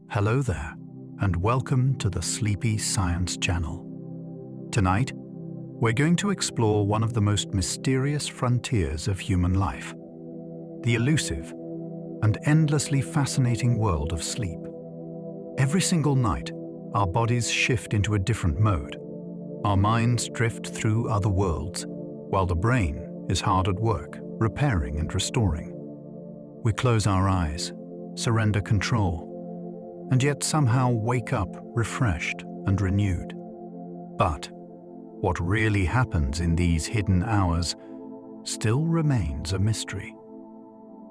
Hello there, and welcome to the Sleepy Science Channel. Tonight, we're going to explore one of the most mysterious frontiers of human life, the elusive and endlessly fascinating world of sleep. Every single night, our bodies shift into a different mode. Our minds drift through other worlds, while the brain is hard at work, repairing and restoring. We close our eyes, surrender control, and yet somehow wake up refreshed and renewed. But what really happens in these hidden hours still remains a mystery.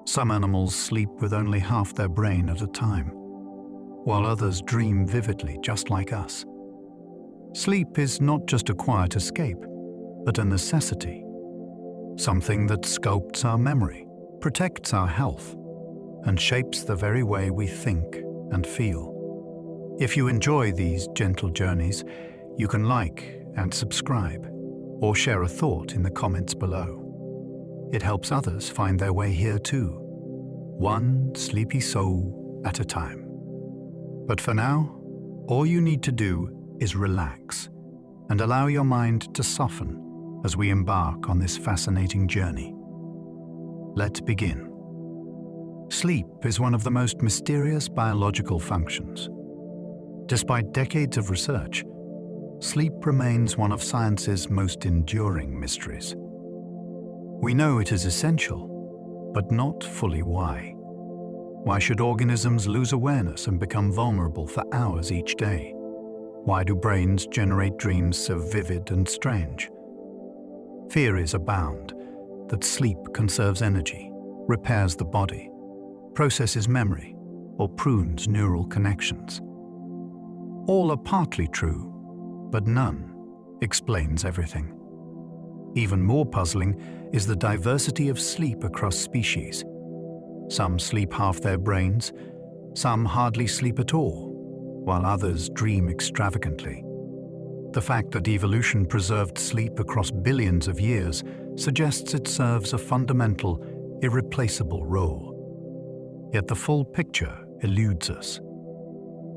Some animals sleep with only half their brain at a time, while others dream vividly just like us. Sleep is not just a quiet escape, but a necessity, something that sculpts our memory, protects our health, and shapes the very way we think and feel. If you enjoy these gentle journeys, you can like and subscribe, or share a thought in the comments below. It helps others find their way here too, one sleepy soul at a time. But for now, all you need to do is relax and allow your mind to soften as we embark on this fascinating journey. Let's begin. Sleep is one of the most mysterious biological functions. Despite decades of research, sleep remains one of science's most enduring mysteries. We know it is essential, but not fully why. Why should organisms lose awareness and become vulnerable for hours each day? Why do brains generate dreams so vivid and strange? Theories abound that sleep conserves energy, repairs the body, processes memory, or prunes neural connections. All are partly true, but none explains everything. Even more puzzling is the diversity of sleep across species. Some sleep half their brains, some hardly sleep at all, while others dream extravagantly. The fact that evolution preserved sleep across billions of years suggests it serves a fundamental, irreplaceable role. Yet the full picture eludes us.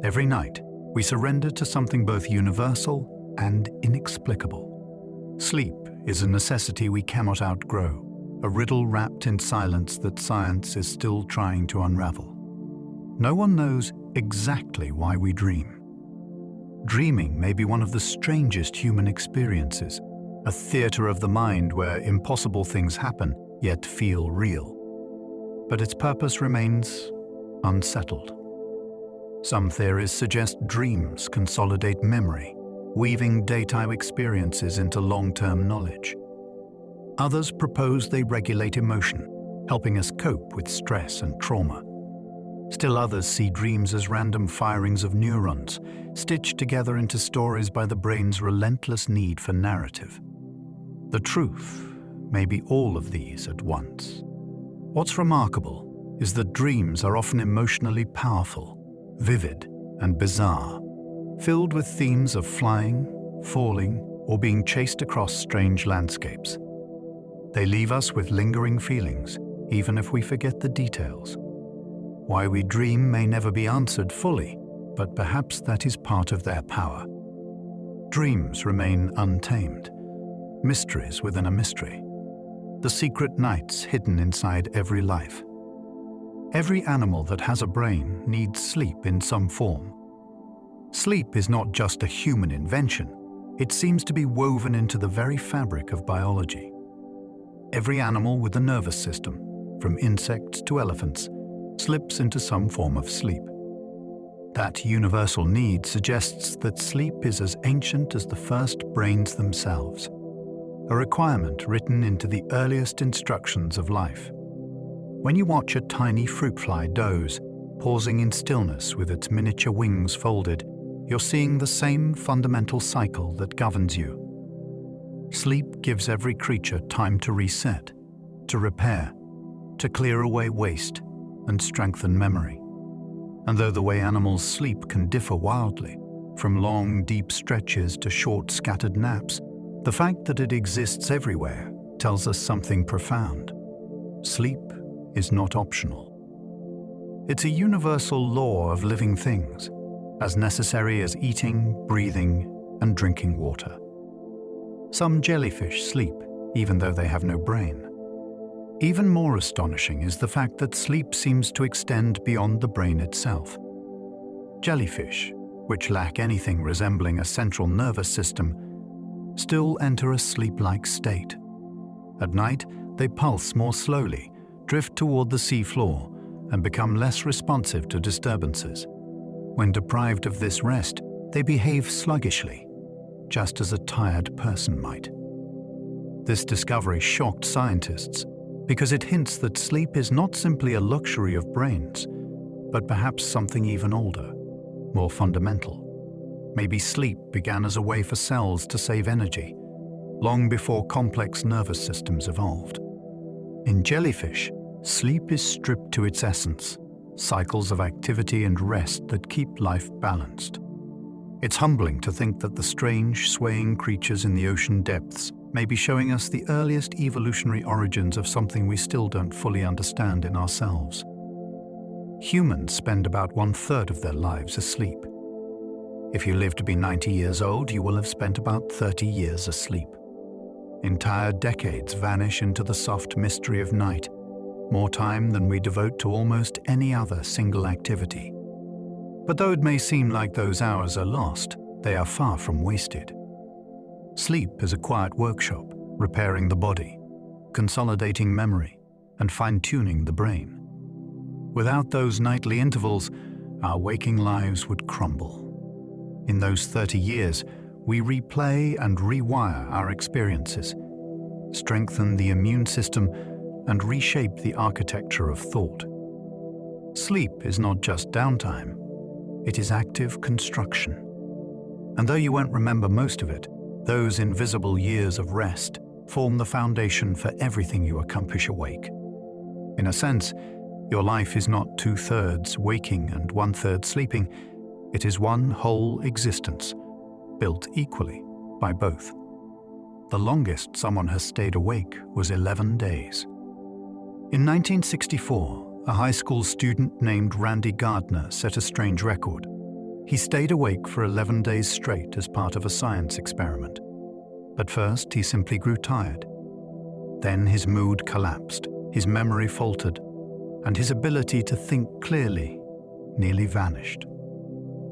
Every night, we surrender to something both universal and inexplicable. Sleep is a necessity we cannot outgrow, a riddle wrapped in silence that science is still trying to unravel. No one knows exactly why we dream. Dreaming may be one of the strangest human experiences, a theater of the mind where impossible things happen yet feel real. But its purpose remains unsettled. Some theories suggest dreams consolidate memory, weaving daytime experiences into long-term knowledge. Others propose they regulate emotion, helping us cope with stress and trauma. Still others see dreams as random firings of neurons, stitched together into stories by the brain's relentless need for narrative. The truth may be all of these at once. What's remarkable is that dreams are often emotionally powerful, vivid, and bizarre, filled with themes of flying, falling, or being chased across strange landscapes. They leave us with lingering feelings, even if we forget the details. Why we dream may never be answered fully, but perhaps that is part of their power. Dreams remain untamed, mysteries within a mystery. The secret nights hidden inside every life. Every animal that has a brain needs sleep in some form. Sleep is not just a human invention, it seems to be woven into the very fabric of biology. Every animal with a nervous system, from insects to elephants, slips into some form of sleep. That universal need suggests that sleep is as ancient as the first brains themselves, a requirement written into the earliest instructions of life. When you watch a tiny fruit fly doze, pausing in stillness with its miniature wings folded, you're seeing the same fundamental cycle that governs you. Sleep gives every creature time to reset, to repair, to clear away waste, and strengthen memory. And though the way animals sleep can differ wildly, from long, deep stretches to short, scattered naps, the fact that it exists everywhere tells us something profound. Sleep is not optional. It's a universal law of living things, as necessary as eating, breathing, and drinking water. Some jellyfish sleep, even though they have no brain. Even more astonishing is the fact that sleep seems to extend beyond the brain itself. Jellyfish, which lack anything resembling a central nervous system, still enter a sleep-like state. At night, they pulse more slowly, drift toward the sea floor, and become less responsive to disturbances. When deprived of this rest, they behave sluggishly, just as a tired person might. This discovery shocked scientists because it hints that sleep is not simply a luxury of brains, but perhaps something even older, more fundamental. Maybe sleep began as a way for cells to save energy, long before complex nervous systems evolved. In jellyfish, sleep is stripped to its essence, cycles of activity and rest that keep life balanced. It's humbling to think that the strange, swaying creatures in the ocean depths may be showing us the earliest evolutionary origins of something we still don't fully understand in ourselves. Humans spend about 1/3 of their lives asleep. If you live to be 90 years old, you will have spent about 30 years asleep. Entire decades vanish into the soft mystery of night, more time than we devote to almost any other single activity. But though it may seem like those hours are lost, they are far from wasted. Sleep is a quiet workshop, repairing the body, consolidating memory, and fine-tuning the brain. Without those nightly intervals, our waking lives would crumble. In those 30 years, we replay and rewire our experiences, strengthen the immune system, and reshape the architecture of thought. Sleep is not just downtime, it is active construction. And though you won't remember most of it, those invisible years of rest form the foundation for everything you accomplish awake. In a sense, your life is not 2/3 waking and 1/3 sleeping. It is one whole existence, built equally by both. The longest someone has stayed awake was 11 days. In 1964, a high school student named Randy Gardner set a strange record. He stayed awake for 11 days straight as part of a science experiment. At first, he simply grew tired. Then his mood collapsed, his memory faltered, and his ability to think clearly nearly vanished.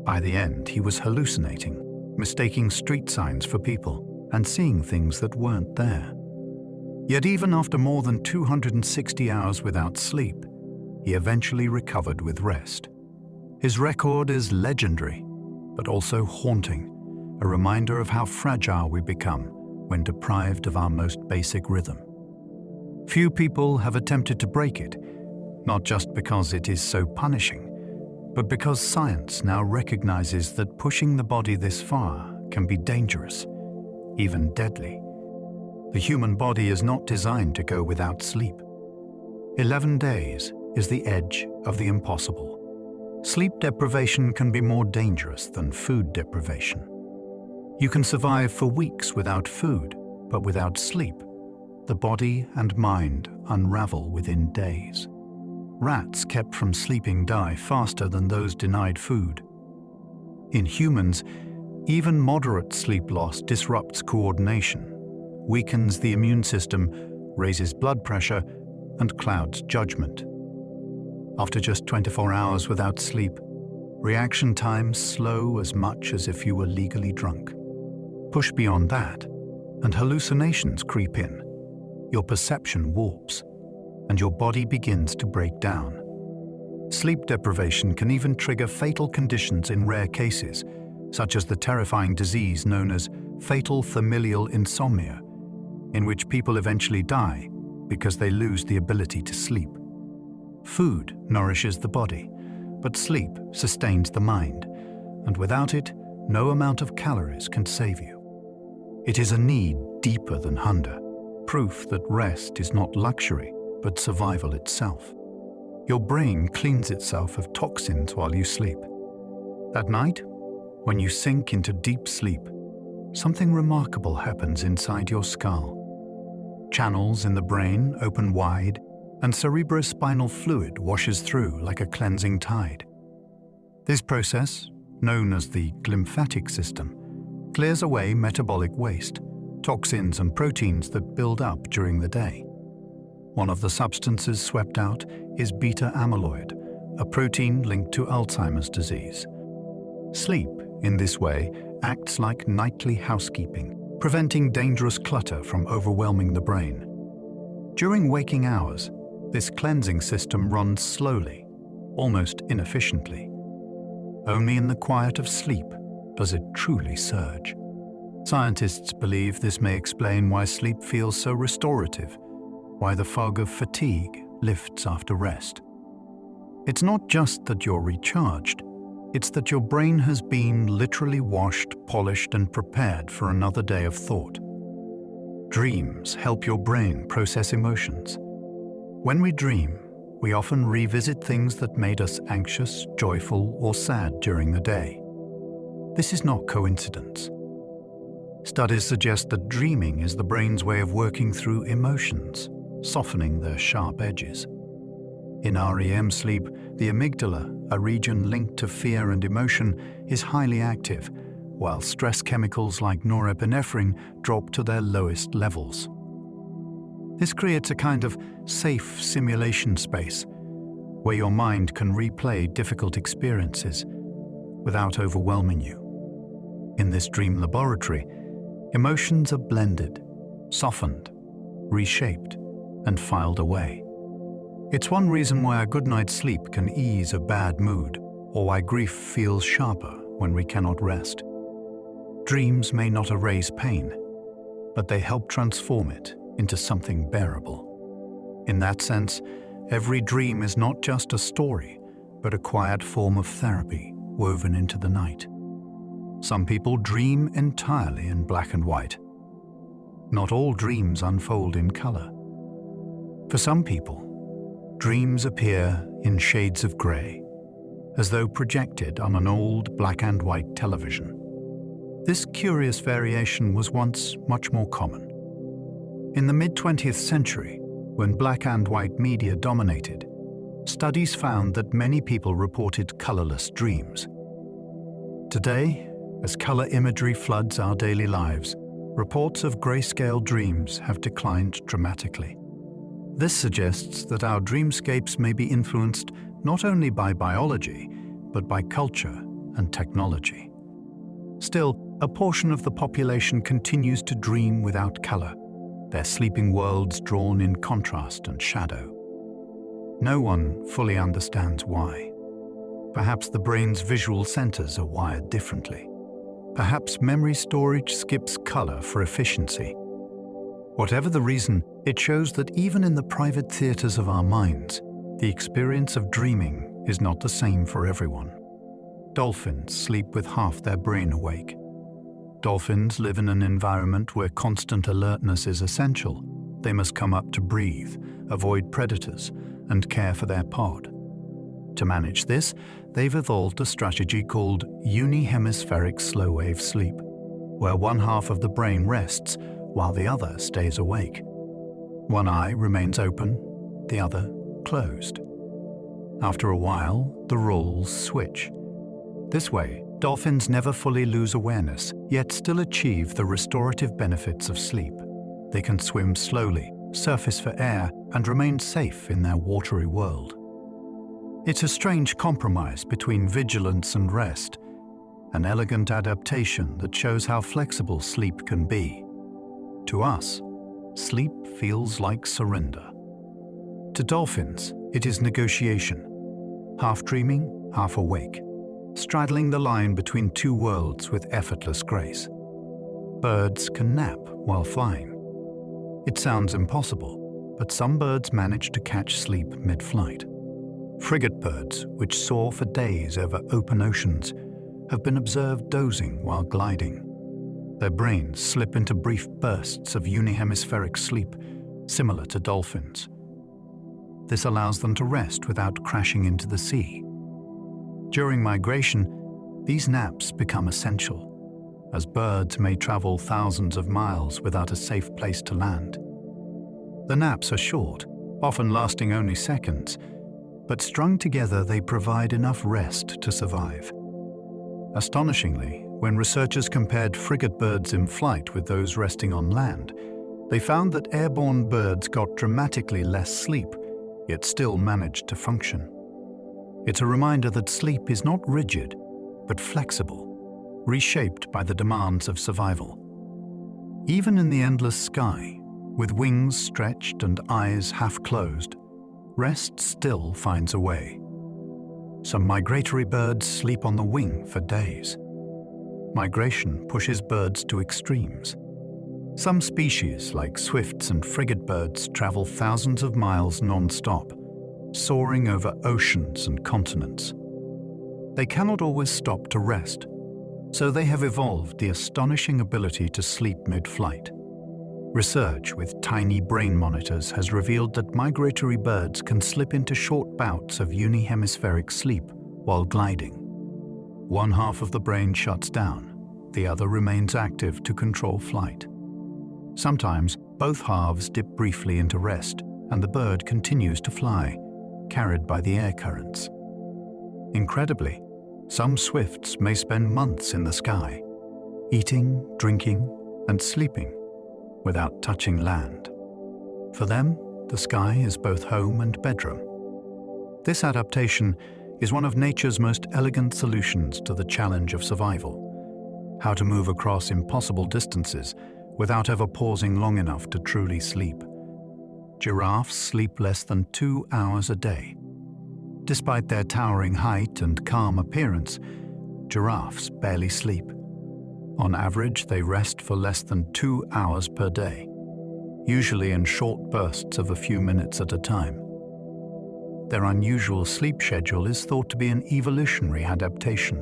By the end, he was hallucinating, mistaking street signs for people, and seeing things that weren't there. Yet even after more than 260 hours without sleep, he eventually recovered with rest. His record is legendary, but also haunting, a reminder of how fragile we become when deprived of our most basic rhythm. Few people have attempted to break it, not just because it is so punishing, but because science now recognizes that pushing the body this far can be dangerous, even deadly. The human body is not designed to go without sleep. 11 days is the edge of the impossible. Sleep deprivation can be more dangerous than food deprivation. You can survive for weeks without food, but without sleep, the body and mind unravel within days. Rats kept from sleeping die faster than those denied food. In humans, even moderate sleep loss disrupts coordination, weakens the immune system, raises blood pressure, and clouds judgment. After just 24 hours without sleep, reaction times slow as much as if you were legally drunk. Push beyond that, and hallucinations creep in. Your perception warps, and your body begins to break down. Sleep deprivation can even trigger fatal conditions in rare cases, such as the terrifying disease known as fatal familial insomnia, in which people eventually die because they lose the ability to sleep. Food nourishes the body, but sleep sustains the mind, and without it, no amount of calories can save you. It is a need deeper than hunger, proof that rest is not luxury, but survival itself. Your brain cleans itself of toxins while you sleep. At night, when you sink into deep sleep, something remarkable happens inside your skull. Channels in the brain open wide, and cerebrospinal fluid washes through like a cleansing tide. This process, known as the glymphatic system, clears away metabolic waste, toxins and proteins that build up during the day. One of the substances swept out is beta amyloid, a protein linked to Alzheimer's disease. Sleep, in this way, acts like nightly housekeeping, preventing dangerous clutter from overwhelming the brain. During waking hours, this cleansing system runs slowly, almost inefficiently. Only in the quiet of sleep does it truly surge. Scientists believe this may explain why sleep feels so restorative, why the fog of fatigue lifts after rest. It's not just that you're recharged, it's that your brain has been literally washed, polished, and prepared for another day of thought. Dreams help your brain process emotions. When we dream, we often revisit things that made us anxious, joyful, or sad during the day. This is not coincidence. Studies suggest that dreaming is the brain's way of working through emotions, softening their sharp edges. In REM sleep, the amygdala, a region linked to fear and emotion, is highly active, while stress chemicals like norepinephrine drop to their lowest levels. This creates a kind of safe simulation space, where your mind can replay difficult experiences without overwhelming you. In this dream laboratory, emotions are blended, softened, reshaped, and filed away. It's one reason why a good night's sleep can ease a bad mood, or why grief feels sharper when we cannot rest. Dreams may not erase pain, but they help transform it into something bearable. In that sense, every dream is not just a story, but a quiet form of therapy woven into the night. Some people dream entirely in black and white. Not all dreams unfold in color. For some people, dreams appear in shades of gray, as though projected on an old black and white television. This curious variation was once much more common. In the mid-20th century, when black and white media dominated, studies found that many people reported colorless dreams. Today, as color imagery floods our daily lives, reports of grayscale dreams have declined dramatically. This suggests that our dreamscapes may be influenced not only by biology, but by culture and technology. Still, a portion of the population continues to dream without color, their sleeping worlds drawn in contrast and shadow. No one fully understands why. Perhaps the brain's visual centers are wired differently. Perhaps memory storage skips color for efficiency. Whatever the reason, it shows that even in the private theaters of our minds, the experience of dreaming is not the same for everyone. Dolphins sleep with half their brain awake. Dolphins live in an environment where constant alertness is essential. They must come up to breathe, avoid predators, and care for their pod. To manage this, they've evolved a strategy called Unihemispheric slow-wave sleep, where one half of the brain rests while the other stays awake. One eye remains open, the other closed. After a while, the roles switch. This way, dolphins never fully lose awareness, yet still achieve the restorative benefits of sleep. They can swim slowly, surface for air, and remain safe in their watery world. It's a strange compromise between vigilance and rest, an elegant adaptation that shows how flexible sleep can be. To us, sleep feels like surrender. To dolphins, it is negotiation, half dreaming, half awake, straddling the line between two worlds with effortless grace. Birds can nap while flying. It sounds impossible, but some birds manage to catch sleep mid-flight. Frigate birds, which soar for days over open oceans, have been observed dozing while gliding. Their brains slip into brief bursts of unihemispheric sleep, similar to dolphins. This allows them to rest without crashing into the sea. During migration, these naps become essential, as birds may travel thousands of miles without a safe place to land. The naps are short, often lasting only seconds, but strung together they provide enough rest to survive. Astonishingly, when researchers compared frigate birds in flight with those resting on land, they found that airborne birds got dramatically less sleep, yet still managed to function. It's a reminder that sleep is not rigid, but flexible, reshaped by the demands of survival. Even in the endless sky, with wings stretched and eyes half closed, rest still finds a way. Some migratory birds sleep on the wing for days. Migration pushes birds to extremes. Some species, like swifts and frigate birds, travel thousands of miles non-stop, soaring over oceans and continents. They cannot always stop to rest, so they have evolved the astonishing ability to sleep mid-flight. Research with tiny brain monitors has revealed that migratory birds can slip into short bouts of unihemispheric sleep while gliding. One half of the brain shuts down, the other remains active to control flight. Sometimes both halves dip briefly into rest and the bird continues to fly, carried by the air currents. Incredibly, some swifts may spend months in the sky, eating, drinking, and sleeping without touching land. For them, the sky is both home and bedroom. This adaptation is one of nature's most elegant solutions to the challenge of survival: how to move across impossible distances without ever pausing long enough to truly sleep. Giraffes sleep less than 2 hours a day. Despite their towering height and calm appearance, giraffes barely sleep. On average, they rest for less than 2 hours per day, usually in short bursts of a few minutes at a time. Their unusual sleep schedule is thought to be an evolutionary adaptation.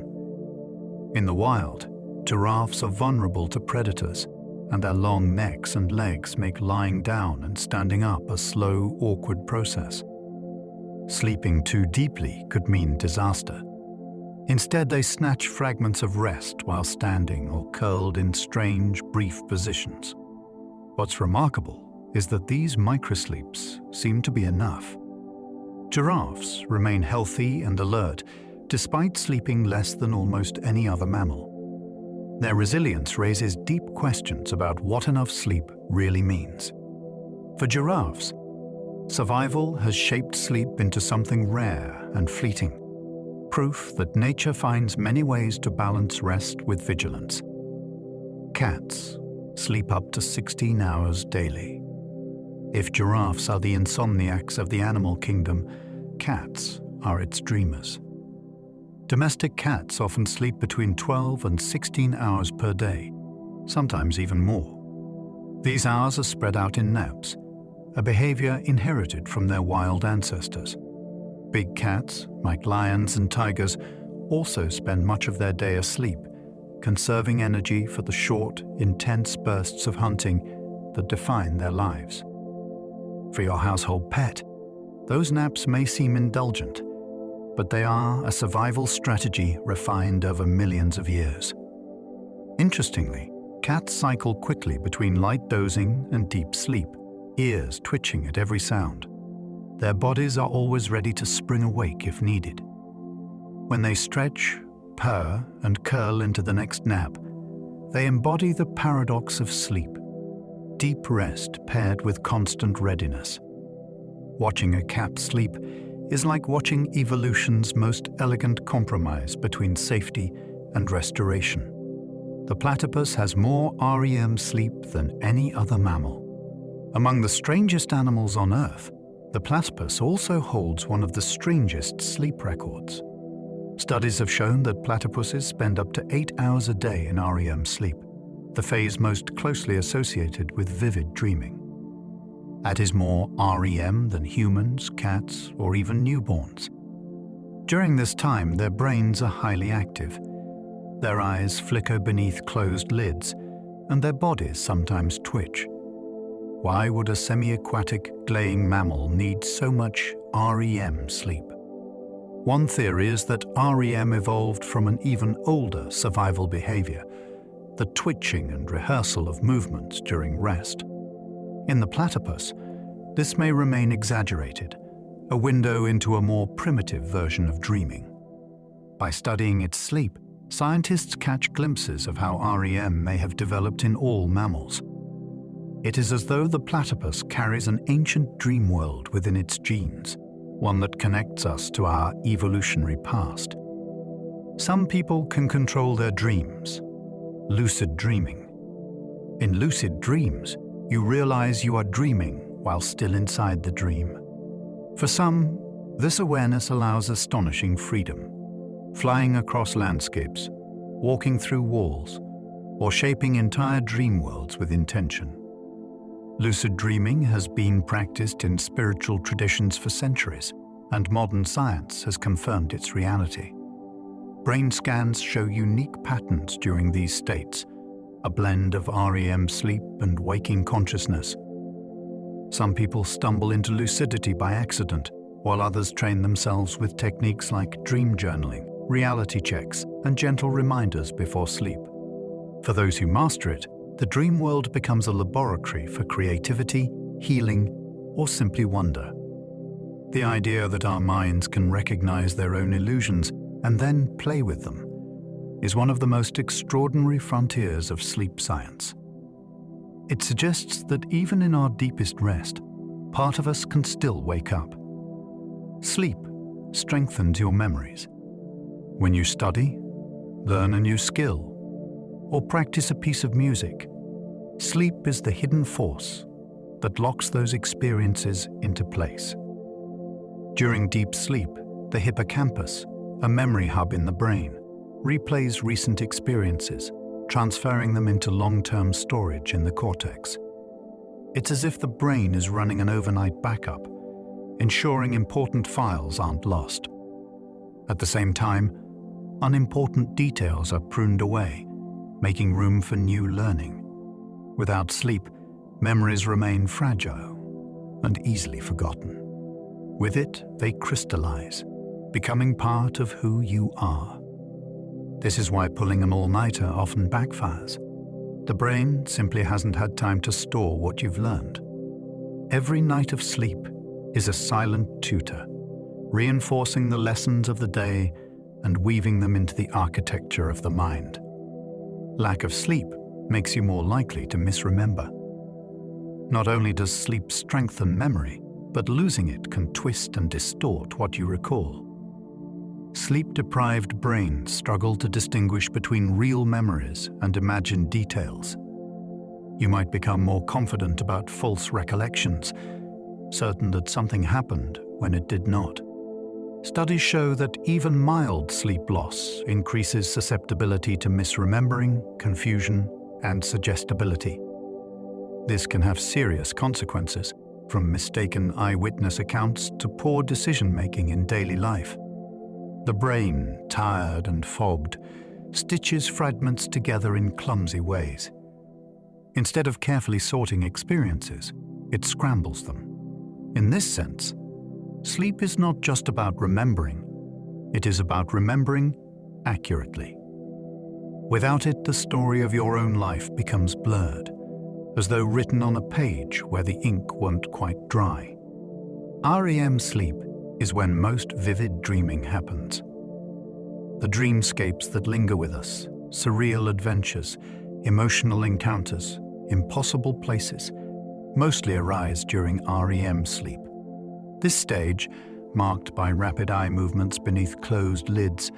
In the wild, giraffes are vulnerable to predators, and their long necks and legs make lying down and standing up a slow, awkward process. Sleeping too deeply could mean disaster. Instead, they snatch fragments of rest while standing or curled in strange, brief positions. What's remarkable is that these microsleeps seem to be enough. Giraffes remain healthy and alert despite sleeping less than almost any other mammal. Their resilience raises deep questions about what enough sleep really means. For giraffes, survival has shaped sleep into something rare and fleeting, proof that nature finds many ways to balance rest with vigilance. Cats sleep up to 16 hours daily. If giraffes are the insomniacs of the animal kingdom, cats are its dreamers. Domestic cats often sleep between 12 and 16 hours per day, sometimes even more. These hours are spread out in naps, a behavior inherited from their wild ancestors. Big cats, like lions and tigers, also spend much of their day asleep, conserving energy for the short, intense bursts of hunting that define their lives. For your household pet, those naps may seem indulgent, but they are a survival strategy refined over millions of years. Interestingly, cats cycle quickly between light dozing and deep sleep, ears twitching at every sound. Their bodies are always ready to spring awake if needed. When they stretch, purr, and curl into the next nap, they embody the paradox of sleep: deep rest paired with constant readiness. Watching a cat sleep is like watching evolution's most elegant compromise between safety and restoration. The platypus has more REM sleep than any other mammal. Among the strangest animals on Earth, the platypus also holds one of the strangest sleep records. Studies have shown that platypuses spend up to 8 hours a day in REM sleep, the phase most closely associated with vivid dreaming. That is more REM than humans, cats, or even newborns. During this time, their brains are highly active. Their eyes flicker beneath closed lids, and their bodies sometimes twitch. Why would a semi-aquatic, glaying mammal need so much REM sleep? One theory is that REM evolved from an even older survival behavior, the twitching and rehearsal of movements during rest. In the platypus, this may remain exaggerated, a window into a more primitive version of dreaming. By studying its sleep, scientists catch glimpses of how REM may have developed in all mammals. It is as though the platypus carries an ancient dream world within its genes, one that connects us to our evolutionary past. Some people can control their dreams. Lucid dreaming. In lucid dreams, you realize you are dreaming while still inside the dream. For some, this awareness allows astonishing freedom, flying across landscapes, walking through walls, or shaping entire dream worlds with intention. Lucid dreaming has been practiced in spiritual traditions for centuries, and modern science has confirmed its reality. Brain scans show unique patterns during these states, a blend of REM sleep and waking consciousness. Some people stumble into lucidity by accident, while others train themselves with techniques like dream journaling, reality checks, and gentle reminders before sleep. For those who master it, the dream world becomes a laboratory for creativity, healing, or simply wonder. The idea that our minds can recognize their own illusions and then play with them is one of the most extraordinary frontiers of sleep science. It suggests that even in our deepest rest, part of us can still wake up. Sleep strengthens your memories. When you study, learn a new skill, or practice a piece of music, sleep is the hidden force that locks those experiences into place. During deep sleep, the hippocampus, a memory hub in the brain, replays recent experiences, transferring them into long-term storage in the cortex. It's as if the brain is running an overnight backup, ensuring important files aren't lost. At the same time, unimportant details are pruned away, making room for new learning. Without sleep, memories remain fragile and easily forgotten. With it, they crystallize, becoming part of who you are. This is why pulling an all-nighter often backfires. The brain simply hasn't had time to store what you've learned. Every night of sleep is a silent tutor, reinforcing the lessons of the day and weaving them into the architecture of the mind. Lack of sleep makes you more likely to misremember. Not only does sleep strengthen memory, but losing it can twist and distort what you recall. Sleep-deprived brains struggle to distinguish between real memories and imagined details. You might become more confident about false recollections, certain that something happened when it did not. Studies show that even mild sleep loss increases susceptibility to misremembering, confusion, and suggestibility. This can have serious consequences, from mistaken eyewitness accounts to poor decision-making in daily life. The brain, tired and fogged, stitches fragments together in clumsy ways. Instead of carefully sorting experiences, it scrambles them. In this sense, sleep is not just about remembering, it is about remembering accurately. Without it, the story of your own life becomes blurred, as though written on a page where the ink won't quite dry. REM sleep is when most vivid dreaming happens. The dreamscapes that linger with us, surreal adventures, emotional encounters, impossible places, mostly arise during REM sleep. This stage, marked by rapid eye movements beneath closed lids,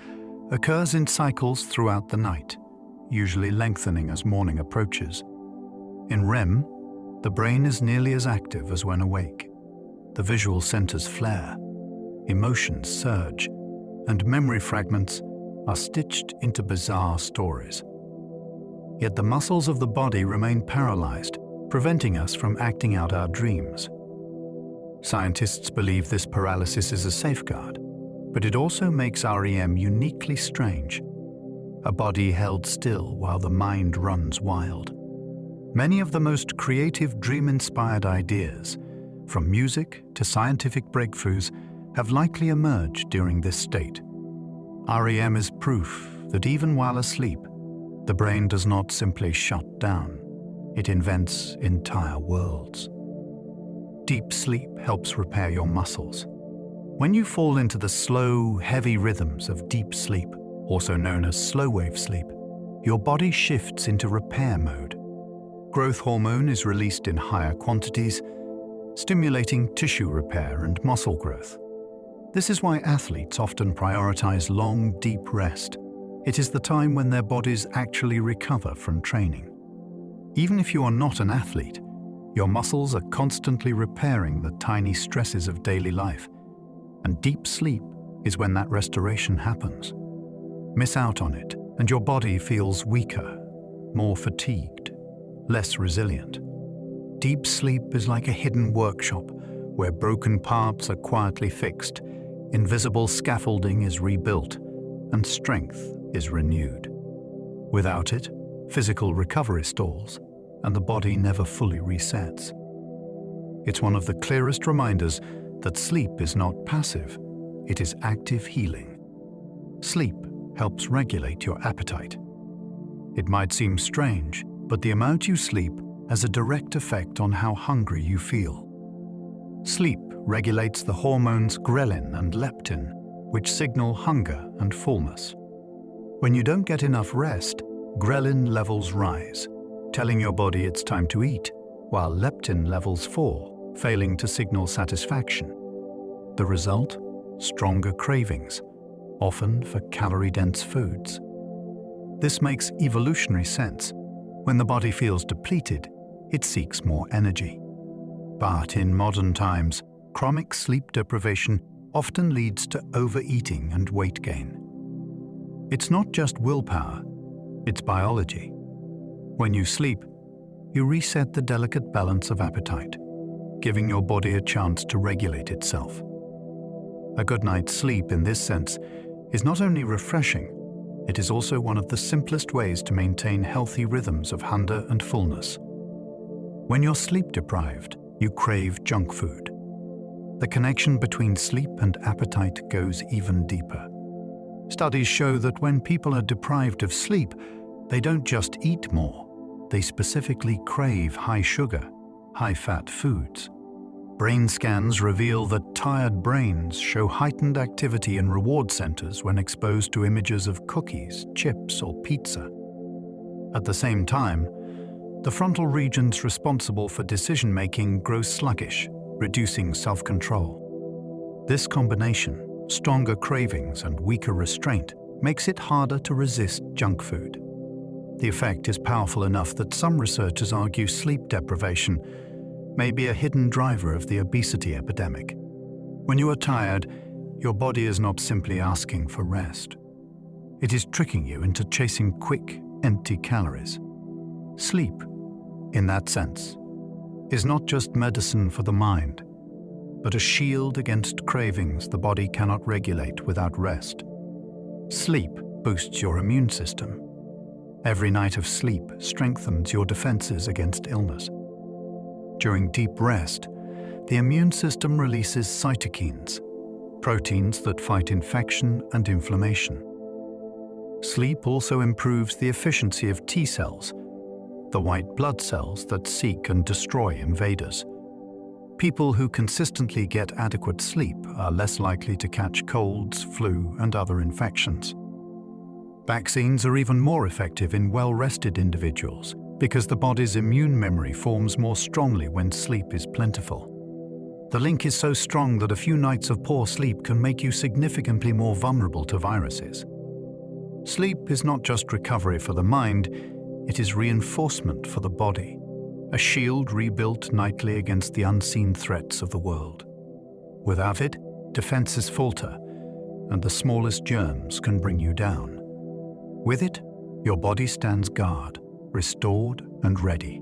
occurs in cycles throughout the night, usually lengthening as morning approaches. In REM, the brain is nearly as active as when awake. The visual centers flare, emotions surge, and memory fragments are stitched into bizarre stories. Yet the muscles of the body remain paralyzed, preventing us from acting out our dreams. Scientists believe this paralysis is a safeguard, but it also makes REM uniquely strange, a body held still while the mind runs wild. Many of the most creative dream-inspired ideas, from music to scientific breakthroughs, have likely emerged during this state. REM is proof that even while asleep, the brain does not simply shut down, it invents entire worlds. Deep sleep helps repair your muscles. When you fall into the slow, heavy rhythms of deep sleep, also known as slow-wave sleep, your body shifts into repair mode. Growth hormone is released in higher quantities, stimulating tissue repair and muscle growth. This is why athletes often prioritize long, deep rest. It is the time when their bodies actually recover from training. Even if you are not an athlete, your muscles are constantly repairing the tiny stresses of daily life, and deep sleep is when that restoration happens. Miss out on it, and your body feels weaker, more fatigued, less resilient. Deep sleep is like a hidden workshop where broken parts are quietly fixed, invisible scaffolding is rebuilt, and strength is renewed. Without it, physical recovery stalls, and the body never fully resets. It's one of the clearest reminders that sleep is not passive, it is active healing. Sleep helps regulate your appetite. It might seem strange, but the amount you sleep has a direct effect on how hungry you feel. Sleep regulates the hormones ghrelin and leptin, which signal hunger and fullness. When you don't get enough rest, ghrelin levels rise, telling your body it's time to eat, while leptin levels fall, failing to signal satisfaction. The result? Stronger cravings, often for calorie-dense foods. This makes evolutionary sense. When the body feels depleted, it seeks more energy. But in modern times, chronic sleep deprivation often leads to overeating and weight gain. It's not just willpower, it's biology. When you sleep, you reset the delicate balance of appetite, giving your body a chance to regulate itself. A good night's sleep, in this sense, is not only refreshing, it is also one of the simplest ways to maintain healthy rhythms of hunger and fullness. When you're sleep-deprived, you crave junk food. The connection between sleep and appetite goes even deeper. Studies show that when people are deprived of sleep, they don't just eat more, they specifically crave high-sugar, high-fat foods. Brain scans reveal that tired brains show heightened activity in reward centers when exposed to images of cookies, chips, or pizza. At the same time, the frontal regions responsible for decision-making grow sluggish, reducing self-control. This combination, stronger cravings and weaker restraint, makes it harder to resist junk food. The effect is powerful enough that some researchers argue sleep deprivation may be a hidden driver of the obesity epidemic. When you are tired, your body is not simply asking for rest. It is tricking you into chasing quick, empty calories. Sleep, in that sense, is not just medicine for the mind, but a shield against cravings the body cannot regulate without rest. Sleep boosts your immune system. Every night of sleep strengthens your defenses against illness. During deep rest, the immune system releases cytokines, proteins that fight infection and inflammation. Sleep also improves the efficiency of T cells, the white blood cells that seek and destroy invaders. People who consistently get adequate sleep are less likely to catch colds, flu, and other infections. Vaccines are even more effective in well-rested individuals because the body's immune memory forms more strongly when sleep is plentiful. The link is so strong that a few nights of poor sleep can make you significantly more vulnerable to viruses. Sleep is not just recovery for the mind, it is reinforcement for the body, a shield rebuilt nightly against the unseen threats of the world. Without it, defenses falter, and the smallest germs can bring you down. With it, your body stands guard, restored and ready.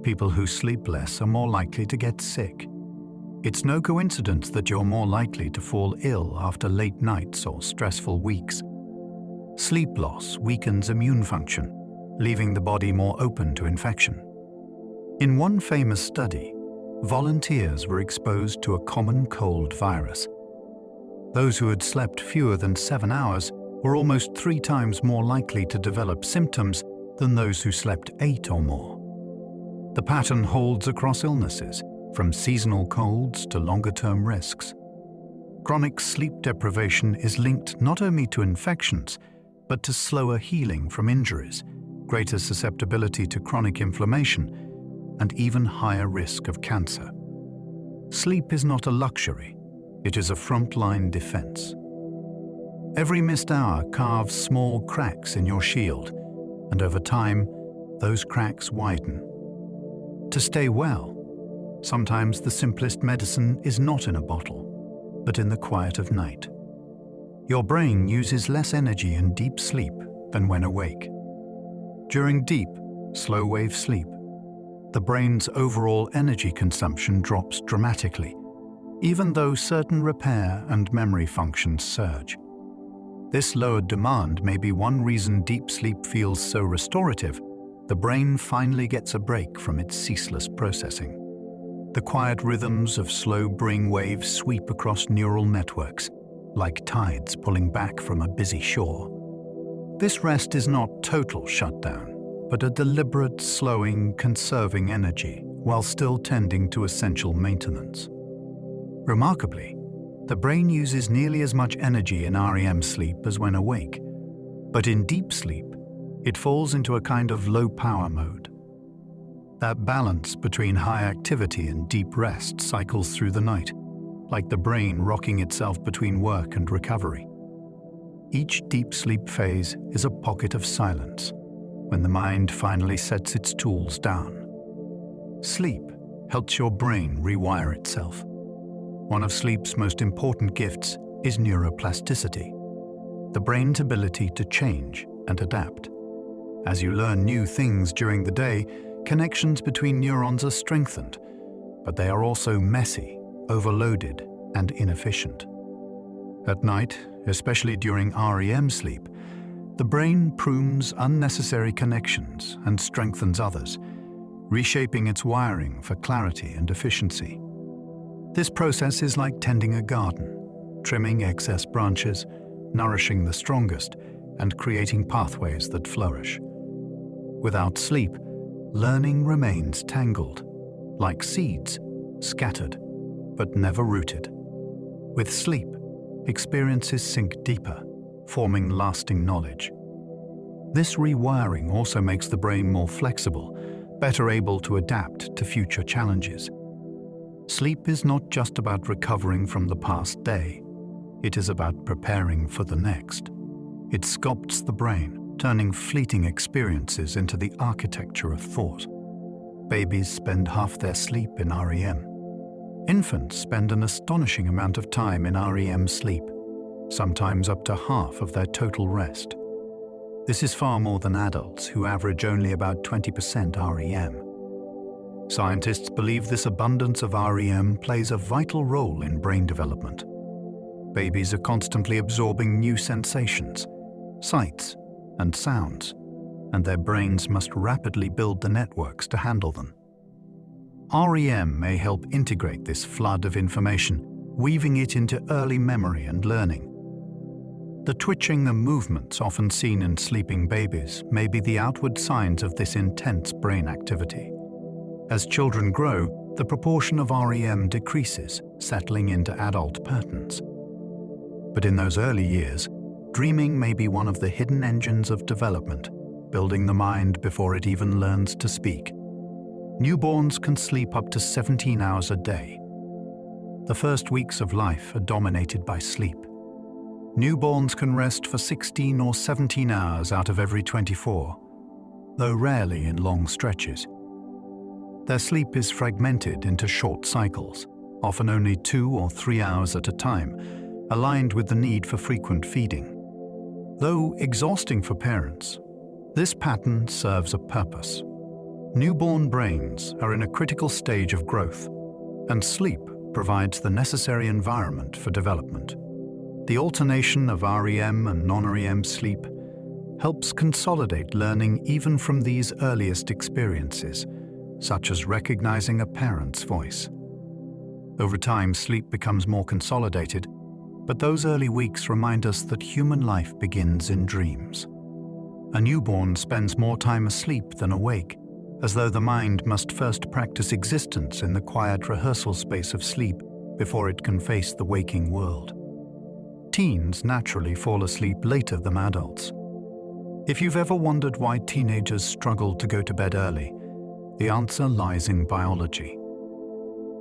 People who sleep less are more likely to get sick. It's no coincidence that you're more likely to fall ill after late nights or stressful weeks. Sleep loss weakens immune function, leaving the body more open to infection. In one famous study, volunteers were exposed to a common cold virus. Those who had slept fewer than 7 hours were almost 3 times more likely to develop symptoms than those who slept 8 or more. The pattern holds across illnesses, from seasonal colds to longer-term risks. Chronic sleep deprivation is linked not only to infections, but to slower healing from injuries, greater susceptibility to chronic inflammation, and even higher risk of cancer. Sleep is not a luxury, it is a frontline defense. Every missed hour carves small cracks in your shield, and over time, those cracks widen. To stay well, sometimes the simplest medicine is not in a bottle, but in the quiet of night. Your brain uses less energy in deep sleep than when awake. During deep, slow-wave sleep, the brain's overall energy consumption drops dramatically, even though certain repair and memory functions surge. This lowered demand may be one reason deep sleep feels so restorative. The brain finally gets a break from its ceaseless processing. The quiet rhythms of slow brain waves sweep across neural networks, like tides pulling back from a busy shore. This rest is not total shutdown, but a deliberate slowing, conserving energy while still tending to essential maintenance. Remarkably, the brain uses nearly as much energy in REM sleep as when awake, but in deep sleep, it falls into a kind of low-power mode. That balance between high activity and deep rest cycles through the night, like the brain rocking itself between work and recovery. Each deep sleep phase is a pocket of silence, when the mind finally sets its tools down. Sleep helps your brain rewire itself. One of sleep's most important gifts is neuroplasticity, the brain's ability to change and adapt. As you learn new things during the day, connections between neurons are strengthened, but they are also messy, overloaded, and inefficient. At night, especially during REM sleep, the brain prunes unnecessary connections and strengthens others, reshaping its wiring for clarity and efficiency. This process is like tending a garden, trimming excess branches, nourishing the strongest, and creating pathways that flourish. Without sleep, learning remains tangled, like seeds, scattered, but never rooted. With sleep, experiences sink deeper, forming lasting knowledge. This rewiring also makes the brain more flexible, better able to adapt to future challenges. Sleep is not just about recovering from the past day. It is about preparing for the next. It sculpts the brain, turning fleeting experiences into the architecture of thought. Babies spend half their sleep in REM. Infants spend an astonishing amount of time in REM sleep, sometimes up to half of their total rest. This is far more than adults, who average only about 20% REM. Scientists believe this abundance of REM plays a vital role in brain development. Babies are constantly absorbing new sensations, sights, and sounds, and their brains must rapidly build the networks to handle them. REM may help integrate this flood of information, weaving it into early memory and learning. The twitching and movements often seen in sleeping babies may be the outward signs of this intense brain activity. As children grow, the proportion of REM decreases, settling into adult patterns. But in those early years, dreaming may be one of the hidden engines of development, building the mind before it even learns to speak. Newborns can sleep up to 17 hours a day. The first weeks of life are dominated by sleep. Newborns can rest for 16 or 17 hours out of every 24, though rarely in long stretches. Their sleep is fragmented into short cycles, often only 2 or 3 hours at a time, aligned with the need for frequent feeding. Though exhausting for parents, this pattern serves a purpose. Newborn brains are in a critical stage of growth, and sleep provides the necessary environment for development. The alternation of REM and non-REM sleep helps consolidate learning even from these earliest experiences, such as recognizing a parent's voice. Over time, sleep becomes more consolidated, but those early weeks remind us that human life begins in dreams. A newborn spends more time asleep than awake, as though the mind must first practice existence in the quiet rehearsal space of sleep before it can face the waking world. Teens naturally fall asleep later than adults. If you've ever wondered why teenagers struggle to go to bed early, the answer lies in biology.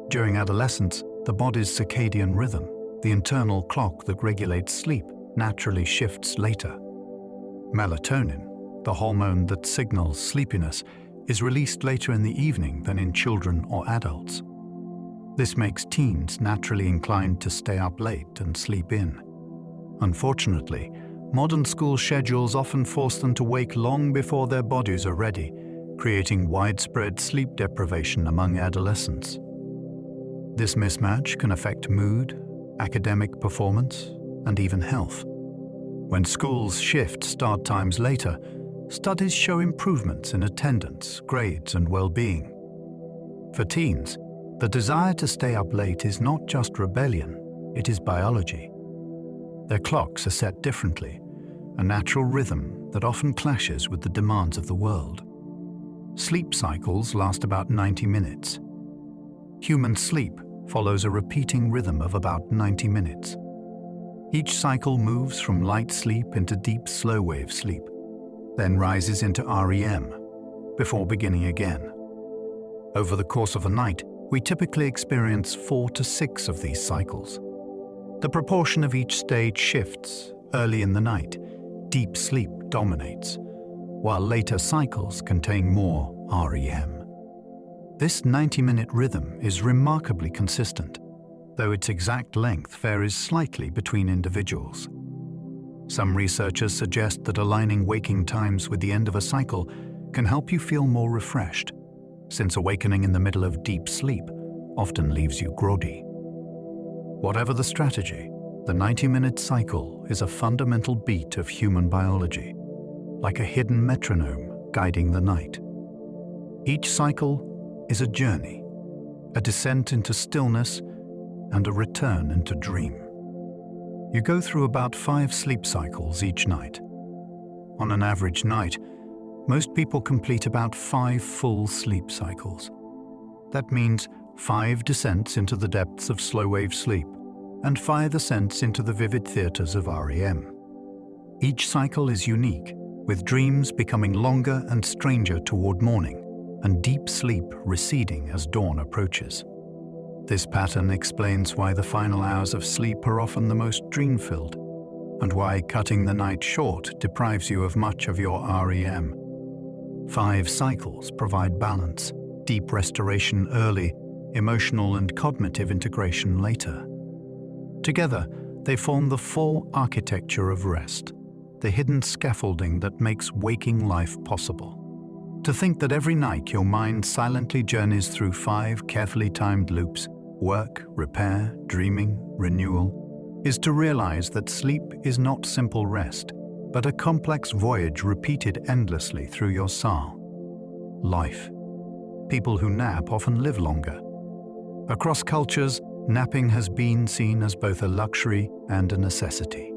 During adolescence, the body's circadian rhythm, the internal clock that regulates sleep, naturally shifts later. Melatonin, the hormone that signals sleepiness, is released later in the evening than in children or adults. This makes teens naturally inclined to stay up late and sleep in. Unfortunately, modern school schedules often force them to wake long before their bodies are ready, creating widespread sleep deprivation among adolescents. This mismatch can affect mood, academic performance, and even health. When schools shift start times later, studies show improvements in attendance, grades, and well-being. For teens, the desire to stay up late is not just rebellion, it is biology. Their clocks are set differently, a natural rhythm that often clashes with the demands of the world. Sleep cycles last about 90 minutes. Human sleep follows a repeating rhythm of about 90 minutes. Each cycle moves from light sleep into deep slow-wave sleep, then rises into REM, before beginning again. Over the course of a night, we typically experience 4 to 6 of these cycles. The proportion of each stage shifts. Early in the night, deep sleep dominates, while later cycles contain more REM. This 90-minute rhythm is remarkably consistent, though its exact length varies slightly between individuals. Some researchers suggest that aligning waking times with the end of a cycle can help you feel more refreshed, since awakening in the middle of deep sleep often leaves you groggy. Whatever the strategy, the 90-minute cycle is a fundamental beat of human biology, like a hidden metronome guiding the night. Each cycle is a journey, a descent into stillness and a return into dream. You go through about 5 sleep cycles each night. On an average night, most people complete about 5 full sleep cycles. That means 5 descents into the depths of slow-wave sleep and 5 ascents into the vivid theaters of REM. Each cycle is unique, with dreams becoming longer and stranger toward morning, and deep sleep receding as dawn approaches. This pattern explains why the final hours of sleep are often the most dream-filled, and why cutting the night short deprives you of much of your REM. 5 cycles provide balance, deep restoration early, emotional and cognitive integration later. Together, they form the full architecture of rest, the hidden scaffolding that makes waking life possible. To think that every night your mind silently journeys through 5 carefully timed loops, work, repair, dreaming, renewal, is to realize that sleep is not simple rest, but a complex voyage repeated endlessly through your soul. Life. People who nap often live longer. Across cultures, napping has been seen as both a luxury and a necessity.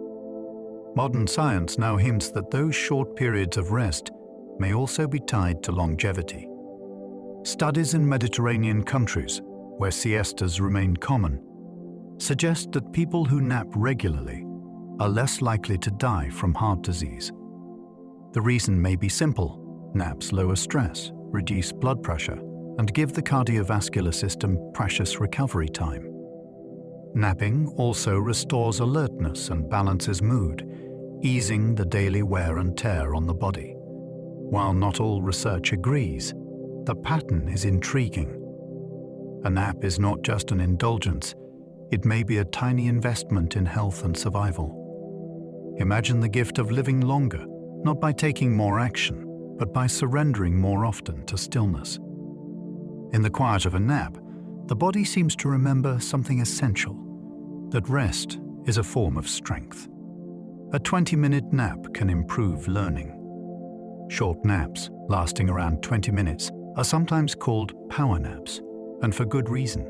Modern science now hints that those short periods of rest may also be tied to longevity. Studies in Mediterranean countries, where siestas remain common, suggest that people who nap regularly are less likely to die from heart disease. The reason may be simple: naps lower stress, reduce blood pressure, and give the cardiovascular system precious recovery time. Napping also restores alertness and balances mood, easing the daily wear and tear on the body. While not all research agrees, the pattern is intriguing. A nap is not just an indulgence, it may be a tiny investment in health and survival. Imagine the gift of living longer, not by taking more action, but by surrendering more often to stillness. In the quiet of a nap, the body seems to remember something essential, that rest is a form of strength. A 20-minute nap can improve learning. Short naps, lasting around 20 minutes, are sometimes called power naps, and for good reason.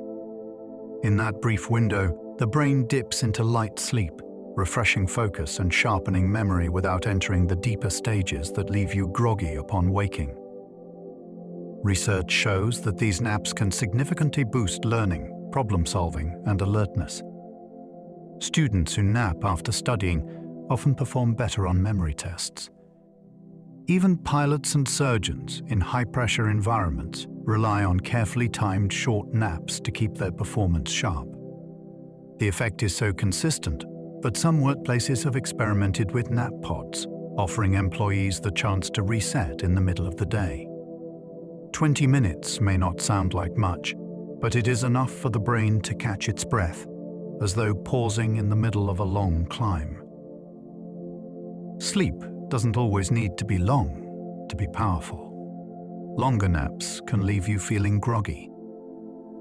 In that brief window, the brain dips into light sleep, refreshing focus and sharpening memory without entering the deeper stages that leave you groggy upon waking. Research shows that these naps can significantly boost learning, problem-solving, and alertness. Students who nap after studying often perform better on memory tests. Even pilots and surgeons in high-pressure environments rely on carefully timed short naps to keep their performance sharp. The effect is so consistent that some workplaces have experimented with nap pods, offering employees the chance to reset in the middle of the day. 20 minutes may not sound like much, but it is enough for the brain to catch its breath, as though pausing in the middle of a long climb. Sleep doesn't always need to be long to be powerful. Longer naps can leave you feeling groggy.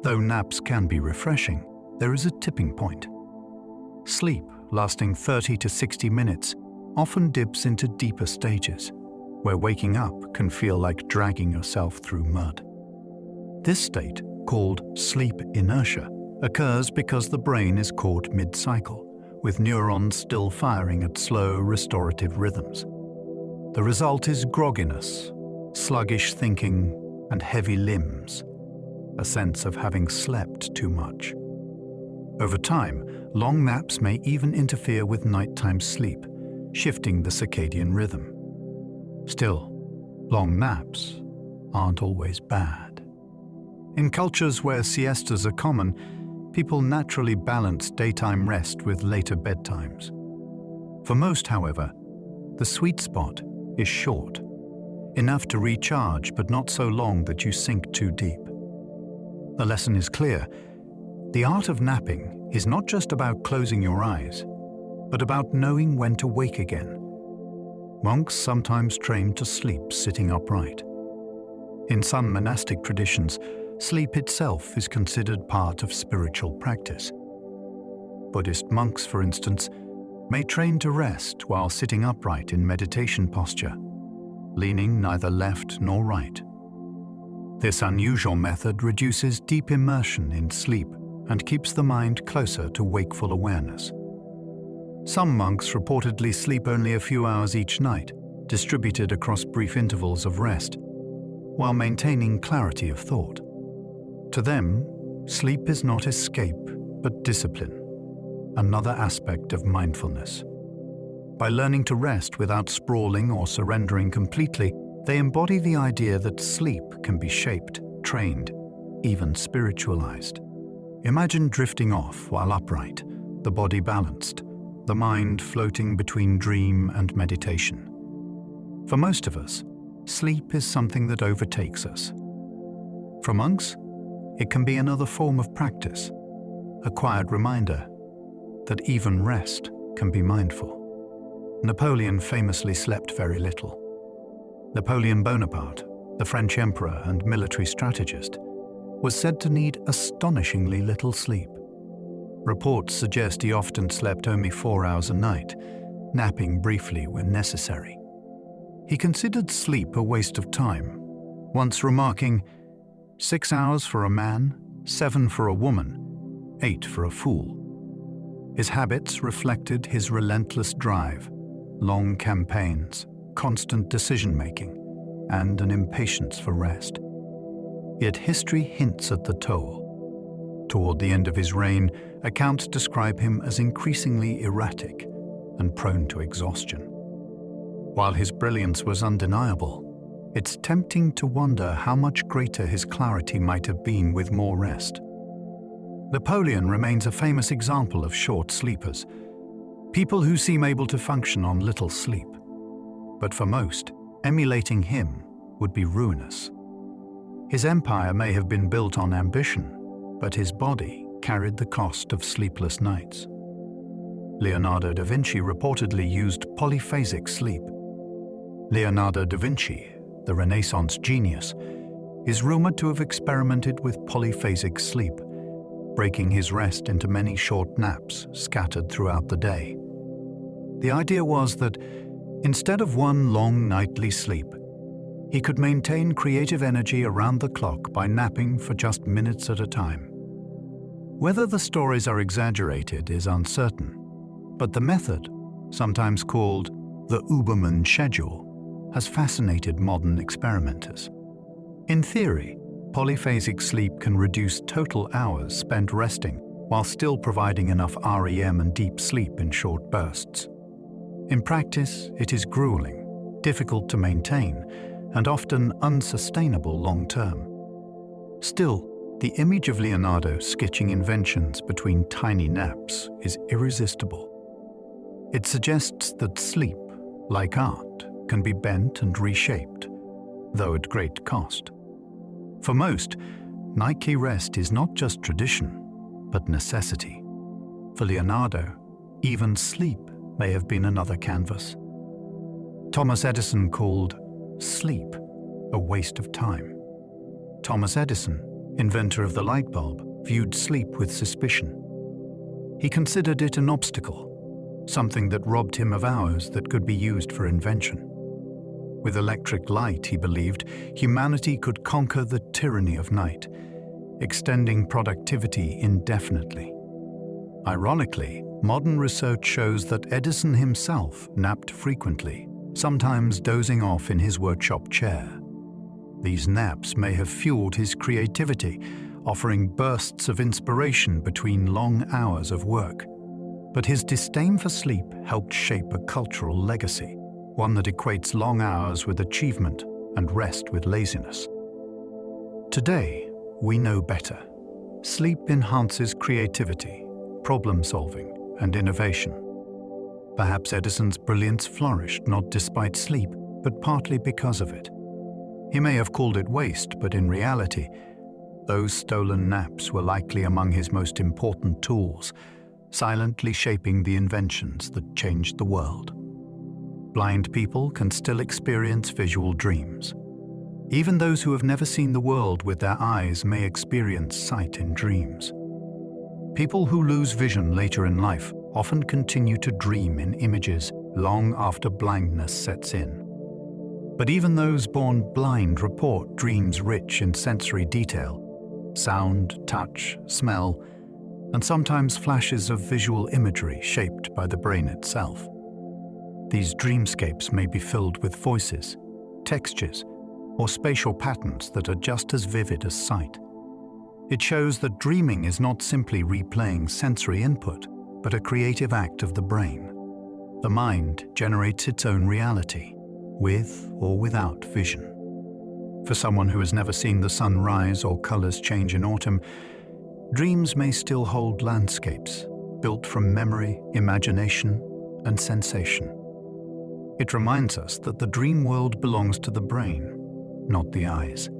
Though naps can be refreshing, there is a tipping point. Sleep, lasting 30 to 60 minutes, often dips into deeper stages, where waking up can feel like dragging yourself through mud. This state, called sleep inertia, occurs because the brain is caught mid-cycle, with neurons still firing at slow, restorative rhythms. The result is grogginess, sluggish thinking, and heavy limbs, a sense of having slept too much. Over time, long naps may even interfere with nighttime sleep, shifting the circadian rhythm. Still, long naps aren't always bad. In cultures where siestas are common, people naturally balance daytime rest with later bedtimes. For most, however, the sweet spot is short, enough to recharge but not so long that you sink too deep. The lesson is clear. The art of napping is not just about closing your eyes, but about knowing when to wake again. Monks sometimes train to sleep sitting upright. In some monastic traditions, sleep itself is considered part of spiritual practice. Buddhist monks, for instance, may train to rest while sitting upright in meditation posture, leaning neither left nor right. This unusual method reduces deep immersion in sleep and keeps the mind closer to wakeful awareness. Some monks reportedly sleep only a few hours each night, distributed across brief intervals of rest, while maintaining clarity of thought. To them, sleep is not escape, but discipline, another aspect of mindfulness. By learning to rest without sprawling or surrendering completely, they embody the idea that sleep can be shaped, trained, even spiritualized. Imagine drifting off while upright, the body balanced, the mind floating between dream and meditation. For most of us, sleep is something that overtakes us. For monks, it can be another form of practice, a quiet reminder that even rest can be mindful. Napoleon famously slept very little. Napoleon Bonaparte, the French emperor and military strategist, was said to need astonishingly little sleep. Reports suggest he often slept only 4 hours a night, napping briefly when necessary. He considered sleep a waste of time, once remarking, 6 hours for a man, 7 for a woman, 8 for a fool. His habits reflected his relentless drive, long campaigns, constant decision-making, and an impatience for rest. Yet history hints at the toll. Toward the end of his reign, accounts describe him as increasingly erratic and prone to exhaustion. While his brilliance was undeniable, it's tempting to wonder how much greater his clarity might have been with more rest. Napoleon remains a famous example of short sleepers, people who seem able to function on little sleep. But for most, emulating him would be ruinous. His empire may have been built on ambition, but his body carried the cost of sleepless nights. Leonardo da Vinci reportedly used polyphasic sleep. Leonardo da Vinci, the Renaissance genius, is rumored to have experimented with polyphasic sleep, breaking his rest into many short naps scattered throughout the day. The idea was that, instead of one long nightly sleep, he could maintain creative energy around the clock by napping for just minutes at a time. Whether the stories are exaggerated is uncertain, but the method, sometimes called the Uberman schedule, has fascinated modern experimenters. In theory, polyphasic sleep can reduce total hours spent resting while still providing enough REM and deep sleep in short bursts. In practice, it is grueling, difficult to maintain, and often unsustainable long-term. Still, the image of Leonardo sketching inventions between tiny naps is irresistible. It suggests that sleep, like art, can be bent and reshaped, though at great cost. For most, nightly rest is not just tradition, but necessity. For Leonardo, even sleep may have been another canvas. Thomas Edison called sleep a waste of time. Thomas Edison, inventor of the light bulb, viewed sleep with suspicion. He considered it an obstacle, something that robbed him of hours that could be used for invention. With electric light, he believed, humanity could conquer the tyranny of night, extending productivity indefinitely. Ironically, modern research shows that Edison himself napped frequently, sometimes dozing off in his workshop chair. These naps may have fueled his creativity, offering bursts of inspiration between long hours of work. But his disdain for sleep helped shape a cultural legacy, one that equates long hours with achievement and rest with laziness. Today, we know better. Sleep enhances creativity, problem-solving, and innovation. Perhaps Edison's brilliance flourished not despite sleep, but partly because of it. He may have called it waste, but in reality, those stolen naps were likely among his most important tools, silently shaping the inventions that changed the world. Blind people can still experience visual dreams. Even those who have never seen the world with their eyes may experience sight in dreams. People who lose vision later in life often continue to dream in images long after blindness sets in. But even those born blind report dreams rich in sensory detail, sound, touch, smell, and sometimes flashes of visual imagery shaped by the brain itself. These dreamscapes may be filled with voices, textures, or spatial patterns that are just as vivid as sight. It shows that dreaming is not simply replaying sensory input, but a creative act of the brain. The mind generates its own reality, with or without vision. For someone who has never seen the sun rise or colors change in autumn, dreams may still hold landscapes built from memory, imagination, and sensation. It reminds us that the dream world belongs to the brain, not the eyes.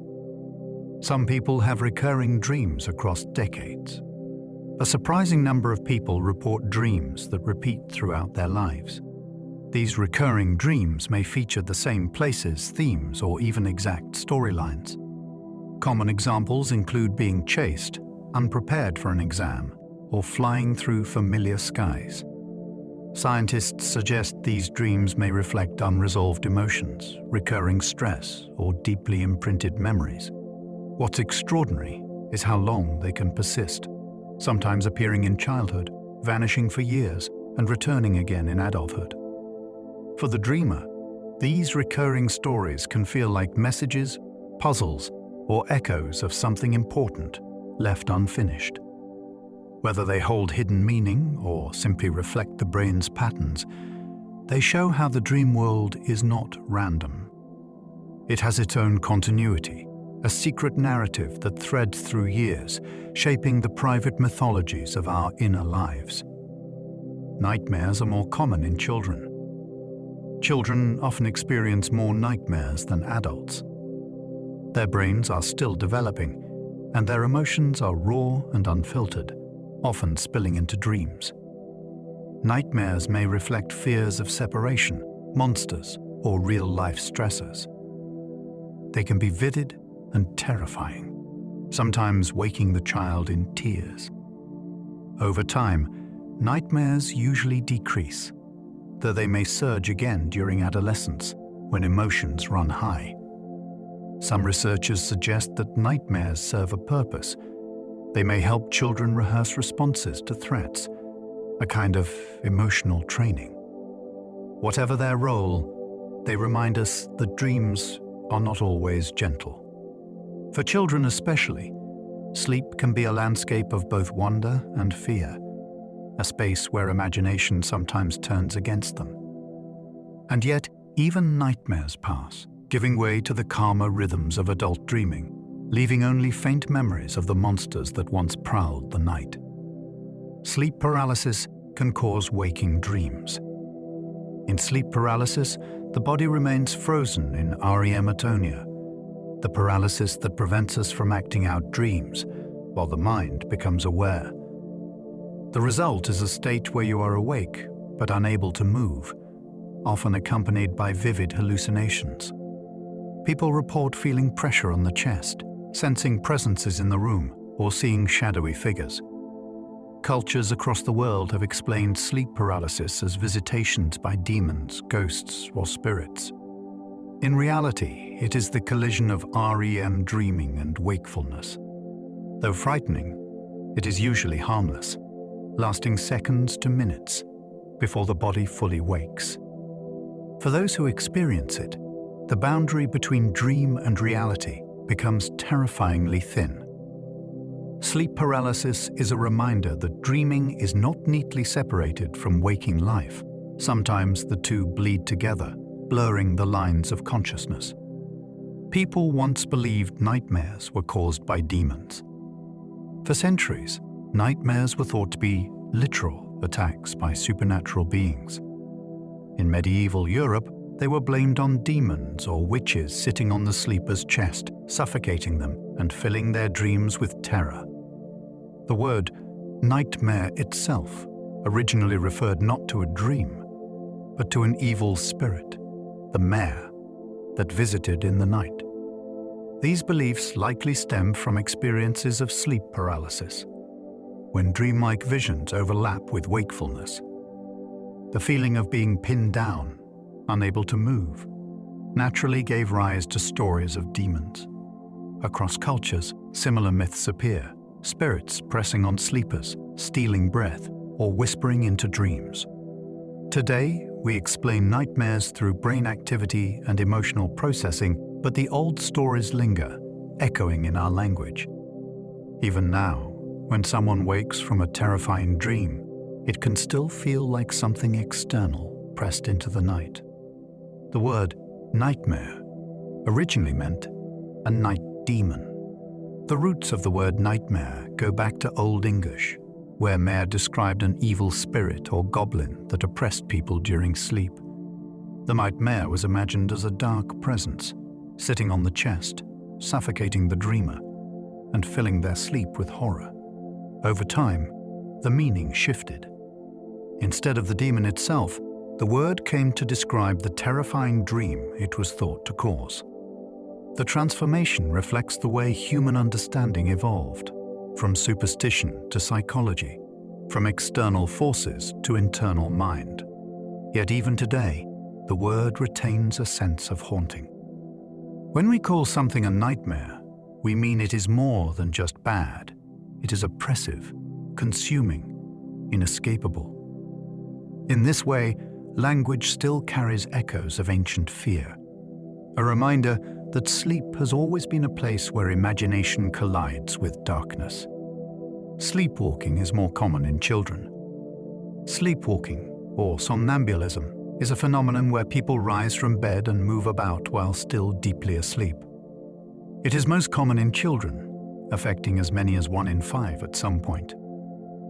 Some people have recurring dreams across decades. A surprising number of people report dreams that repeat throughout their lives. These recurring dreams may feature the same places, themes, or even exact storylines. Common examples include being chased, unprepared for an exam, or flying through familiar skies. Scientists suggest these dreams may reflect unresolved emotions, recurring stress, or deeply imprinted memories. What's extraordinary is how long they can persist, sometimes appearing in childhood, vanishing for years, and returning again in adulthood. For the dreamer, these recurring stories can feel like messages, puzzles, or echoes of something important left unfinished. Whether they hold hidden meaning or simply reflect the brain's patterns, they show how the dream world is not random. It has its own continuity, a secret narrative that threads through years, shaping the private mythologies of our inner lives. Nightmares are more common in children. Children often experience more nightmares than adults. Their brains are still developing, and their emotions are raw and unfiltered, often spilling into dreams. Nightmares may reflect fears of separation, monsters, or real-life stressors. They can be vivid and terrifying, sometimes waking the child in tears. Over time, nightmares usually decrease, though they may surge again during adolescence when emotions run high. Some researchers suggest that nightmares serve a purpose. They may help children rehearse responses to threats, a kind of emotional training. Whatever their role, they remind us that dreams are not always gentle. For children especially, sleep can be a landscape of both wonder and fear, a space where imagination sometimes turns against them. And yet, even nightmares pass, giving way to the calmer rhythms of adult dreaming, leaving only faint memories of the monsters that once prowled the night. Sleep paralysis can cause waking dreams. In sleep paralysis, the body remains frozen in REM atonia, the paralysis that prevents us from acting out dreams, while the mind becomes aware. The result is a state where you are awake but unable to move, often accompanied by vivid hallucinations. People report feeling pressure on the chest, sensing presences in the room, or seeing shadowy figures. Cultures across the world have explained sleep paralysis as visitations by demons, ghosts, or spirits. In reality, it is the collision of REM dreaming and wakefulness. Though frightening, it is usually harmless, lasting seconds to minutes before the body fully wakes. For those who experience it, the boundary between dream and reality becomes terrifyingly thin. Sleep paralysis is a reminder that dreaming is not neatly separated from waking life. Sometimes the two bleed together, blurring the lines of consciousness. People once believed nightmares were caused by demons. For centuries, nightmares were thought to be literal attacks by supernatural beings. In medieval Europe, they were blamed on demons or witches sitting on the sleeper's chest, suffocating them and filling their dreams with terror. The word nightmare itself originally referred not to a dream, but to an evil spirit, the mare, that visited in the night. These beliefs likely stem from experiences of sleep paralysis, when dreamlike visions overlap with wakefulness. The feeling of being pinned down, unable to move, naturally gave rise to stories of demons. Across cultures, similar myths appear, spirits pressing on sleepers, stealing breath, or whispering into dreams. Today, we explain nightmares through brain activity and emotional processing, but the old stories linger, echoing in our language. Even now, when someone wakes from a terrifying dream, it can still feel like something external pressed into the night. The word nightmare originally meant a night demon. The roots of the word nightmare go back to Old English, where mare described an evil spirit or goblin that oppressed people during sleep. The nightmare was imagined as a dark presence, sitting on the chest, suffocating the dreamer, and filling their sleep with horror. Over time, the meaning shifted. Instead of the demon itself, the word came to describe the terrifying dream it was thought to cause. The transformation reflects the way human understanding evolved, from superstition to psychology, from external forces to internal mind. Yet even today, the word retains a sense of haunting. When we call something a nightmare, we mean it is more than just bad. It is oppressive, consuming, inescapable. In this way, language still carries echoes of ancient fear, a reminder that sleep has always been a place where imagination collides with darkness. Sleepwalking is more common in children. Sleepwalking, or somnambulism, is a phenomenon where people rise from bed and move about while still deeply asleep. It is most common in children, affecting as many as 1 in 5 at some point.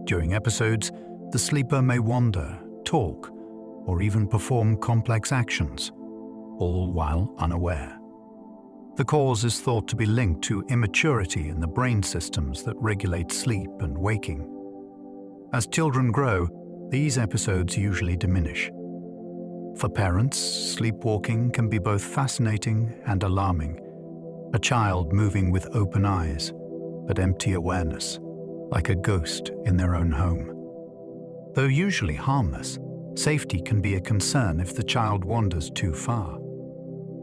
During episodes, the sleeper may wander, talk, or even perform complex actions, all while unaware. The cause is thought to be linked to immaturity in the brain systems that regulate sleep and waking. As children grow, these episodes usually diminish. For parents, sleepwalking can be both fascinating and alarming. A child moving with open eyes, but empty awareness, like a ghost in their own home. Though usually harmless, safety can be a concern if the child wanders too far.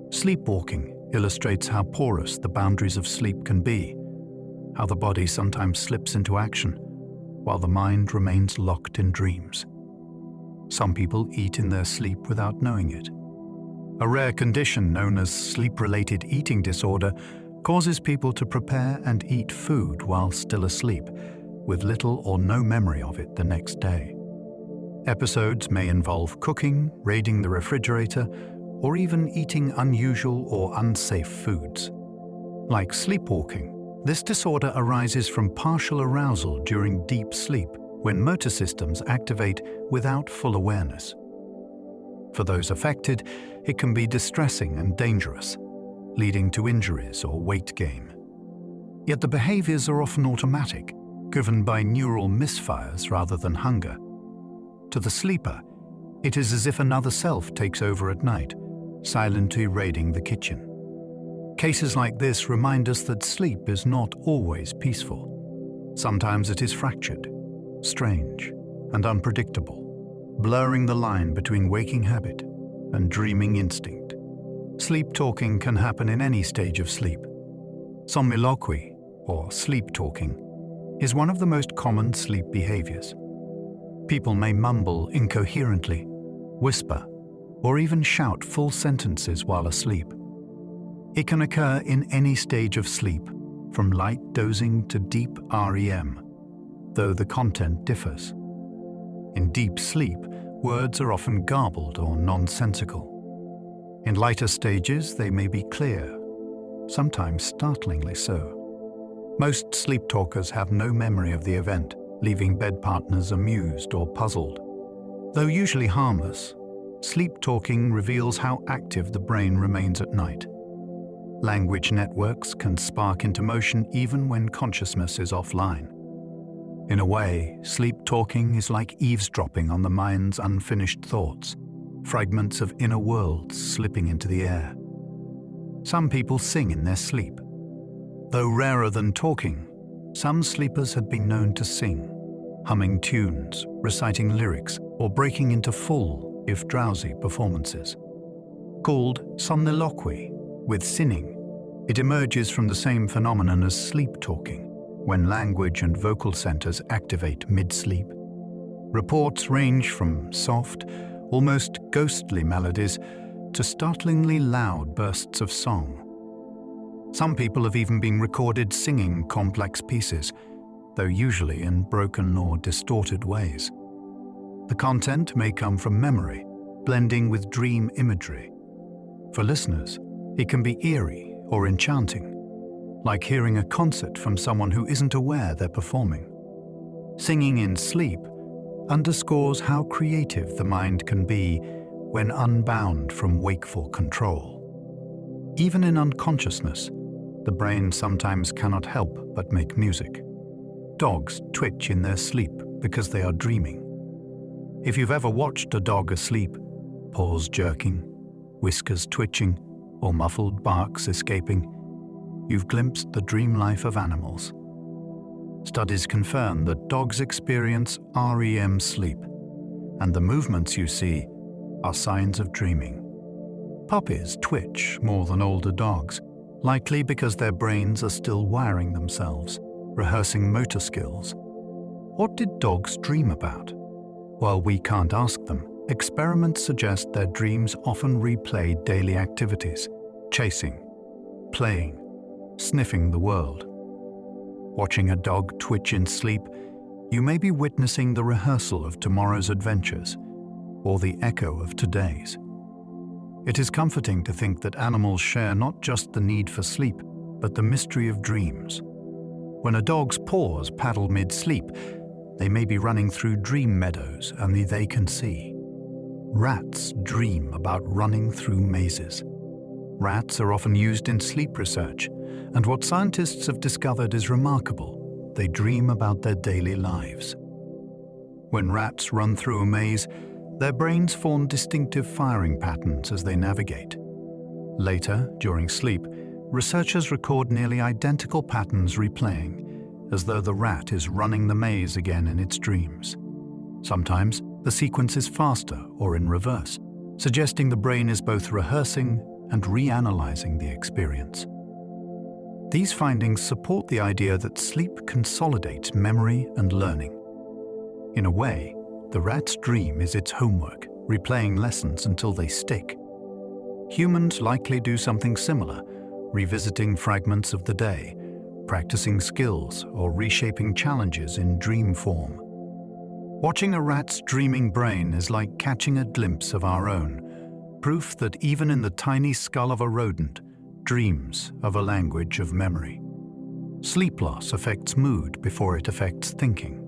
Sleepwalking illustrates how porous the boundaries of sleep can be, how the body sometimes slips into action, while the mind remains locked in dreams. Some people eat in their sleep without knowing it. A rare condition known as sleep-related eating disorder causes people to prepare and eat food while still asleep, with little or no memory of it the next day. Episodes may involve cooking, raiding the refrigerator, or even eating unusual or unsafe foods. Like sleepwalking, this disorder arises from partial arousal during deep sleep, when motor systems activate without full awareness. For those affected, it can be distressing and dangerous, leading to injuries or weight gain. Yet the behaviors are often automatic, driven by neural misfires rather than hunger. To the sleeper, it is as if another self takes over at night, silently raiding the kitchen. Cases like this remind us that sleep is not always peaceful. Sometimes it is fractured, strange, and unpredictable, blurring the line between waking habit and dreaming instinct. Sleep talking can happen in any stage of sleep. Somniloquy, or sleep talking, is one of the most common sleep behaviors. People may mumble incoherently, whisper, or even shout full sentences while asleep. It can occur in any stage of sleep, from light dozing to deep REM, though the content differs. In deep sleep, words are often garbled or nonsensical. In lighter stages, they may be clear, sometimes startlingly so. Most sleep talkers have no memory of the event, leaving bed partners amused or puzzled. Though usually harmless, sleep talking reveals how active the brain remains at night. Language networks can spark into motion even when consciousness is offline. In a way, sleep talking is like eavesdropping on the mind's unfinished thoughts, fragments of inner worlds slipping into the air. Some people sing in their sleep. Though rarer than talking, some sleepers have been known to sing, humming tunes, reciting lyrics, or breaking into full, if drowsy, performances. Called somniloquy, with sinning, it emerges from the same phenomenon as sleep talking, when language and vocal centers activate mid-sleep. Reports range from soft, almost ghostly melodies to startlingly loud bursts of song. Some people have even been recorded singing complex pieces, though usually in broken or distorted ways. The content may come from memory, blending with dream imagery. For listeners, it can be eerie or enchanting, like hearing a concert from someone who isn't aware they're performing. Singing in sleep underscores how creative the mind can be when unbound from wakeful control. Even in unconsciousness, the brain sometimes cannot help but make music. Dogs twitch in their sleep because they are dreaming. If you've ever watched a dog asleep, paws jerking, whiskers twitching, or muffled barks escaping, you've glimpsed the dream life of animals. Studies confirm that dogs experience REM sleep, and the movements you see are signs of dreaming. Puppies twitch more than older dogs, likely because their brains are still wiring themselves, rehearsing motor skills. What did dogs dream about? While we can't ask them, experiments suggest their dreams often replay daily activities: chasing, playing, sniffing the world. Watching a dog twitch in sleep, you may be witnessing the rehearsal of tomorrow's adventures, or the echo of today's. It is comforting to think that animals share not just the need for sleep, but the mystery of dreams. When a dog's paws paddle mid-sleep, they may be running through dream meadows only they can see. Rats dream about running through mazes. Rats are often used in sleep research, and what scientists have discovered is remarkable. They dream about their daily lives. When rats run through a maze, their brains form distinctive firing patterns as they navigate. Later, during sleep, researchers record nearly identical patterns replaying, as though the rat is running the maze again in its dreams. Sometimes, the sequence is faster or in reverse, suggesting the brain is both rehearsing and reanalyzing the experience. These findings support the idea that sleep consolidates memory and learning. In a way, the rat's dream is its homework, replaying lessons until they stick. Humans likely do something similar, revisiting fragments of the day, practicing skills, or reshaping challenges in dream form. Watching a rat's dreaming brain is like catching a glimpse of our own, proof that even in the tiny skull of a rodent, dreams have a language of memory. Sleep loss affects mood before it affects thinking.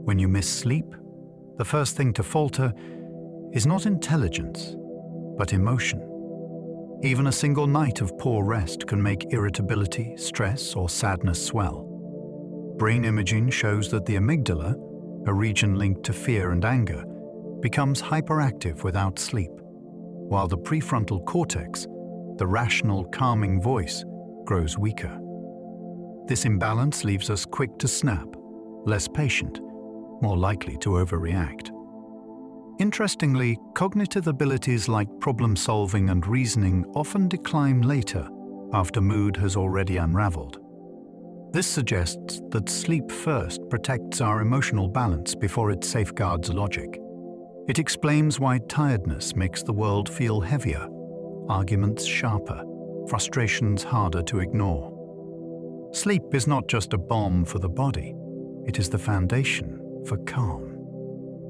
When you miss sleep, the first thing to falter is not intelligence, but emotion. Even a single night of poor rest can make irritability, stress, or sadness swell. Brain imaging shows that the amygdala, a region linked to fear and anger, becomes hyperactive without sleep, while the prefrontal cortex, the rational, calming voice, grows weaker. This imbalance leaves us quick to snap, less patient, more likely to overreact. Interestingly, cognitive abilities like problem-solving and reasoning often decline later, after mood has already unraveled. This suggests that sleep first protects our emotional balance before it safeguards logic. It explains why tiredness makes the world feel heavier, arguments sharper, frustrations harder to ignore. Sleep is not just a balm for the body, it is the foundation for calm.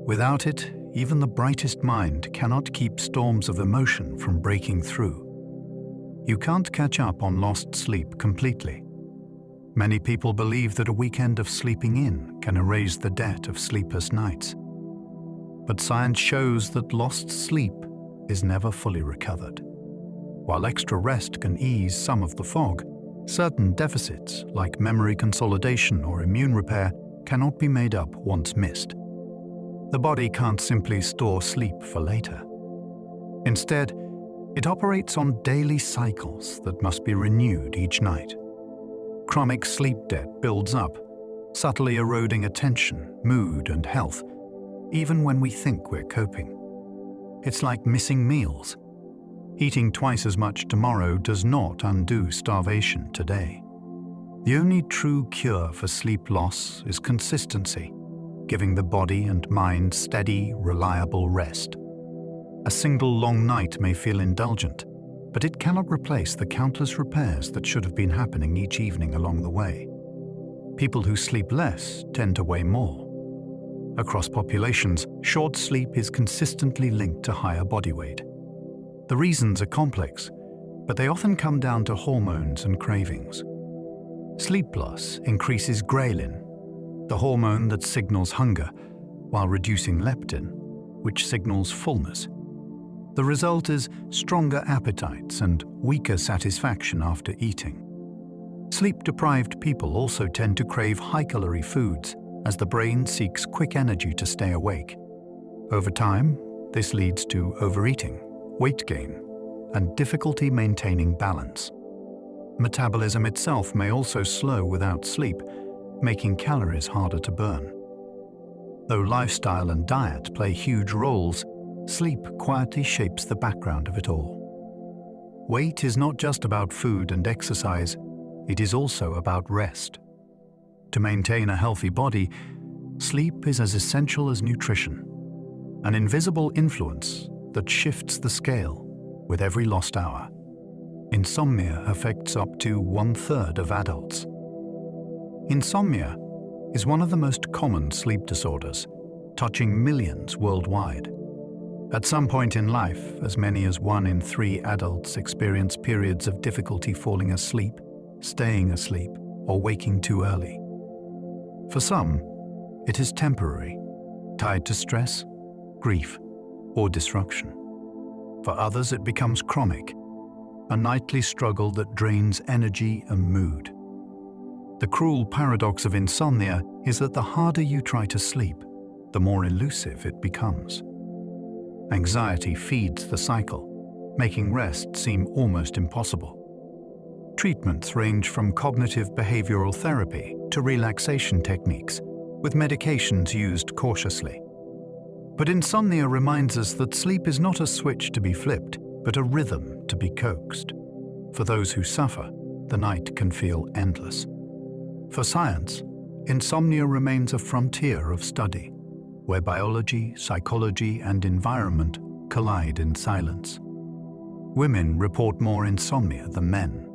Without it, even the brightest mind cannot keep storms of emotion from breaking through. You can't catch up on lost sleep completely. Many people believe that a weekend of sleeping in can erase the debt of sleepless nights. But science shows that lost sleep is never fully recovered. While extra rest can ease some of the fog, certain deficits, like memory consolidation or immune repair, cannot be made up once missed. The body can't simply store sleep for later. Instead, it operates on daily cycles that must be renewed each night. Chronic sleep debt builds up, subtly eroding attention, mood, and health, even when we think we're coping. It's like missing meals. Eating twice as much tomorrow does not undo starvation today. The only true cure for sleep loss is consistency, giving the body and mind steady, reliable rest. A single long night may feel indulgent, but it cannot replace the countless repairs that should have been happening each evening along the way. People who sleep less tend to weigh more. Across populations, short sleep is consistently linked to higher body weight. The reasons are complex, but they often come down to hormones and cravings. Sleep loss increases ghrelin, the hormone that signals hunger, while reducing leptin, which signals fullness. The result is stronger appetites and weaker satisfaction after eating. Sleep-deprived people also tend to crave high-calorie foods as the brain seeks quick energy to stay awake. Over time, this leads to overeating, weight gain, and difficulty maintaining balance. Metabolism itself may also slow without sleep, making calories harder to burn. Though lifestyle and diet play huge roles, sleep quietly shapes the background of it all. Weight is not just about food and exercise, it is also about rest. To maintain a healthy body, sleep is as essential as nutrition, an invisible influence that shifts the scale with every lost hour. Insomnia affects up to 1/3 of adults. Insomnia is one of the most common sleep disorders, touching millions worldwide. At some point in life, as many as 1 in 3 adults experience periods of difficulty falling asleep, staying asleep, or waking too early. For some, it is temporary, tied to stress, grief, or disruption. For others, it becomes chronic, a nightly struggle that drains energy and mood. The cruel paradox of insomnia is that the harder you try to sleep, the more elusive it becomes. Anxiety feeds the cycle, making rest seem almost impossible. Treatments range from cognitive behavioral therapy to relaxation techniques, with medications used cautiously. But insomnia reminds us that sleep is not a switch to be flipped, but a rhythm to be coaxed. For those who suffer, the night can feel endless. For science, insomnia remains a frontier of study, where biology, psychology, and environment collide in silence. Women report more insomnia than men,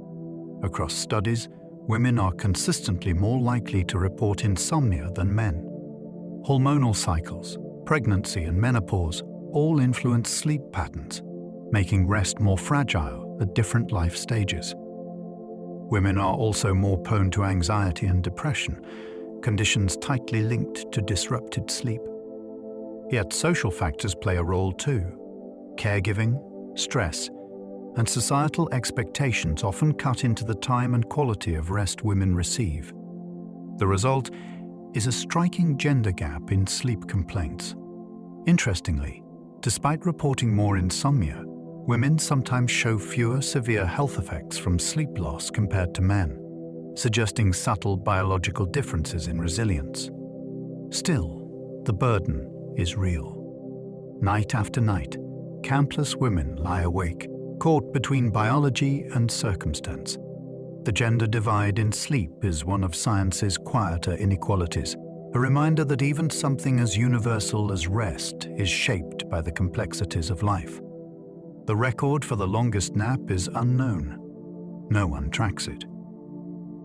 Across studies, women are consistently more likely to report insomnia than men. Hormonal cycles, pregnancy and menopause all influence sleep patterns, making rest more fragile at different life stages. Women are also more prone to anxiety and depression, conditions tightly linked to disrupted sleep. Yet social factors play a role too. Caregiving, stress, and societal expectations often cut into the time and quality of rest women receive. The result is a striking gender gap in sleep complaints. Interestingly, despite reporting more insomnia, women sometimes show fewer severe health effects from sleep loss compared to men, suggesting subtle biological differences in resilience. Still, the burden is real. Night after night, countless women lie awake, caught between biology and circumstance. The gender divide in sleep is one of science's quieter inequalities, a reminder that even something as universal as rest is shaped by the complexities of life. The record for the longest nap is unknown. No one tracks it.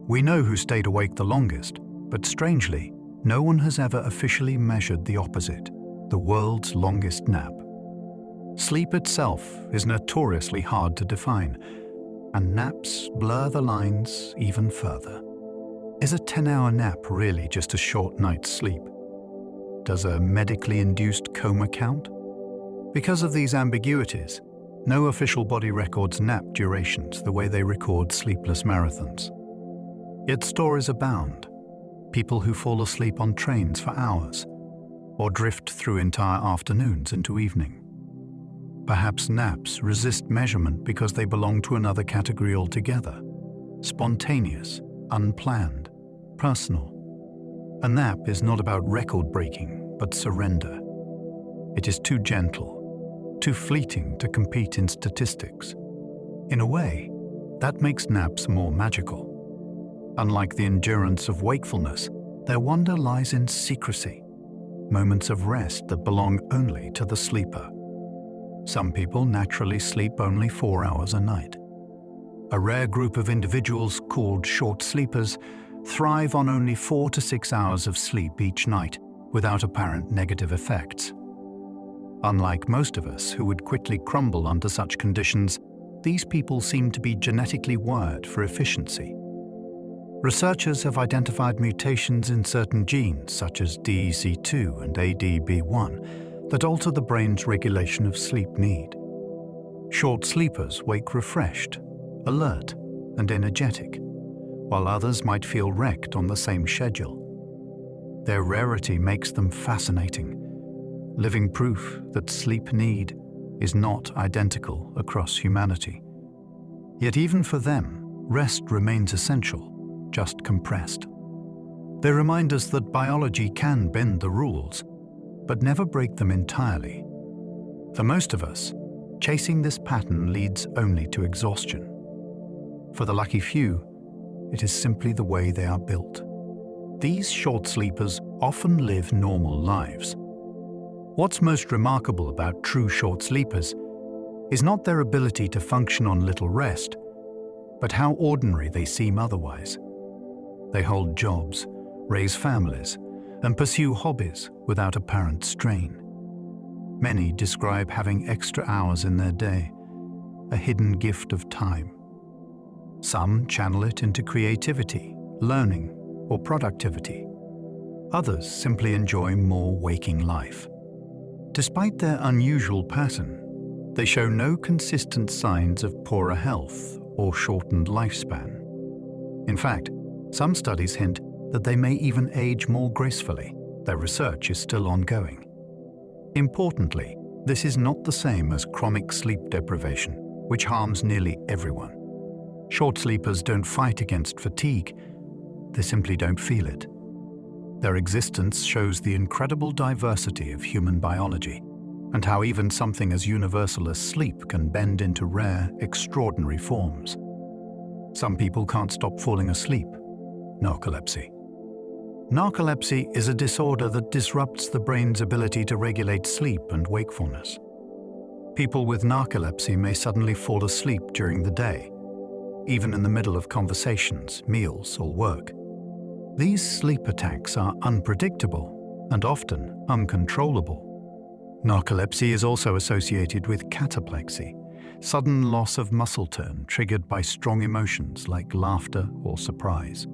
We know who stayed awake the longest, but strangely, no one has ever officially measured the opposite, the world's longest nap. Sleep itself is notoriously hard to define, and naps blur the lines even further. Is a 10-hour nap really just a short night's sleep? Does a medically induced coma count? Because of these ambiguities, no official body records nap durations the way they record sleepless marathons. Yet stories abound. People who fall asleep on trains for hours, or drift through entire afternoons into evening. Perhaps naps resist measurement because they belong to another category altogether. Spontaneous, unplanned, personal. A nap is not about record-breaking, but surrender. It is too gentle, too fleeting to compete in statistics. In a way, that makes naps more magical. Unlike the endurance of wakefulness, their wonder lies in secrecy, moments of rest that belong only to the sleeper. Some people naturally sleep only 4 hours a night. A rare group of individuals called short sleepers thrive on only 4 to 6 hours of sleep each night without apparent negative effects. Unlike most of us who would quickly crumble under such conditions, these people seem to be genetically wired for efficiency. Researchers have identified mutations in certain genes such as DEC2 and ADB1 that alter the brain's regulation of sleep need. Short sleepers wake refreshed, alert, and energetic, while others might feel wrecked on the same schedule. Their rarity makes them fascinating, living proof that sleep need is not identical across humanity. Yet even for them, rest remains essential, just compressed. They remind us that biology can bend the rules, but never break them entirely. For most of us, chasing this pattern leads only to exhaustion. For the lucky few, it is simply the way they are built. These short sleepers often live normal lives. What's most remarkable about true short sleepers is not their ability to function on little rest, but how ordinary they seem otherwise. They hold jobs, raise families, and pursue hobbies without apparent strain. Many describe having extra hours in their day, a hidden gift of time. Some channel it into creativity, learning, or productivity. Others simply enjoy more waking life. Despite their unusual pattern, they show no consistent signs of poorer health or shortened lifespan. In fact, some studies hint that they may even age more gracefully. Their research is still ongoing. Importantly, this is not the same as chronic sleep deprivation, which harms nearly everyone. Short sleepers don't fight against fatigue, they simply don't feel it. Their existence shows the incredible diversity of human biology, and how even something as universal as sleep can bend into rare, extraordinary forms. Some people can't stop falling asleep. Narcolepsy. Narcolepsy is a disorder that disrupts the brain's ability to regulate sleep and wakefulness. People with narcolepsy may suddenly fall asleep during the day, even in the middle of conversations, meals, or work. These sleep attacks are unpredictable and often uncontrollable. Narcolepsy is also associated with cataplexy, sudden loss of muscle tone triggered by strong emotions like laughter or surprise.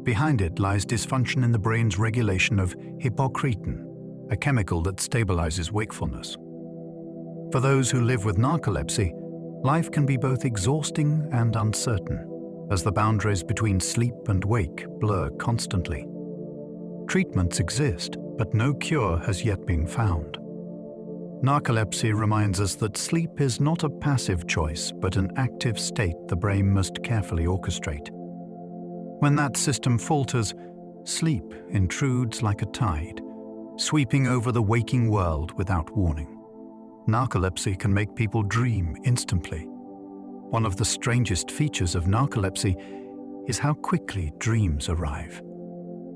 Behind it lies dysfunction in the brain's regulation of hypocretin, a chemical that stabilizes wakefulness. For those who live with narcolepsy, life can be both exhausting and uncertain, as the boundaries between sleep and wake blur constantly. Treatments exist, but no cure has yet been found. Narcolepsy reminds us that sleep is not a passive choice, but an active state the brain must carefully orchestrate. When that system falters, sleep intrudes like a tide, sweeping over the waking world without warning. Narcolepsy can make people dream instantly. One of the strangest features of narcolepsy is how quickly dreams arrive.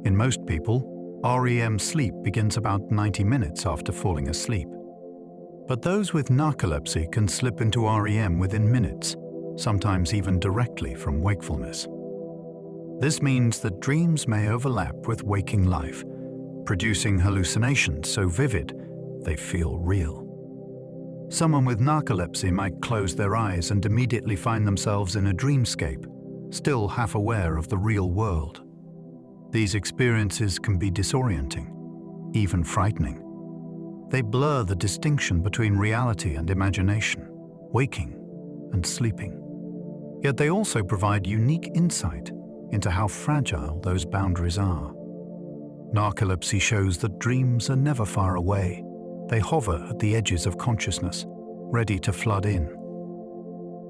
In most people, REM sleep begins about 90 minutes after falling asleep. But those with narcolepsy can slip into REM within minutes, sometimes even directly from wakefulness. This means that dreams may overlap with waking life, producing hallucinations so vivid they feel real. Someone with narcolepsy might close their eyes and immediately find themselves in a dreamscape, still half aware of the real world. These experiences can be disorienting, even frightening. They blur the distinction between reality and imagination, waking and sleeping. Yet they also provide unique insight into how fragile those boundaries are. Narcolepsy shows that dreams are never far away. They hover at the edges of consciousness, ready to flood in.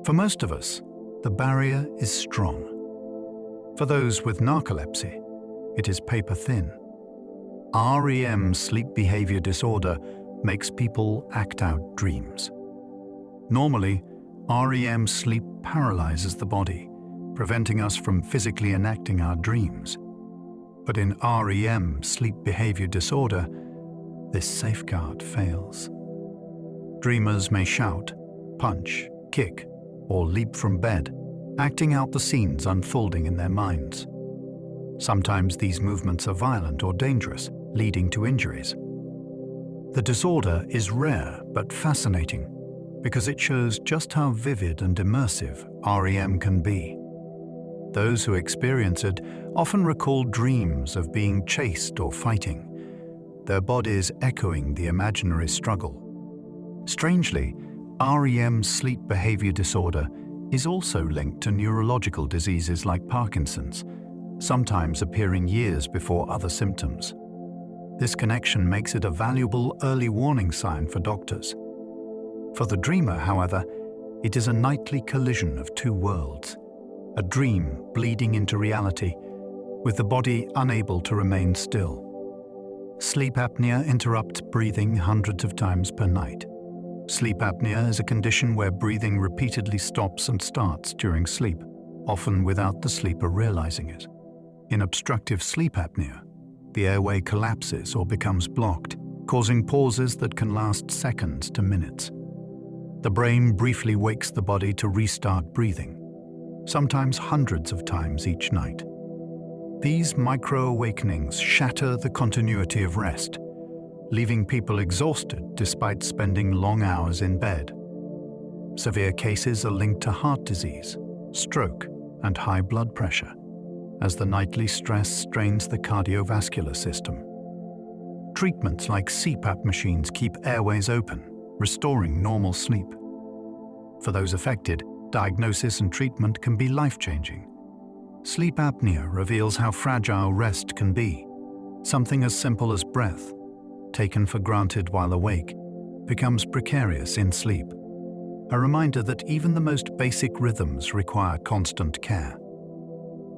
For most of us, the barrier is strong. For those with narcolepsy, it is paper thin. REM sleep behavior disorder makes people act out dreams. Normally, REM sleep paralyzes the body, preventing us from physically enacting our dreams. But in REM sleep behavior disorder, this safeguard fails. Dreamers may shout, punch, kick, or leap from bed, acting out the scenes unfolding in their minds. Sometimes these movements are violent or dangerous, leading to injuries. The disorder is rare but fascinating because it shows just how vivid and immersive REM can be. Those who experience it often recall dreams of being chased or fighting, their bodies echoing the imaginary struggle. Strangely, REM sleep behavior disorder is also linked to neurological diseases like Parkinson's, sometimes appearing years before other symptoms. This connection makes it a valuable early warning sign for doctors. For the dreamer, however, it is a nightly collision of two worlds, a dream bleeding into reality, with the body unable to remain still. Sleep apnea interrupts breathing hundreds of times per night. Sleep apnea is a condition where breathing repeatedly stops and starts during sleep, often without the sleeper realizing it. In obstructive sleep apnea, the airway collapses or becomes blocked, causing pauses that can last seconds to minutes. The brain briefly wakes the body to restart breathing, sometimes hundreds of times each night. These micro-awakenings shatter the continuity of rest, leaving people exhausted despite spending long hours in bed. Severe cases are linked to heart disease, stroke, and high blood pressure, as the nightly stress strains the cardiovascular system. Treatments like CPAP machines keep airways open, restoring normal sleep. For those affected, diagnosis and treatment can be life-changing. Sleep apnea reveals how fragile rest can be. Something as simple as breath, taken for granted while awake, becomes precarious in sleep. A reminder that even the most basic rhythms require constant care.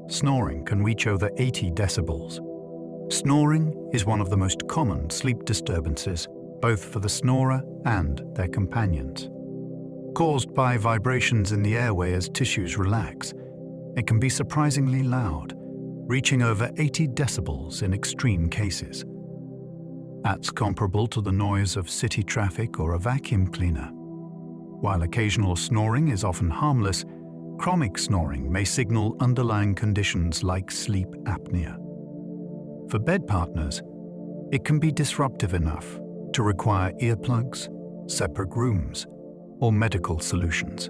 Snoring can reach over 80 decibels. Snoring is one of the most common sleep disturbances, both for the snorer and their companions. Caused by vibrations in the airway as tissues relax, it can be surprisingly loud, reaching over 80 decibels in extreme cases. That's comparable to the noise of city traffic or a vacuum cleaner. While occasional snoring is often harmless, Chronic snoring may signal underlying conditions like sleep apnea. For bed partners, it can be disruptive enough to require earplugs, separate rooms, or medical solutions.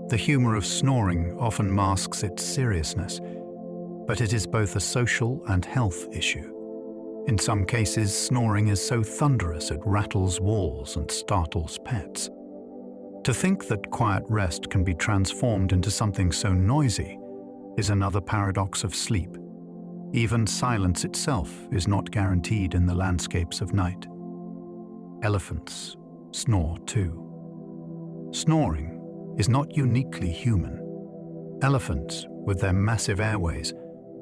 The humor of snoring often masks its seriousness, but it is both a social and health issue. In some cases, snoring is so thunderous it rattles walls and startles pets. To think that quiet rest can be transformed into something so noisy is another paradox of sleep. Even silence itself is not guaranteed in the landscapes of night. Elephants snore too. Snoring is not uniquely human. Elephants, with their massive airways,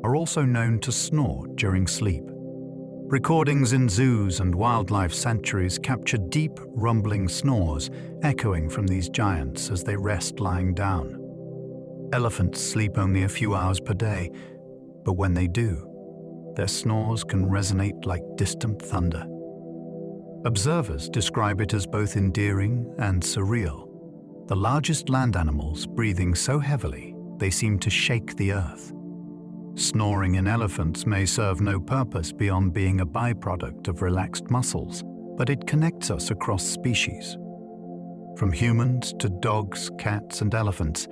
are also known to snore during sleep. Recordings in zoos and wildlife sanctuaries capture deep, rumbling snores echoing from these giants as they rest lying down. Elephants sleep only a few hours per day, but when they do, their snores can resonate like distant thunder. Observers describe it as both endearing and surreal. The largest land animals breathing so heavily they seem to shake the earth. Snoring in elephants may serve no purpose beyond being a byproduct of relaxed muscles, but it connects us across species. From humans to dogs, cats, and elephants,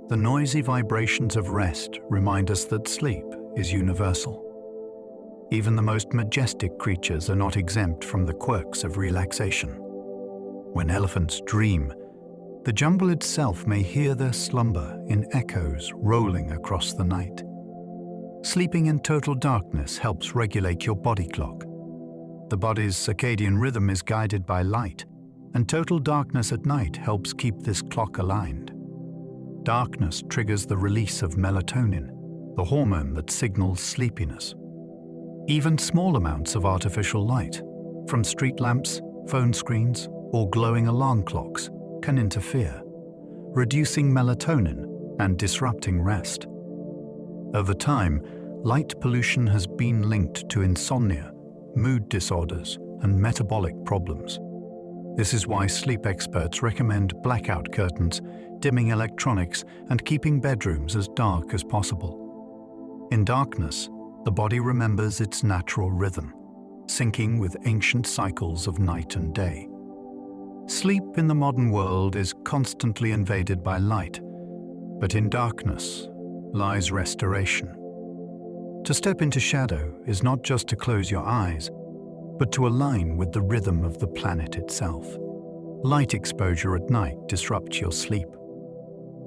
the noisy vibrations of rest remind us that sleep is universal. Even the most majestic creatures are not exempt from the quirks of relaxation. When elephants dream, the jungle itself may hear their slumber in echoes rolling across the night. Sleeping in total darkness helps regulate your body clock. The body's circadian rhythm is guided by light, and total darkness at night helps keep this clock aligned. Darkness triggers the release of melatonin, the hormone that signals sleepiness. Even small amounts of artificial light, from street lamps, phone screens, or glowing alarm clocks, can interfere, reducing melatonin and disrupting rest. Over time, light pollution has been linked to insomnia, mood disorders, and metabolic problems. This is why sleep experts recommend blackout curtains, dimming electronics, and keeping bedrooms as dark as possible. In darkness, the body remembers its natural rhythm, syncing with ancient cycles of night and day. Sleep in the modern world is constantly invaded by light, but in darkness lies restoration. To step into shadow is not just to close your eyes, but to align with the rhythm of the planet itself. Light exposure at night disrupts your sleep.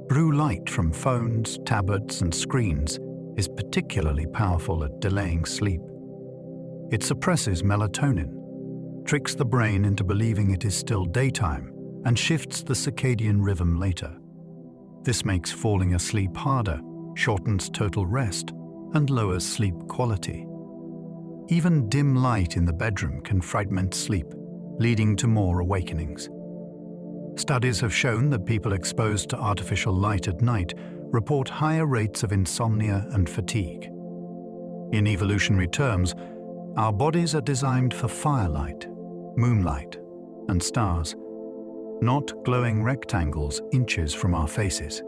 Blue light from phones, tablets, and screens is particularly powerful at delaying sleep. It suppresses melatonin, tricks the brain into believing it is still daytime, and shifts the circadian rhythm later. This makes falling asleep harder, shortens total rest, and lowers sleep quality. Even dim light in the bedroom can fragment sleep, leading to more awakenings. Studies have shown that people exposed to artificial light at night report higher rates of insomnia and fatigue. In evolutionary terms, our bodies are designed for firelight, moonlight, and stars, not glowing rectangles inches from our faces.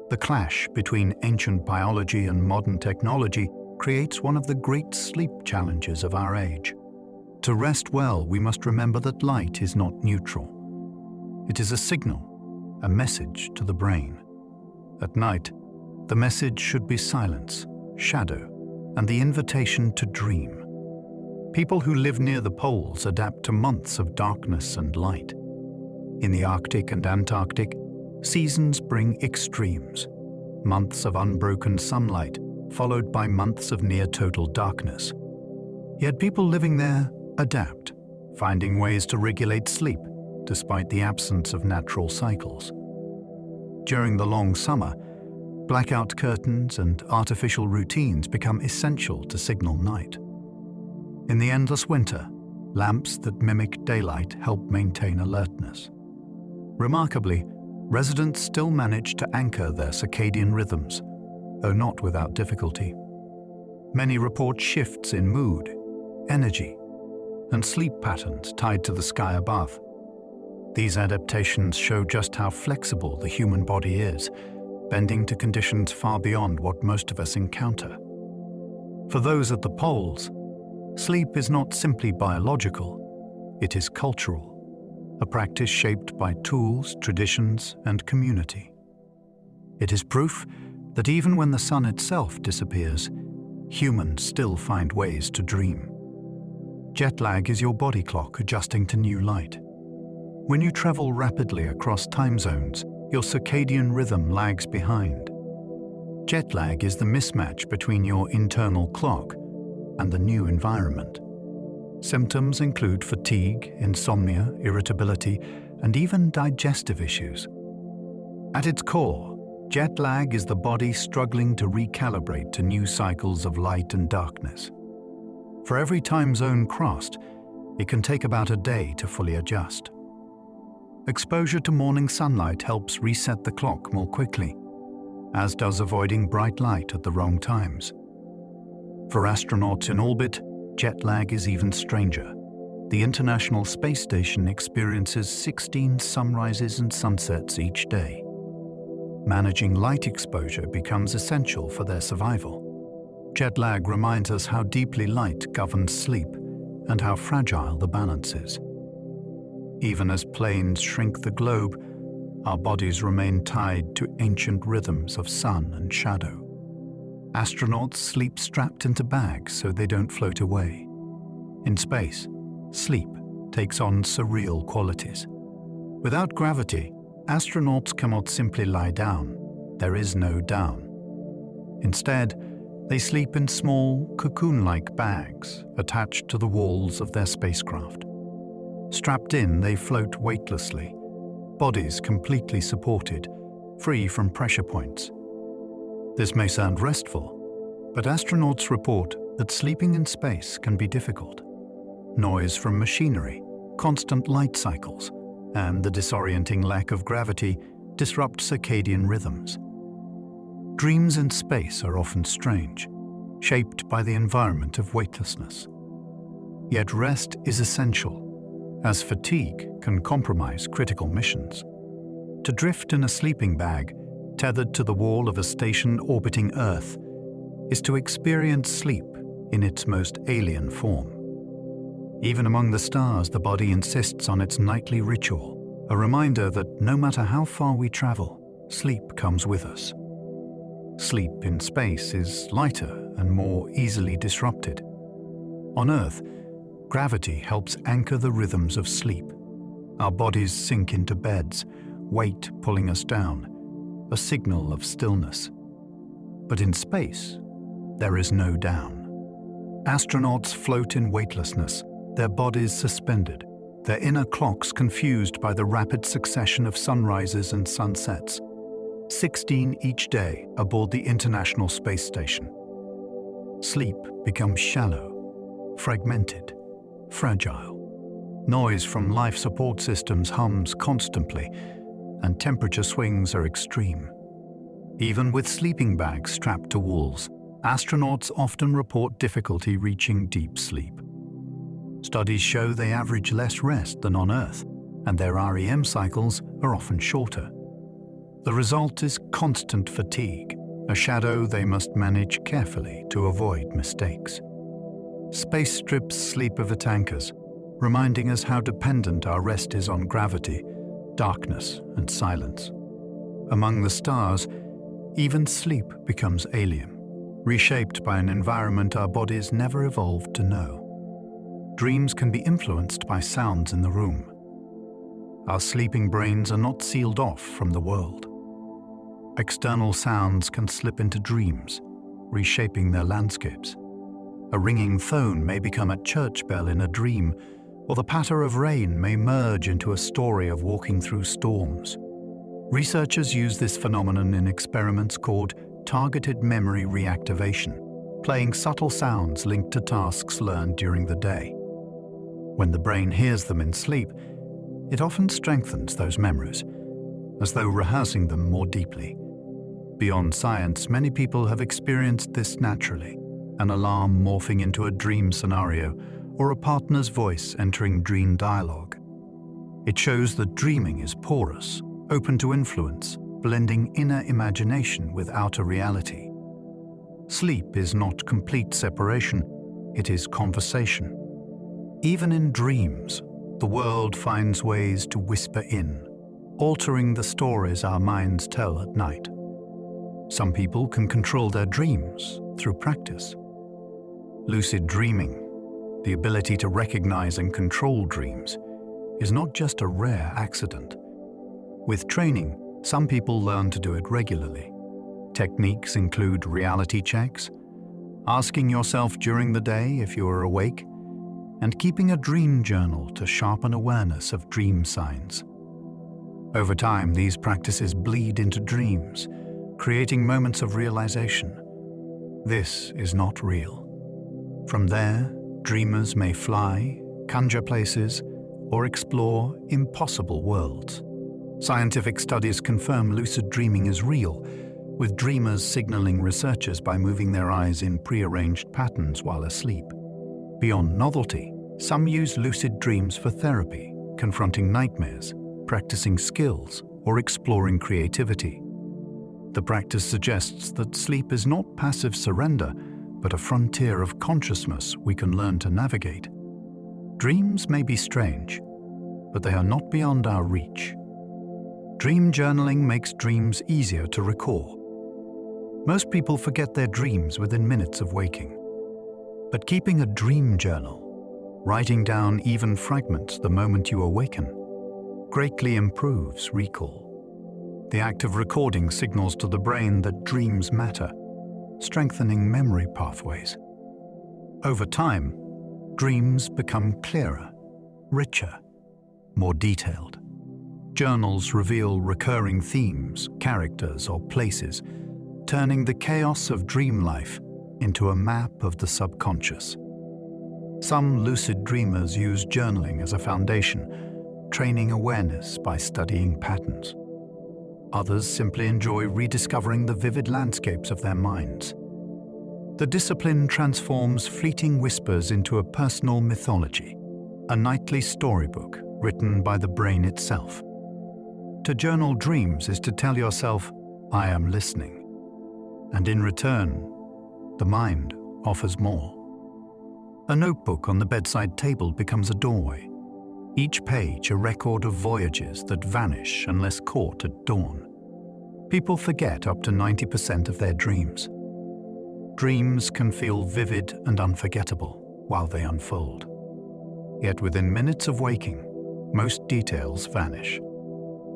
The clash between ancient biology and modern technology creates one of the great sleep challenges of our age. To rest well, we must remember that light is not neutral. It is a signal, a message to the brain. At night, the message should be silence, shadow, and the invitation to dream. People who live near the poles adapt to months of darkness and light. In the Arctic and Antarctic, seasons bring extremes, months of unbroken sunlight, followed by months of near-total darkness. Yet people living there adapt, finding ways to regulate sleep despite the absence of natural cycles. During the long summer, blackout curtains and artificial routines become essential to signal night. In the endless winter, lamps that mimic daylight help maintain alertness. Remarkably, residents still manage to anchor their circadian rhythms, though not without difficulty. Many report shifts in mood, energy, and sleep patterns tied to the sky above. These adaptations show just how flexible the human body is, bending to conditions far beyond what most of us encounter. For those at the poles, sleep is not simply biological, it is cultural, a practice shaped by tools, traditions, and community. It is proof that even when the sun itself disappears, humans still find ways to dream. Jet lag is your body clock adjusting to new light. When you travel rapidly across time zones, your circadian rhythm lags behind. Jet lag is the mismatch between your internal clock and the new environment. Symptoms include fatigue, insomnia, irritability, and even digestive issues. At its core, jet lag is the body struggling to recalibrate to new cycles of light and darkness. For every time zone crossed, it can take about a day to fully adjust. Exposure to morning sunlight helps reset the clock more quickly, as does avoiding bright light at the wrong times. For astronauts in orbit, jet lag is even stranger. The International Space Station experiences 16 sunrises and sunsets each day. Managing light exposure becomes essential for their survival. Jet lag reminds us how deeply light governs sleep and how fragile the balance is. Even as planes shrink the globe, our bodies remain tied to ancient rhythms of sun and shadow. Astronauts sleep strapped into bags so they don't float away. In space, sleep takes on surreal qualities. Without gravity, astronauts cannot simply lie down. There is no down. Instead, they sleep in small, cocoon-like bags attached to the walls of their spacecraft. Strapped in, they float weightlessly, bodies completely supported, free from pressure points. This may sound restful, but astronauts report that sleeping in space can be difficult. Noise from machinery, constant light cycles, and the disorienting lack of gravity disrupt circadian rhythms. Dreams in space are often strange, shaped by the environment of weightlessness. Yet rest is essential, as fatigue can compromise critical missions. To drift in a sleeping bag, tethered to the wall of a station orbiting Earth, is to experience sleep in its most alien form. Even among the stars, the body insists on its nightly ritual, a reminder that no matter how far we travel, sleep comes with us. Sleep in space is lighter and more easily disrupted. On Earth, gravity helps anchor the rhythms of sleep. Our bodies sink into beds, weight pulling us down, a signal of stillness. But in space, there is no down. Astronauts float in weightlessness, their bodies suspended, their inner clocks confused by the rapid succession of sunrises and sunsets. 16 each day aboard the International Space Station. Sleep becomes shallow, fragmented, fragile. Noise from life support systems hums constantly, and temperature swings are extreme. Even with sleeping bags strapped to walls, astronauts often report difficulty reaching deep sleep. Studies show they average less rest than on Earth, and their REM cycles are often shorter. The result is constant fatigue, a shadow they must manage carefully to avoid mistakes. Space strips sleep of its anchors, reminding us how dependent our rest is on gravity, darkness, and silence. Among the stars, even sleep becomes alien, reshaped by an environment our bodies never evolved to know. Dreams can be influenced by sounds in the room. Our sleeping brains are not sealed off from the world. External sounds can slip into dreams, reshaping their landscapes. A ringing phone may become a church bell in a dream, or the patter of rain may merge into a story of walking through storms. Researchers use this phenomenon in experiments called targeted memory reactivation, playing subtle sounds linked to tasks learned during the day. When the brain hears them in sleep, it often strengthens those memories, as though rehearsing them more deeply. Beyond science, many people have experienced this naturally, an alarm morphing into a dream scenario or a partner's voice entering dream dialogue. It shows that dreaming is porous, open to influence, blending inner imagination with outer reality. Sleep is not complete separation, it is conversation. Even in dreams, the world finds ways to whisper in, altering the stories our minds tell at night. Some people can control their dreams through practice. Lucid dreaming, the ability to recognize and control dreams, is not just a rare accident. With training, some people learn to do it regularly. Techniques include reality checks, asking yourself during the day if you are awake, and keeping a dream journal to sharpen awareness of dream signs. Over time, these practices bleed into dreams, creating moments of realization. This is not real. From there, dreamers may fly, conjure places, or explore impossible worlds. Scientific studies confirm lucid dreaming is real, with dreamers signaling researchers by moving their eyes in prearranged patterns while asleep. Beyond novelty, some use lucid dreams for therapy, confronting nightmares, practicing skills, or exploring creativity. The practice suggests that sleep is not passive surrender, but a frontier of consciousness we can learn to navigate. Dreams may be strange, but they are not beyond our reach. Dream journaling makes dreams easier to recall. Most people forget their dreams within minutes of waking. But keeping a dream journal, writing down even fragments the moment you awaken, greatly improves recall. The act of recording signals to the brain that dreams matter, strengthening memory pathways. Over time, dreams become clearer, richer, more detailed. Journals reveal recurring themes, characters, or places, turning the chaos of dream life into a map of the subconscious. Some lucid dreamers use journaling as a foundation, training awareness by studying patterns. Others simply enjoy rediscovering the vivid landscapes of their minds. The discipline transforms fleeting whispers into a personal mythology, a nightly storybook written by the brain itself. To journal dreams is to tell yourself, "I am listening." And in return, the mind offers more. A notebook on the bedside table becomes a doorway, each page a record of voyages that vanish unless caught at dawn. People forget up to 90% of their dreams. Dreams can feel vivid and unforgettable while they unfold. Yet within minutes of waking, most details vanish.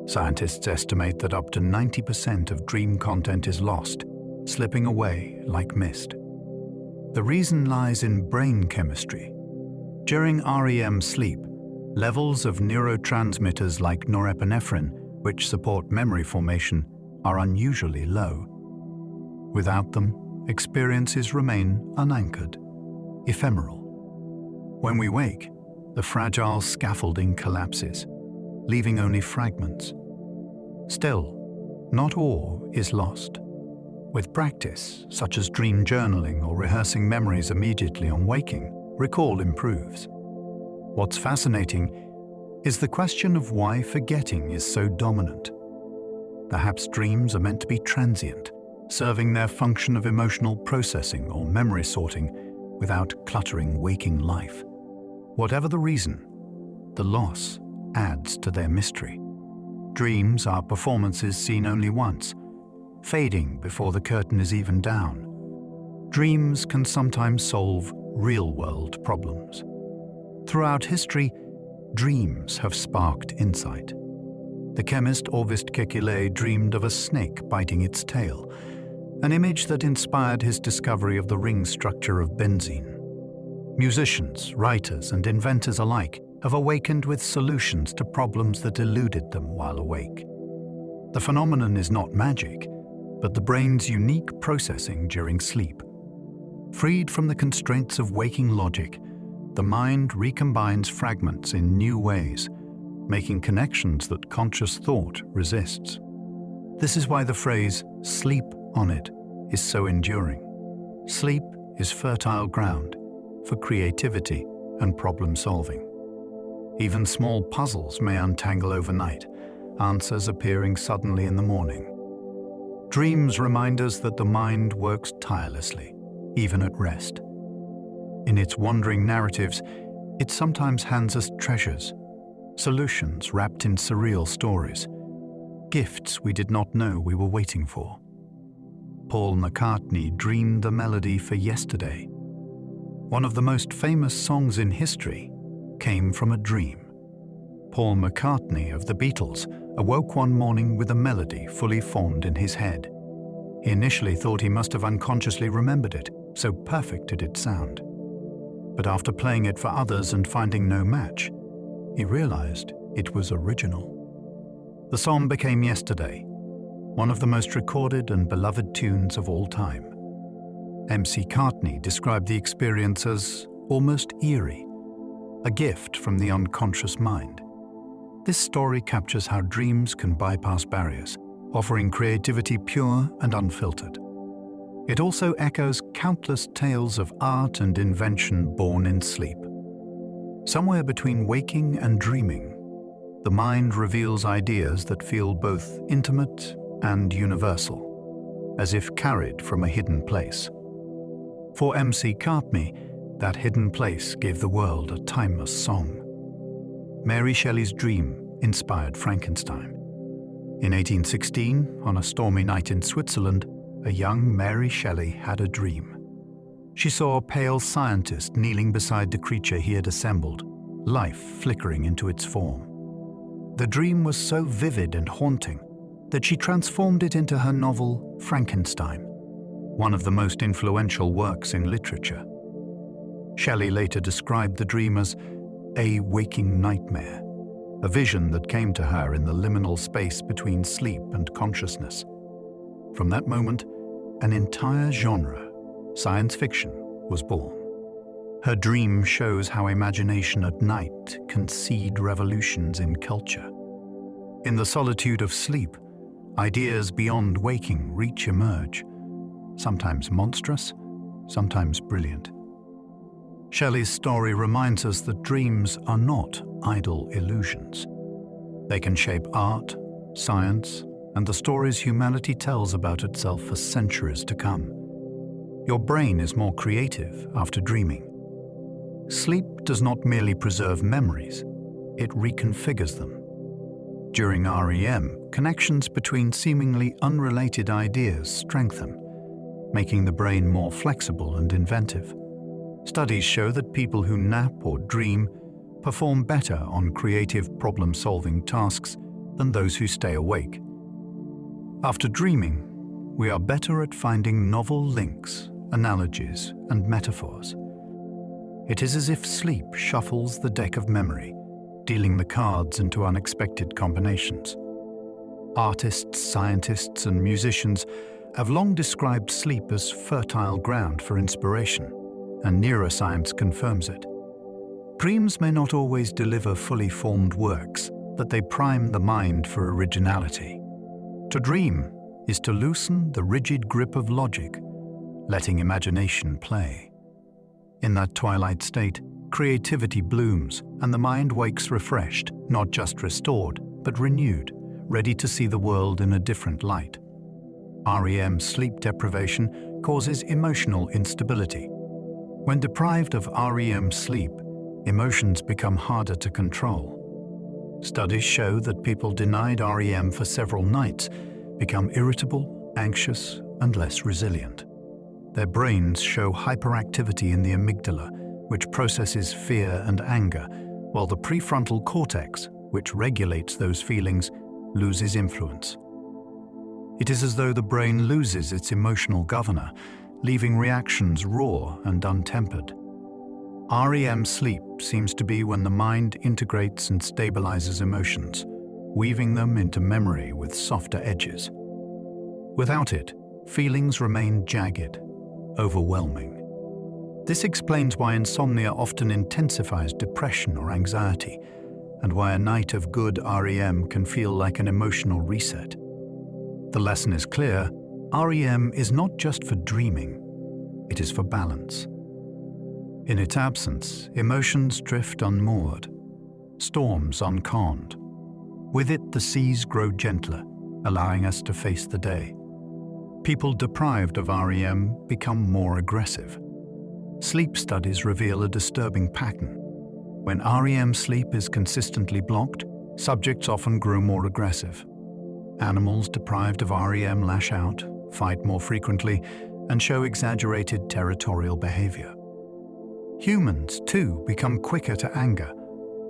Scientists estimate that up to 90% of dream content is lost, slipping away like mist. The reason lies in brain chemistry. During REM sleep, levels of neurotransmitters like norepinephrine, which support memory formation, are unusually low. Without them, experiences remain unanchored, ephemeral. When we wake, the fragile scaffolding collapses, leaving only fragments. Still, not all is lost. With practice, such as dream journaling or rehearsing memories immediately on waking, recall improves. What's fascinating is the question of why forgetting is so dominant. Perhaps dreams are meant to be transient, serving their function of emotional processing or memory sorting without cluttering waking life. Whatever the reason, the loss adds to their mystery. Dreams are performances seen only once, fading before the curtain is even down. Dreams can sometimes solve real-world problems. Throughout history, dreams have sparked insight. The chemist August Kekulé dreamed of a snake biting its tail, an image that inspired his discovery of the ring structure of benzene. Musicians, writers, and inventors alike have awakened with solutions to problems that eluded them while awake. The phenomenon is not magic, but the brain's unique processing during sleep. Freed from the constraints of waking logic, the mind recombines fragments in new ways, making connections that conscious thought resists. This is why the phrase, "sleep on it," is so enduring. Sleep is fertile ground for creativity and problem solving. Even small puzzles may untangle overnight, answers appearing suddenly in the morning. Dreams remind us that the mind works tirelessly, even at rest. In its wandering narratives, it sometimes hands us treasures, solutions wrapped in surreal stories, gifts we did not know we were waiting for. Paul McCartney dreamed the melody for Yesterday. One of the most famous songs in history came from a dream. Paul McCartney of the Beatles awoke one morning with a melody fully formed in his head. He initially thought he must have unconsciously remembered it, so perfect did it sound. But after playing it for others and finding no match, he realized it was original. The song became Yesterday, one of the most recorded and beloved tunes of all time. MC Cartney described the experience as almost eerie, a gift from the unconscious mind. This story captures how dreams can bypass barriers, offering creativity pure and unfiltered. It also echoes countless tales of art and invention born in sleep. Somewhere between waking and dreaming, the mind reveals ideas that feel both intimate and universal, as if carried from a hidden place. For MC Cartney, that hidden place gave the world a timeless song. Mary Shelley's dream inspired Frankenstein. In 1816, on a stormy night in Switzerland, a young Mary Shelley had a dream. She saw a pale scientist kneeling beside the creature he had assembled, life flickering into its form. The dream was so vivid and haunting that she transformed it into her novel Frankenstein, one of the most influential works in literature. Shelley later described the dream as a waking nightmare, a vision that came to her in the liminal space between sleep and consciousness. From that moment, an entire genre, science fiction, was born. Her dream shows how imagination at night can seed revolutions in culture. In the solitude of sleep, ideas beyond waking reach emerge, sometimes monstrous, sometimes brilliant. Shelley's story reminds us that dreams are not idle illusions. They can shape art, science, and the stories humanity tells about itself for centuries to come. Your brain is more creative after dreaming. Sleep does not merely preserve memories, it reconfigures them. During REM, connections between seemingly unrelated ideas strengthen, making the brain more flexible and inventive. Studies show that people who nap or dream perform better on creative problem-solving tasks than those who stay awake. After dreaming, we are better at finding novel links, analogies, and metaphors. It is as if sleep shuffles the deck of memory, dealing the cards into unexpected combinations. Artists, scientists, and musicians have long described sleep as fertile ground for inspiration, and neuroscience confirms it. Dreams may not always deliver fully formed works, but they prime the mind for originality. To dream is to loosen the rigid grip of logic, letting imagination play. In that twilight state, creativity blooms and the mind wakes refreshed, not just restored, but renewed, ready to see the world in a different light. REM sleep deprivation causes emotional instability. When deprived of REM sleep, emotions become harder to control. Studies show that people denied REM for several nights become irritable, anxious, and less resilient. Their brains show hyperactivity in the amygdala, which processes fear and anger, while the prefrontal cortex, which regulates those feelings, loses influence. It is as though the brain loses its emotional governor, leaving reactions raw and untempered. REM sleep seems to be when the mind integrates and stabilizes emotions, weaving them into memory with softer edges. Without it, feelings remain jagged, overwhelming. This explains why insomnia often intensifies depression or anxiety, and why a night of good REM can feel like an emotional reset. The lesson is clear: REM is not just for dreaming, it is for balance. In its absence, emotions drift unmoored, storms uncalmed. With it, the seas grow gentler, allowing us to face the day. People deprived of REM become more aggressive. Sleep studies reveal a disturbing pattern. When REM sleep is consistently blocked, subjects often grow more aggressive. Animals deprived of REM lash out, fight more frequently, and show exaggerated territorial behavior. Humans, too, become quicker to anger,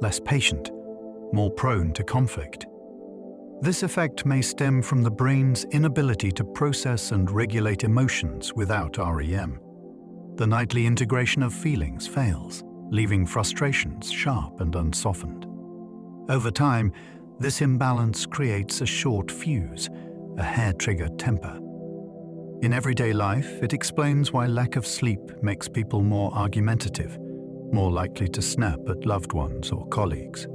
less patient, more prone to conflict. This effect may stem from the brain's inability to process and regulate emotions without REM. The nightly integration of feelings fails, leaving frustrations sharp and unsoftened. Over time, this imbalance creates a short fuse, a hair-trigger temper. In everyday life, it explains why lack of sleep makes people more argumentative, more likely to snap at loved ones or colleagues.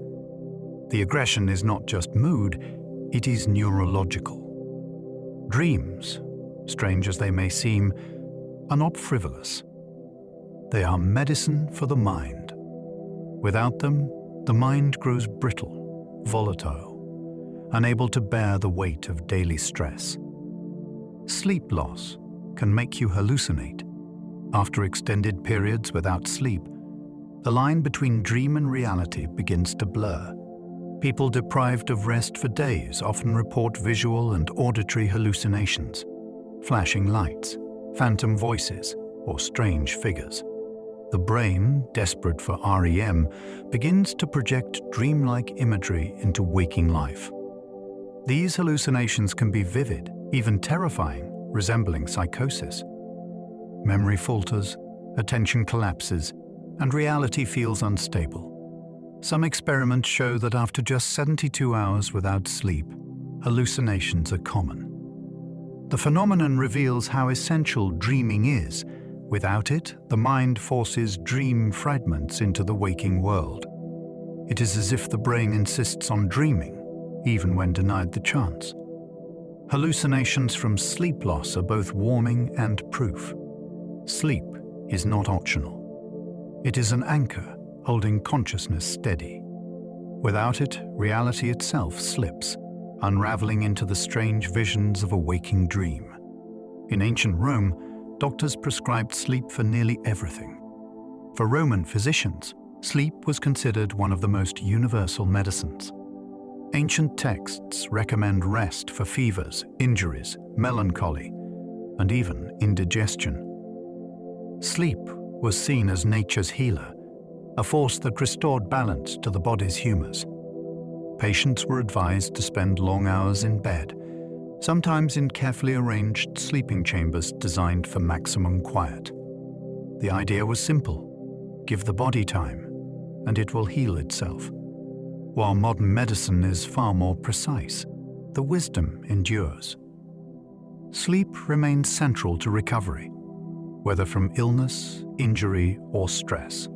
The aggression is not just mood, it is neurological. Dreams, strange as they may seem, are not frivolous. They are medicine for the mind. Without them, the mind grows brittle, volatile, unable to bear the weight of daily stress. Sleep loss can make you hallucinate. After extended periods without sleep, the line between dream and reality begins to blur. People deprived of rest for days often report visual and auditory hallucinations, flashing lights, phantom voices, or strange figures. The brain, desperate for REM, begins to project dreamlike imagery into waking life. These hallucinations can be vivid, even terrifying, resembling psychosis. Memory falters, attention collapses, and reality feels unstable. Some experiments show that after just 72 hours without sleep, hallucinations are common. The phenomenon reveals how essential dreaming is. Without it, the mind forces dream fragments into the waking world. It is as if the brain insists on dreaming, even when denied the chance. Hallucinations from sleep loss are both warning and proof. Sleep is not optional. It is an anchor holding consciousness steady. Without it, reality itself slips, unraveling into the strange visions of a waking dream. In ancient Rome, doctors prescribed sleep for nearly everything. For Roman physicians, sleep was considered one of the most universal medicines. Ancient texts recommend rest for fevers, injuries, melancholy, and even indigestion. Sleep was seen as nature's healer, a force that restored balance to the body's humors. Patients were advised to spend long hours in bed, sometimes in carefully arranged sleeping chambers designed for maximum quiet. The idea was simple: give the body time, and it will heal itself. While modern medicine is far more precise, the wisdom endures. Sleep remains central to recovery, whether from illness, injury, or stress.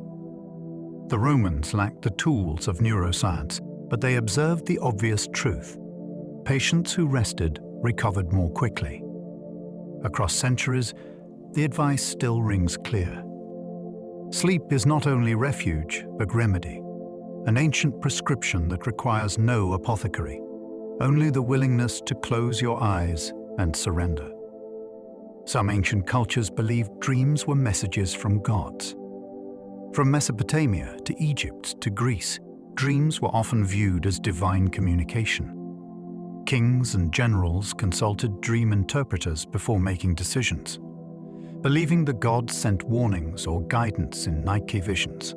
The Romans lacked the tools of neuroscience, but they observed the obvious truth. Patients who rested recovered more quickly. Across centuries, the advice still rings clear. Sleep is not only refuge, but remedy, an ancient prescription that requires no apothecary, only the willingness to close your eyes and surrender. Some ancient cultures believed dreams were messages from gods. From Mesopotamia to Egypt to Greece, dreams were often viewed as divine communication. Kings and generals consulted dream interpreters before making decisions, believing the gods sent warnings or guidance in nightly visions.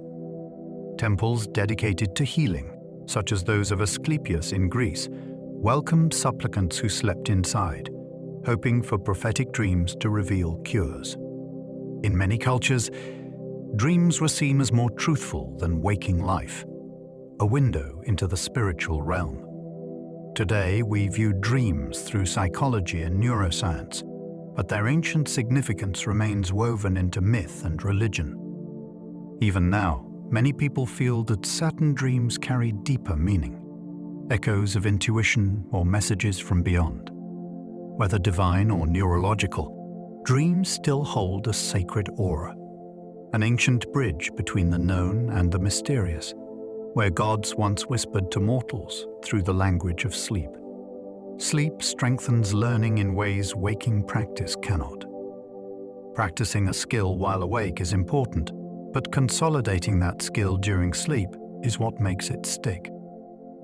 Temples dedicated to healing, such as those of Asclepius in Greece, welcomed supplicants who slept inside, hoping for prophetic dreams to reveal cures. In many cultures, dreams were seen as more truthful than waking life, a window into the spiritual realm. Today, we view dreams through psychology and neuroscience, but their ancient significance remains woven into myth and religion. Even now, many people feel that certain dreams carry deeper meaning, echoes of intuition or messages from beyond. Whether divine or neurological, dreams still hold a sacred aura, an ancient bridge between the known and the mysterious, where gods once whispered to mortals through the language of sleep. Sleep strengthens learning in ways waking practice cannot. Practicing a skill while awake is important, but consolidating that skill during sleep is what makes it stick.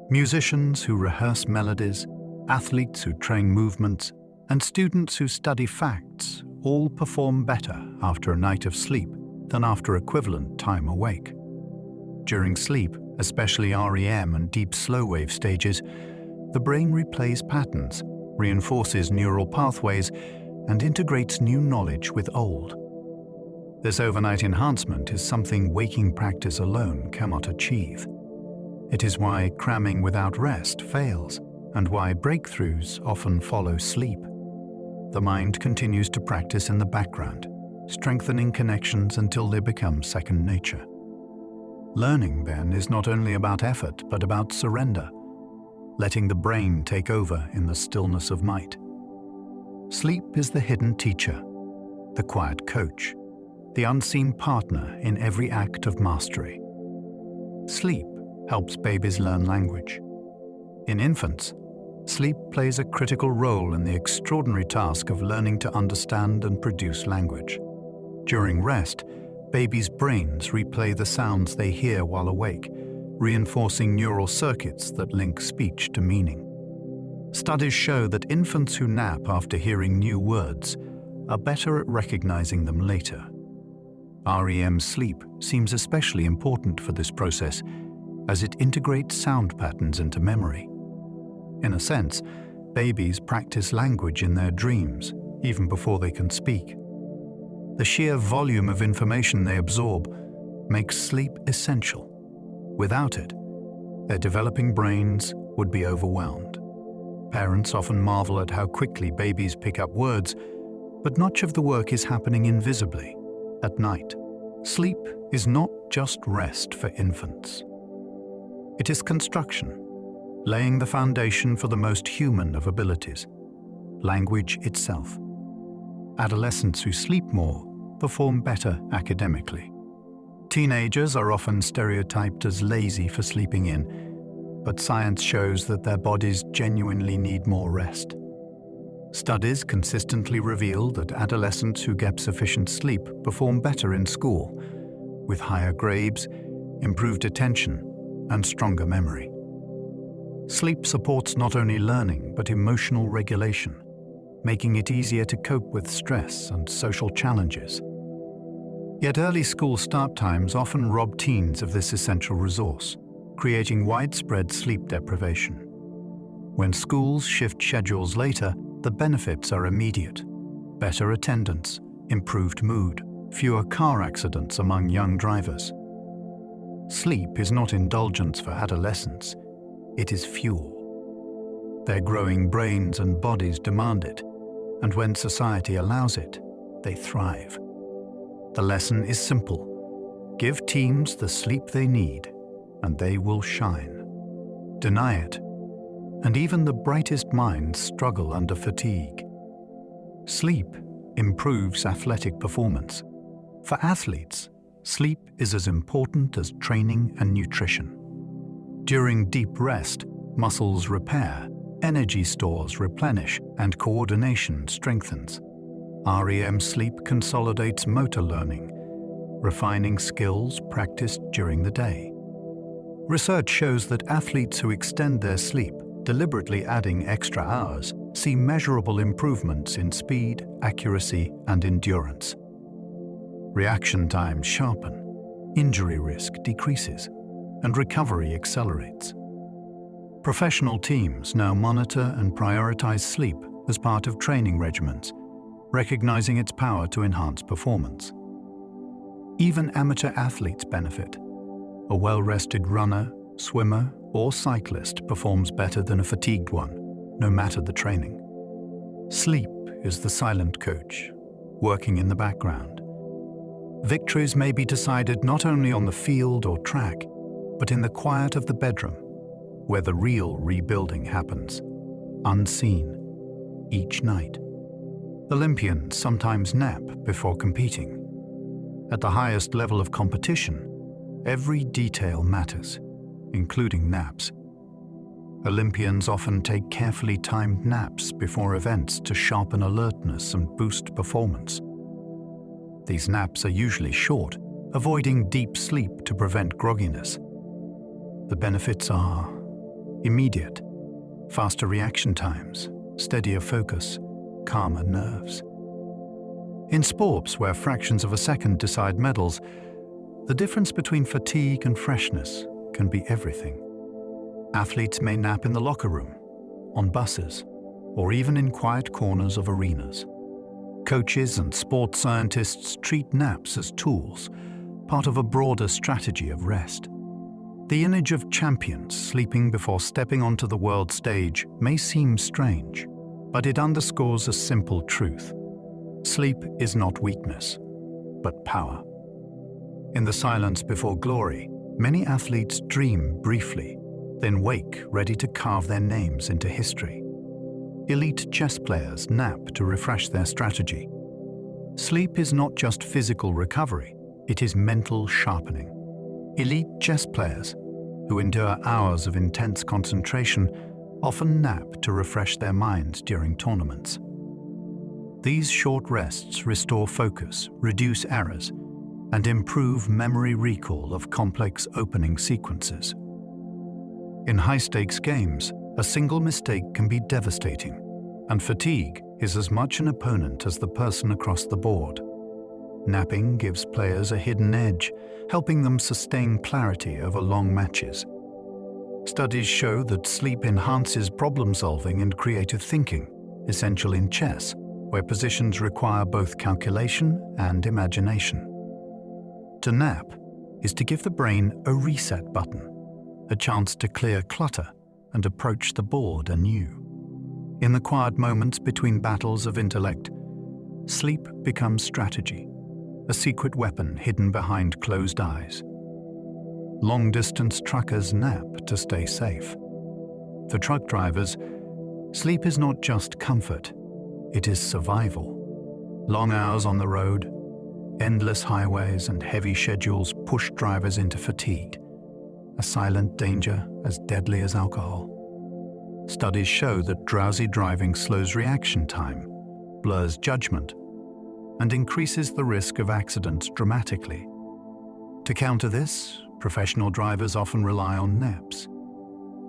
Musicians who rehearse melodies, athletes who train movements, and students who study facts all perform better after a night of sleep than after equivalent time awake. During sleep, especially REM and deep slow wave stages, the brain replays patterns, reinforces neural pathways, and integrates new knowledge with old. This overnight enhancement is something waking practice alone cannot achieve. It is why cramming without rest fails, and why breakthroughs often follow sleep. The mind continues to practice in the background, strengthening connections until they become second nature. Learning, then, is not only about effort, but about surrender, letting the brain take over in the stillness of might. Sleep is the hidden teacher, the quiet coach, the unseen partner in every act of mastery. Sleep helps babies learn language. In infants, sleep plays a critical role in the extraordinary task of learning to understand and produce language. During rest, babies' brains replay the sounds they hear while awake, reinforcing neural circuits that link speech to meaning. Studies show that infants who nap after hearing new words are better at recognizing them later. REM sleep seems especially important for this process, as it integrates sound patterns into memory. In a sense, babies practice language in their dreams, even before they can speak. The sheer volume of information they absorb makes sleep essential. Without it, their developing brains would be overwhelmed. Parents often marvel at how quickly babies pick up words, but much of the work is happening invisibly, at night. Sleep is not just rest for infants. It is construction, laying the foundation for the most human of abilities, language itself. Adolescents who sleep more perform better academically. Teenagers are often stereotyped as lazy for sleeping in, but science shows that their bodies genuinely need more rest. Studies consistently reveal that adolescents who get sufficient sleep perform better in school, with higher grades, improved attention, and stronger memory. Sleep supports not only learning but emotional regulation, making it easier to cope with stress and social challenges. Yet early school start times often rob teens of this essential resource, creating widespread sleep deprivation. When schools shift schedules later, the benefits are immediate: better attendance, improved mood, fewer car accidents among young drivers. Sleep is not indulgence for adolescents, it is fuel. Their growing brains and bodies demand it, and when society allows it, they thrive. The lesson is simple: give teens the sleep they need, and they will shine. Deny it, and even the brightest minds struggle under fatigue. Sleep improves athletic performance. For athletes, sleep is as important as training and nutrition. During deep rest, muscles repair, energy stores replenish, and coordination strengthens. REM sleep consolidates motor learning, refining skills practiced during the day. Research shows that athletes who extend their sleep, deliberately adding extra hours, see measurable improvements in speed, accuracy, and endurance. Reaction times sharpen, injury risk decreases, and recovery accelerates. Professional teams now monitor and prioritize sleep as part of training regimens, recognizing its power to enhance performance. Even amateur athletes benefit. A well-rested runner, swimmer, or cyclist performs better than a fatigued one, no matter the training. Sleep is the silent coach, working in the background. Victories may be decided not only on the field or track, but in the quiet of the bedroom, where the real rebuilding happens, unseen, each night. Olympians sometimes nap before competing. At the highest level of competition, every detail matters, including naps. Olympians often take carefully timed naps before events to sharpen alertness and boost performance. These naps are usually short, avoiding deep sleep to prevent grogginess. The benefits are immediate: faster reaction times, steadier focus, calmer nerves. In sports where fractions of a second decide medals, the difference between fatigue and freshness can be everything. Athletes may nap in the locker room, on buses, or even in quiet corners of arenas. Coaches and sports scientists treat naps as tools, part of a broader strategy of rest. The image of champions sleeping before stepping onto the world stage may seem strange, but it underscores a simple truth. Sleep is not weakness, but power. In the silence before glory, many athletes dream briefly, then wake ready to carve their names into history. Elite chess players nap to refresh their strategy. Sleep is not just physical recovery, it is mental sharpening. Elite chess players, who endure hours of intense concentration, often nap to refresh their minds during tournaments. These short rests restore focus, reduce errors, and improve memory recall of complex opening sequences. In high-stakes games, a single mistake can be devastating, and fatigue is as much an opponent as the person across the board. Napping gives players a hidden edge, helping them sustain clarity over long matches. Studies show that sleep enhances problem-solving and creative thinking, essential in chess, where positions require both calculation and imagination. To nap is to give the brain a reset button, a chance to clear clutter and approach the board anew. In the quiet moments between battles of intellect, sleep becomes strategy, a secret weapon hidden behind closed eyes. Long-distance truckers nap to stay safe. For truck drivers, sleep is not just comfort, it is survival. Long hours on the road, endless highways and heavy schedules push drivers into fatigue, a silent danger as deadly as alcohol. Studies show that drowsy driving slows reaction time, blurs judgment, and increases the risk of accidents dramatically. To counter this, professional drivers often rely on naps.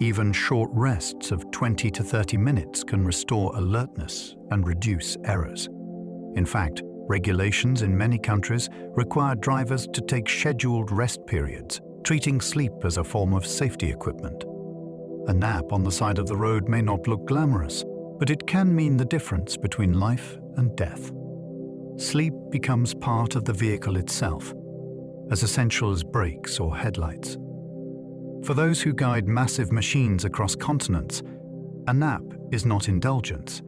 Even short rests of 20 to 30 minutes can restore alertness and reduce errors. In fact, regulations in many countries require drivers to take scheduled rest periods, treating sleep as a form of safety equipment. A nap on the side of the road may not look glamorous, but it can mean the difference between life and death. Sleep becomes part of the vehicle itself, as essential as brakes or headlights. For those who guide massive machines across continents, a nap is not indulgence.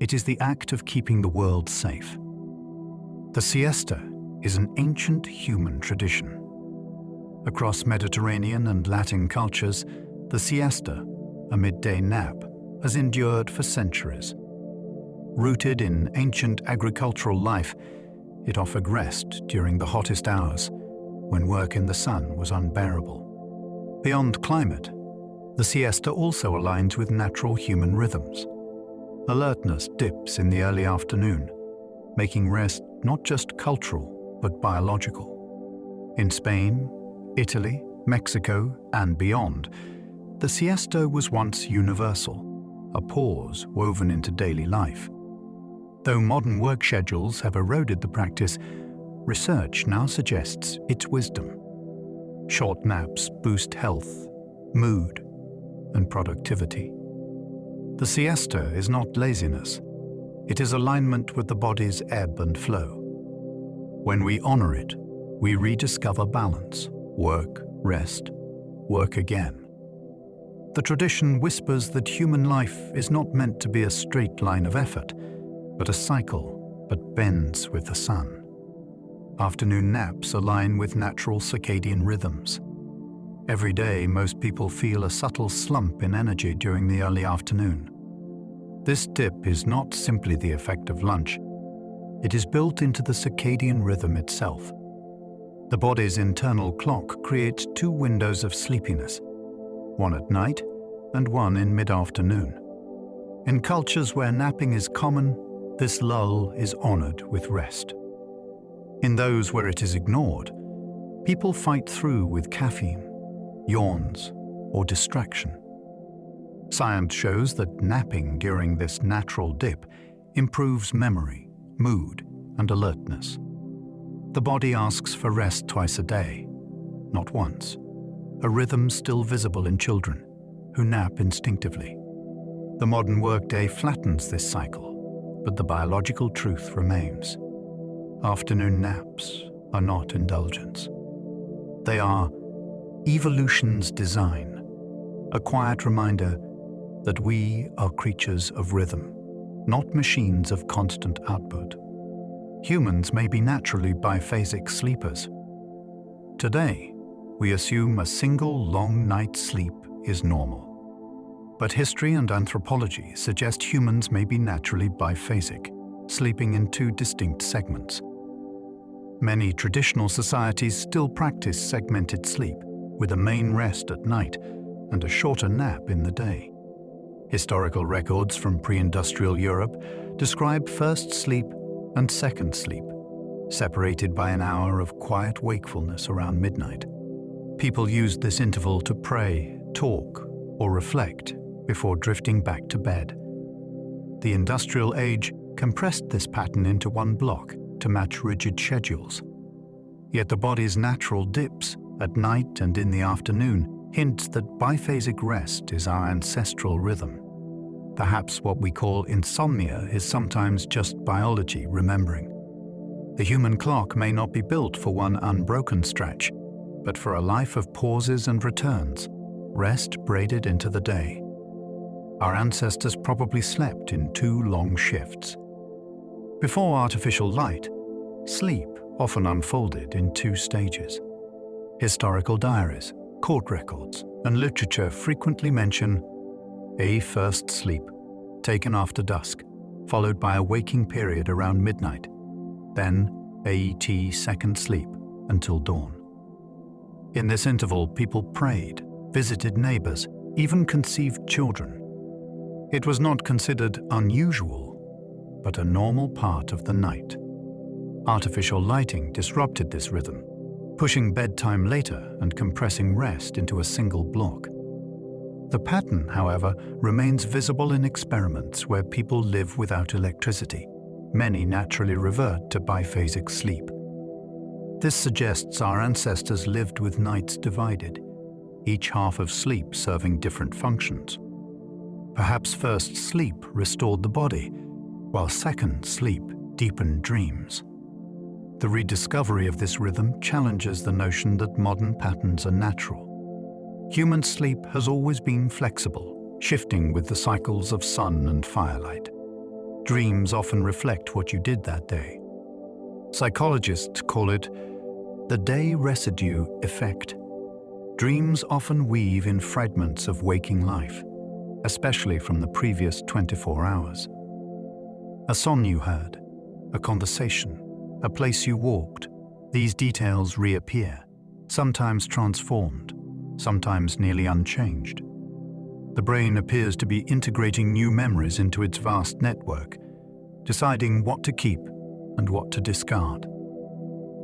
It is the act of keeping the world safe. The siesta is an ancient human tradition. Across Mediterranean and Latin cultures, the siesta, a midday nap, has endured for centuries. Rooted in ancient agricultural life, it offered rest during the hottest hours, when work in the sun was unbearable. Beyond climate, the siesta also aligns with natural human rhythms. Alertness dips in the early afternoon, making rest not just cultural, but biological. In Spain, Italy, Mexico, and beyond, the siesta was once universal, a pause woven into daily life. Though modern work schedules have eroded the practice, research now suggests its wisdom. Short naps boost health, mood, and productivity. The siesta is not laziness. It is alignment with the body's ebb and flow. When we honor it, we rediscover balance, work, rest, work again. The tradition whispers that human life is not meant to be a straight line of effort, but a cycle that bends with the sun. Afternoon naps align with natural circadian rhythms. Every day, most people feel a subtle slump in energy during the early afternoon. This dip is not simply the effect of lunch. It is built into the circadian rhythm itself. The body's internal clock creates two windows of sleepiness, one at night and one in mid-afternoon. In cultures where napping is common, this lull is honored with rest. In those where it is ignored, people fight through with caffeine, yawns, or distraction. Science shows that napping during this natural dip improves memory, mood, and alertness. The body asks for rest twice a day, not once, a rhythm still visible in children who nap instinctively. The modern workday flattens this cycle, but the biological truth remains. Afternoon naps are not indulgence. They are evolution's design, a quiet reminder that we are creatures of rhythm, not machines of constant output. Humans may be naturally biphasic sleepers. Today, we assume a single long night's sleep is normal. But history and anthropology suggest humans may be naturally biphasic, sleeping in two distinct segments. Many traditional societies still practice segmented sleep, with a main rest at night and a shorter nap in the day. Historical records from pre-industrial Europe describe first sleep and second sleep, separated by an hour of quiet wakefulness around midnight. People used this interval to pray, talk, or reflect before drifting back to bed. The industrial age compressed this pattern into one block to match rigid schedules. Yet the body's natural dips at night and in the afternoon hint that biphasic rest is our ancestral rhythm. Perhaps what we call insomnia is sometimes just biology remembering. The human clock may not be built for one unbroken stretch, but for a life of pauses and returns, rest braided into the day. Our ancestors probably slept in 2 long shifts. Before artificial light, sleep often unfolded in 2 stages. Historical diaries, court records, and literature frequently mention a first sleep, taken after dusk, followed by a waking period around midnight, then AET second sleep until dawn. In this interval, people prayed, visited neighbors, even conceived children. It was not considered unusual, but a normal part of the night. Artificial lighting disrupted this rhythm, pushing bedtime later and compressing rest into a single block. The pattern, however, remains visible in experiments where people live without electricity. Many naturally revert to biphasic sleep. This suggests our ancestors lived with nights divided, each half of sleep serving different functions. Perhaps first sleep restored the body, while second sleep deepened dreams. The rediscovery of this rhythm challenges the notion that modern patterns are natural. Human sleep has always been flexible, shifting with the cycles of sun and firelight. Dreams often reflect what you did that day. Psychologists call it the day residue effect. Dreams often weave in fragments of waking life, especially from the previous 24 hours. A song you heard, a conversation, a place you walked, these details reappear, sometimes transformed, sometimes nearly unchanged. The brain appears to be integrating new memories into its vast network, deciding what to keep and what to discard.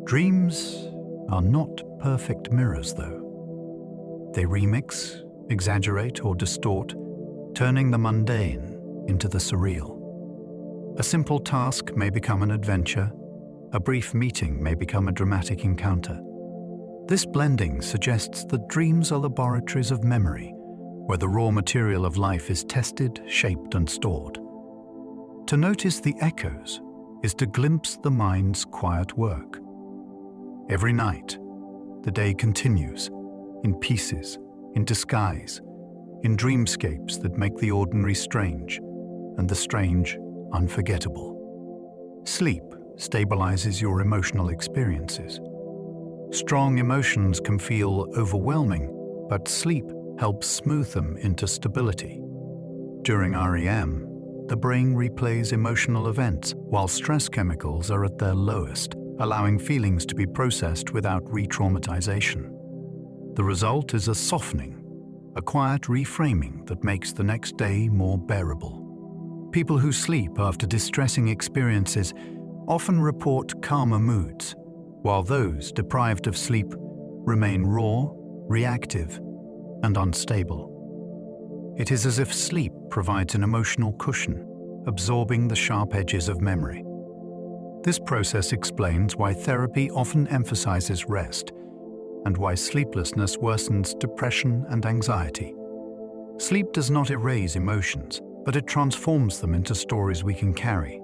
Dreams are not perfect mirrors, though. They remix, exaggerate, or distort, turning the mundane into the surreal. A simple task may become an adventure, a brief meeting may become a dramatic encounter. This blending suggests that dreams are laboratories of memory, where the raw material of life is tested, shaped, and stored. To notice the echoes is to glimpse the mind's quiet work. Every night, the day continues, in pieces, in disguise, in dreamscapes that make the ordinary strange, and the strange unforgettable. Sleep stabilizes your emotional experiences. Strong emotions can feel overwhelming, but sleep helps smooth them into stability. During REM, the brain replays emotional events while stress chemicals are at their lowest, allowing feelings to be processed without re-traumatization. The result is a softening, a quiet reframing that makes the next day more bearable. People who sleep after distressing experiences often report calmer moods, while those deprived of sleep remain raw, reactive, and unstable. It is as if sleep provides an emotional cushion, absorbing the sharp edges of memory. This process explains why therapy often emphasizes rest and why sleeplessness worsens depression and anxiety. Sleep does not erase emotions, but it transforms them into stories we can carry.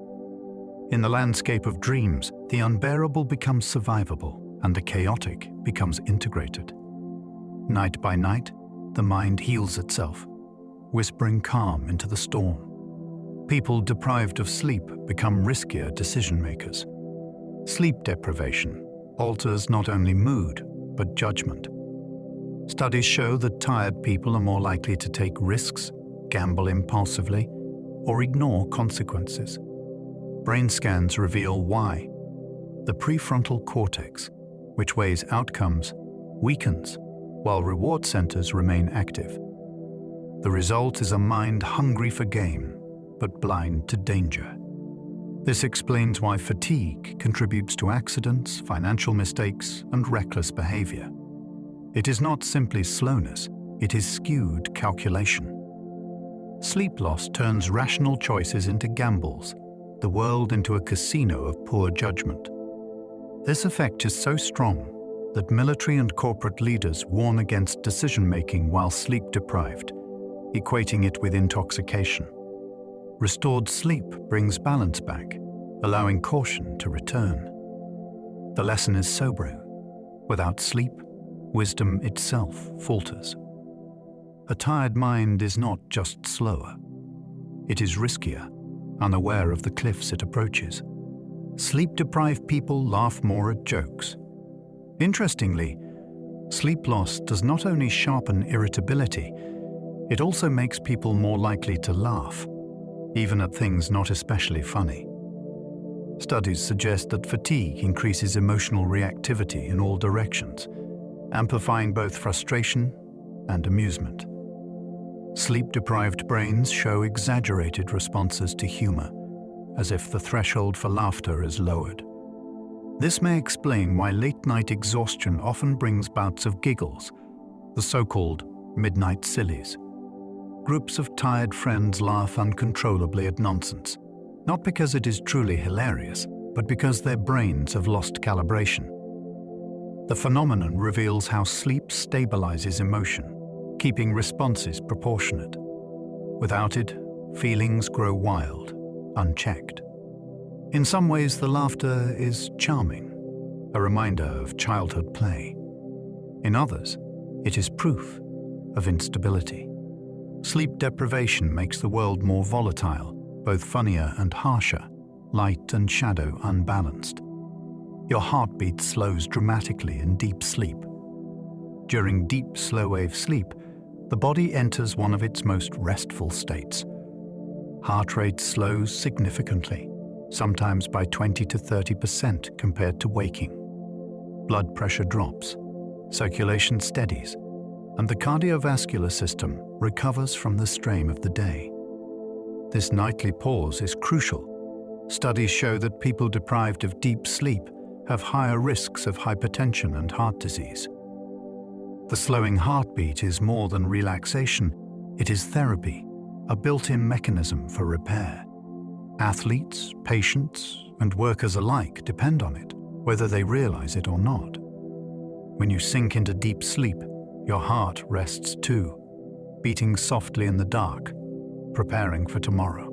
In the landscape of dreams, the unbearable becomes survivable, and the chaotic becomes integrated. Night by night, the mind heals itself, whispering calm into the storm. People deprived of sleep become riskier decision-makers. Sleep deprivation alters not only mood, but judgment. Studies show that tired people are more likely to take risks, gamble impulsively, or ignore consequences. Brain scans reveal why. The prefrontal cortex, which weighs outcomes, weakens, while reward centers remain active. The result is a mind hungry for gain, but blind to danger. This explains why fatigue contributes to accidents, financial mistakes, and reckless behavior. It is not simply slowness, it is skewed calculation. Sleep loss turns rational choices into gambles, the world into a casino of poor judgment. This effect is so strong that military and corporate leaders warn against decision-making while sleep-deprived, equating it with intoxication. Restored sleep brings balance back, allowing caution to return. The lesson is sobering. Without sleep, wisdom itself falters. A tired mind is not just slower. It is riskier, unaware of the cliffs it approaches. Sleep-deprived people laugh more at jokes. Interestingly, sleep loss does not only sharpen irritability, it also makes people more likely to laugh, even at things not especially funny. Studies suggest that fatigue increases emotional reactivity in all directions, amplifying both frustration and amusement. Sleep-deprived brains show exaggerated responses to humor, as if the threshold for laughter is lowered. This may explain why late-night exhaustion often brings bouts of giggles, the so-called midnight sillies. Groups of tired friends laugh uncontrollably at nonsense, not because it is truly hilarious, but because their brains have lost calibration. The phenomenon reveals how sleep stabilizes emotion, keeping responses proportionate. Without it, feelings grow wild, unchecked. In some ways, the laughter is charming, a reminder of childhood play. In others, it is proof of instability. Sleep deprivation makes the world more volatile, both funnier and harsher, light and shadow unbalanced. Your heartbeat slows dramatically in deep sleep. During deep, slow-wave sleep, the body enters one of its most restful states. Heart rate slows significantly, sometimes by 20 to 30% compared to waking. Blood pressure drops, circulation steadies, and the cardiovascular system recovers from the strain of the day. This nightly pause is crucial. Studies show that people deprived of deep sleep have higher risks of hypertension and heart disease. The slowing heartbeat is more than relaxation, it is therapy, a built-in mechanism for repair. Athletes, patients, and workers alike depend on it, whether they realize it or not. When you sink into deep sleep, your heart rests too, beating softly in the dark, preparing for tomorrow.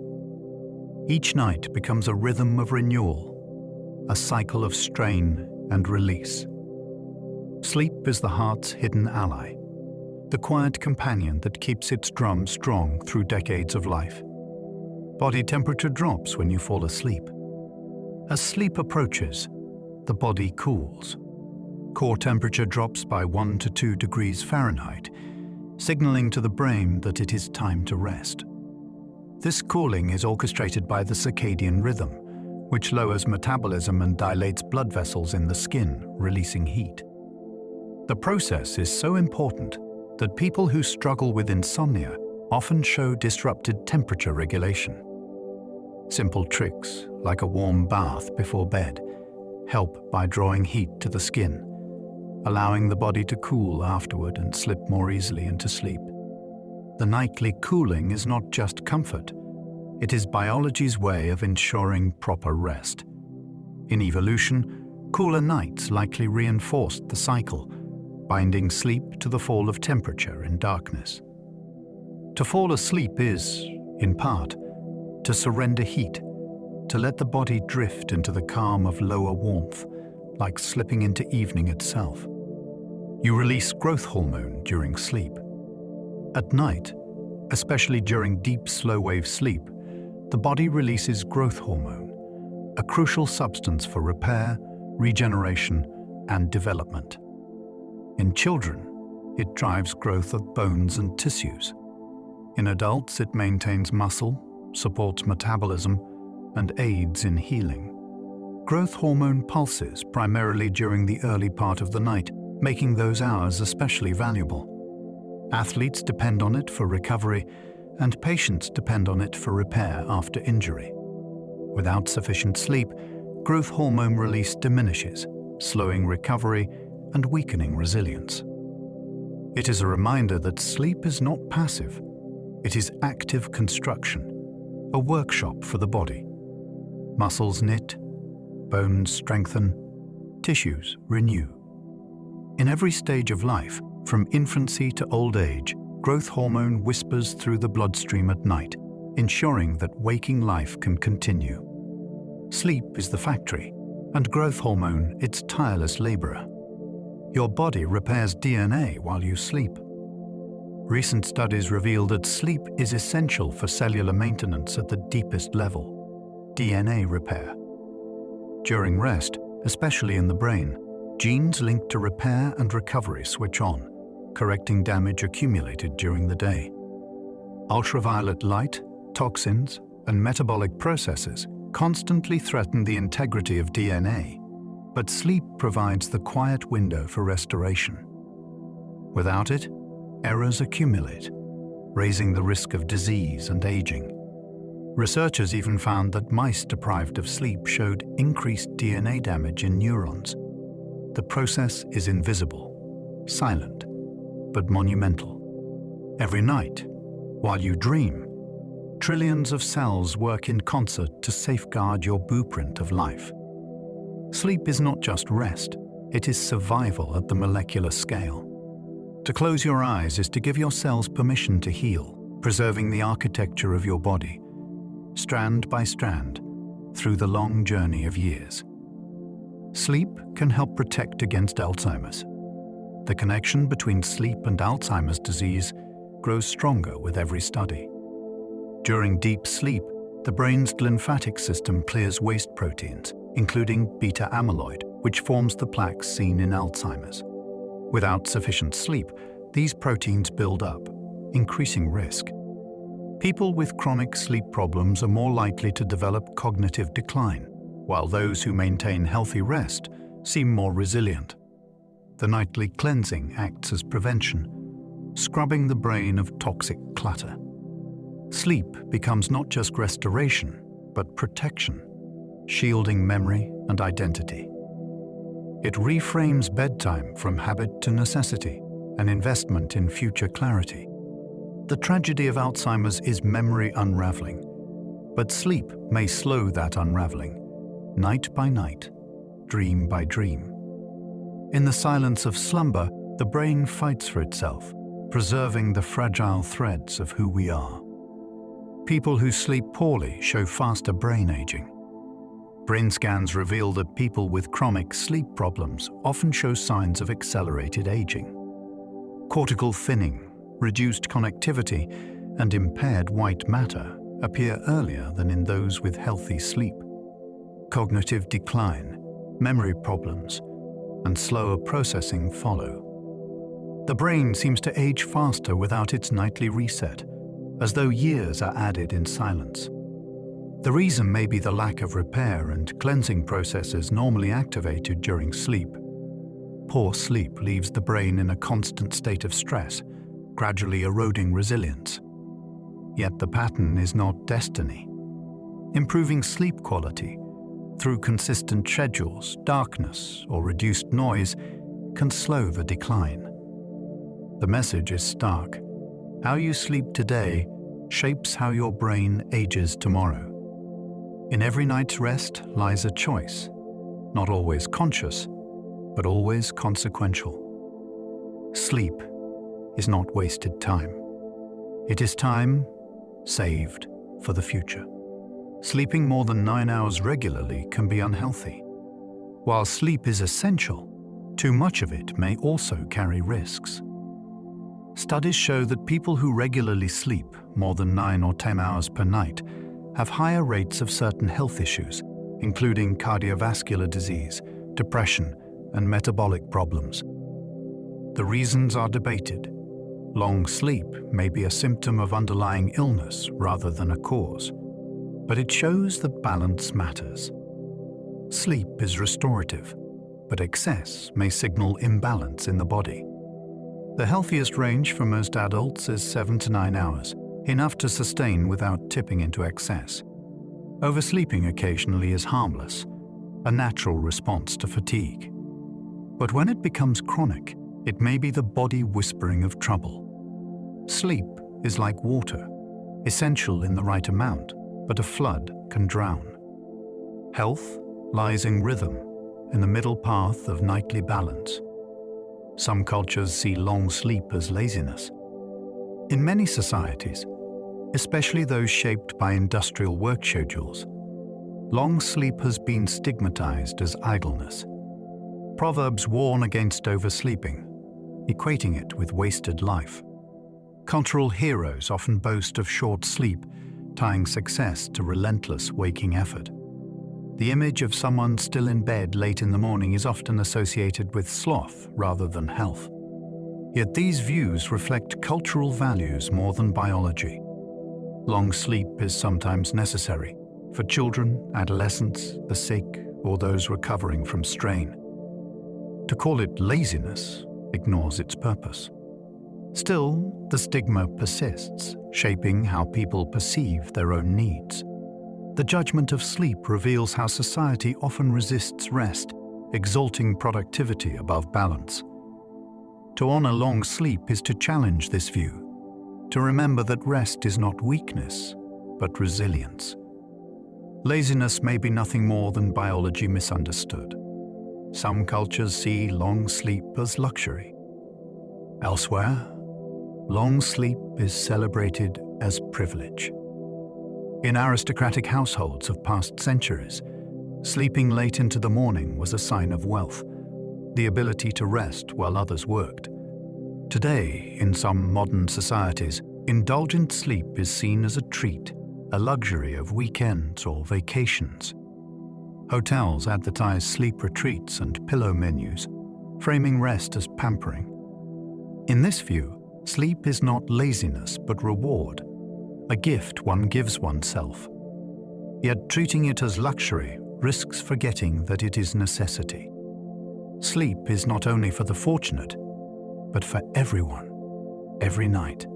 Each night becomes a rhythm of renewal, a cycle of strain and release. Sleep is the heart's hidden ally, the quiet companion that keeps its drum strong through decades of life. Body temperature drops when you fall asleep. As sleep approaches, the body cools. Core temperature drops by 1 to 2 degrees Fahrenheit, signaling to the brain that it is time to rest. This cooling is orchestrated by the circadian rhythm, which lowers metabolism and dilates blood vessels in the skin, releasing heat. The process is so important that people who struggle with insomnia often show disrupted temperature regulation. Simple tricks, like a warm bath before bed, help by drawing heat to the skin, allowing the body to cool afterward and slip more easily into sleep. The nightly cooling is not just comfort, it is biology's way of ensuring proper rest. In evolution, cooler nights likely reinforced the cycle, binding sleep to the fall of temperature in darkness. To fall asleep is, in part, to surrender heat, to let the body drift into the calm of lower warmth, like slipping into evening itself. You release growth hormone during sleep. At night, especially during deep slow-wave sleep, the body releases growth hormone, a crucial substance for repair, regeneration, and development. In children, it drives growth of bones and tissues. In adults, it maintains muscle, supports metabolism, and aids in healing. Growth hormone pulses primarily during the early part of the night, making those hours especially valuable. Athletes depend on it for recovery, and patients depend on it for repair after injury. Without sufficient sleep, growth hormone release diminishes, slowing recovery and weakening resilience. It is a reminder that sleep is not passive. It is active construction, a workshop for the body. Muscles knit, bones strengthen, tissues renew. In every stage of life, from infancy to old age, growth hormone whispers through the bloodstream at night, ensuring that waking life can continue. Sleep is the factory, and growth hormone its tireless laborer. Your body repairs DNA while you sleep. Recent studies reveal that sleep is essential for cellular maintenance at the deepest level, DNA repair. During rest, especially in the brain, genes linked to repair and recovery switch on, correcting damage accumulated during the day. Ultraviolet light, toxins, and metabolic processes constantly threaten the integrity of DNA, but sleep provides the quiet window for restoration. Without it, errors accumulate, raising the risk of disease and aging. Researchers even found that mice deprived of sleep showed increased DNA damage in neurons. The process is invisible, silent, but monumental. Every night, while you dream, trillions of cells work in concert to safeguard your blueprint of life. Sleep is not just rest, it is survival at the molecular scale. To close your eyes is to give your cells permission to heal, preserving the architecture of your body, strand by strand, through the long journey of years. Sleep can help protect against Alzheimer's. The connection between sleep and Alzheimer's disease grows stronger with every study. During deep sleep, the brain's lymphatic system clears waste proteins, including beta amyloid, which forms the plaques seen in Alzheimer's. Without sufficient sleep, these proteins build up, increasing risk. People with chronic sleep problems are more likely to develop cognitive decline, while those who maintain healthy rest seem more resilient. The nightly cleansing acts as prevention, scrubbing the brain of toxic clutter. Sleep becomes not just restoration, but protection, shielding memory and identity. It reframes bedtime from habit to necessity, an investment in future clarity. The tragedy of Alzheimer's is memory unraveling, but sleep may slow that unraveling, night by night, dream by dream. In the silence of slumber, the brain fights for itself, preserving the fragile threads of who we are. People who sleep poorly show faster brain aging. Brain scans reveal that people with chronic sleep problems often show signs of accelerated aging. Cortical thinning, reduced connectivity, and impaired white matter appear earlier than in those with healthy sleep. Cognitive decline, memory problems, and slower processing follow. The brain seems to age faster without its nightly reset, as though years are added in silence. The reason may be the lack of repair and cleansing processes normally activated during sleep. Poor sleep leaves the brain in a constant state of stress, gradually eroding resilience. Yet the pattern is not destiny. Improving sleep quality through consistent schedules, darkness, or reduced noise can slow the decline. The message is stark. How you sleep today shapes how your brain ages tomorrow. In every night's rest lies a choice, not always conscious, but always consequential. Sleep is not wasted time. It is time saved for the future. Sleeping more than 9 hours regularly can be unhealthy. While sleep is essential, too much of it may also carry risks. Studies show that people who regularly sleep more than 9 or 10 hours per night have higher rates of certain health issues, including cardiovascular disease, depression, and metabolic problems. The reasons are debated. Long sleep may be a symptom of underlying illness rather than a cause, but it shows that balance matters. Sleep is restorative, but excess may signal imbalance in the body. The healthiest range for most adults is 7 to 9 hours, enough to sustain without tipping into excess. Oversleeping occasionally is harmless, a natural response to fatigue. But when it becomes chronic, it may be the body whispering of trouble. Sleep is like water, essential in the right amount, but a flood can drown. Health lies in rhythm, in the middle path of nightly balance. Some cultures see long sleep as laziness. In many societies, especially those shaped by industrial work schedules, long sleep has been stigmatized as idleness. Proverbs warn against oversleeping, equating it with wasted life. Cultural heroes often boast of short sleep, tying success to relentless waking effort. The image of someone still in bed late in the morning is often associated with sloth rather than health. Yet these views reflect cultural values more than biology. Long sleep is sometimes necessary for children, adolescents, the sick, or those recovering from strain. To call it laziness ignores its purpose. Still, the stigma persists, shaping how people perceive their own needs. The judgment of sleep reveals how society often resists rest, exalting productivity above balance. To honor long sleep is to challenge this view, to remember that rest is not weakness, but resilience. Laziness may be nothing more than biology misunderstood. Some cultures see long sleep as luxury. Elsewhere, long sleep is celebrated as privilege. In aristocratic households of past centuries, sleeping late into the morning was a sign of wealth, the ability to rest while others worked. Today, in some modern societies, indulgent sleep is seen as a treat, a luxury of weekends or vacations. Hotels advertise sleep retreats and pillow menus, framing rest as pampering. In this view, sleep is not laziness but reward, a gift one gives oneself. Yet treating it as luxury risks forgetting that it is necessity. Sleep is not only for the fortunate, but for everyone, every night.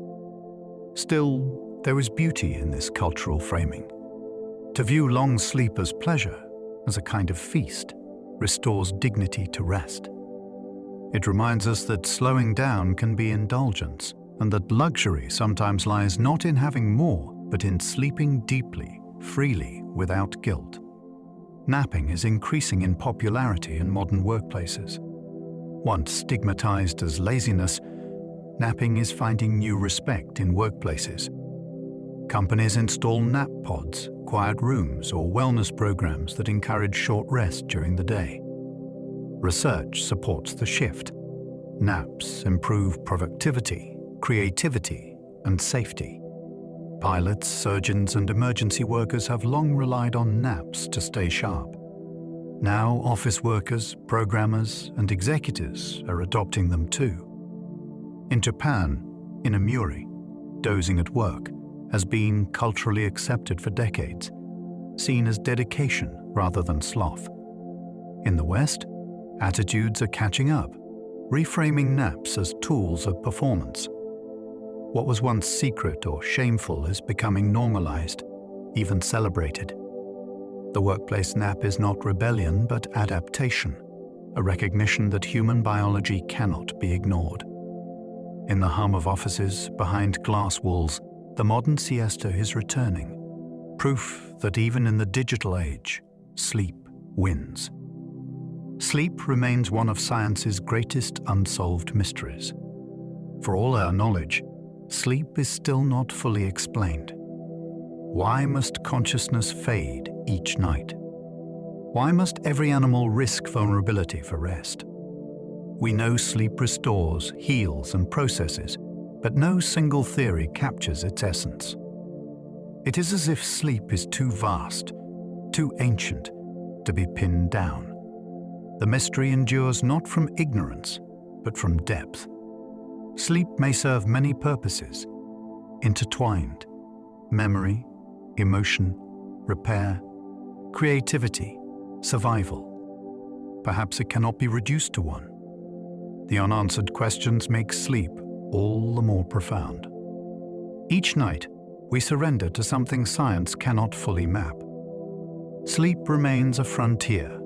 Still, there is beauty in this cultural framing. To view long sleep as pleasure, as a kind of feast, restores dignity to rest. It reminds us that slowing down can be indulgence, and that luxury sometimes lies not in having more, but in sleeping deeply, freely, without guilt. Napping is increasing in popularity in modern workplaces. Once stigmatized as laziness, napping is finding new respect in workplaces. Companies install nap pods, quiet rooms, or wellness programs that encourage short rest during the day. Research supports the shift. Naps improve productivity, creativity, and safety. Pilots, surgeons, and emergency workers have long relied on naps to stay sharp. Now office workers, programmers, and executives are adopting them too. In Japan, inamuri, dozing at work, has been culturally accepted for decades, seen as dedication rather than sloth. In the West, attitudes are catching up, reframing naps as tools of performance. What was once secret or shameful is becoming normalized, even celebrated. The workplace nap is not rebellion, but adaptation, a recognition that human biology cannot be ignored. In the hum of offices, behind glass walls, the modern siesta is returning, proof that even in the digital age, sleep wins. Sleep remains one of science's greatest unsolved mysteries. For all our knowledge, sleep is still not fully explained. Why must consciousness fade each night? Why must every animal risk vulnerability for rest? We know sleep restores, heals, and processes, but no single theory captures its essence. It is as if sleep is too vast, too ancient, to be pinned down. The mystery endures not from ignorance, but from depth. Sleep may serve many purposes, intertwined: memory, emotion, repair, creativity, survival. Perhaps it cannot be reduced to one. The unanswered questions make sleep all the more profound. Each night, we surrender to something science cannot fully map. Sleep remains a frontier,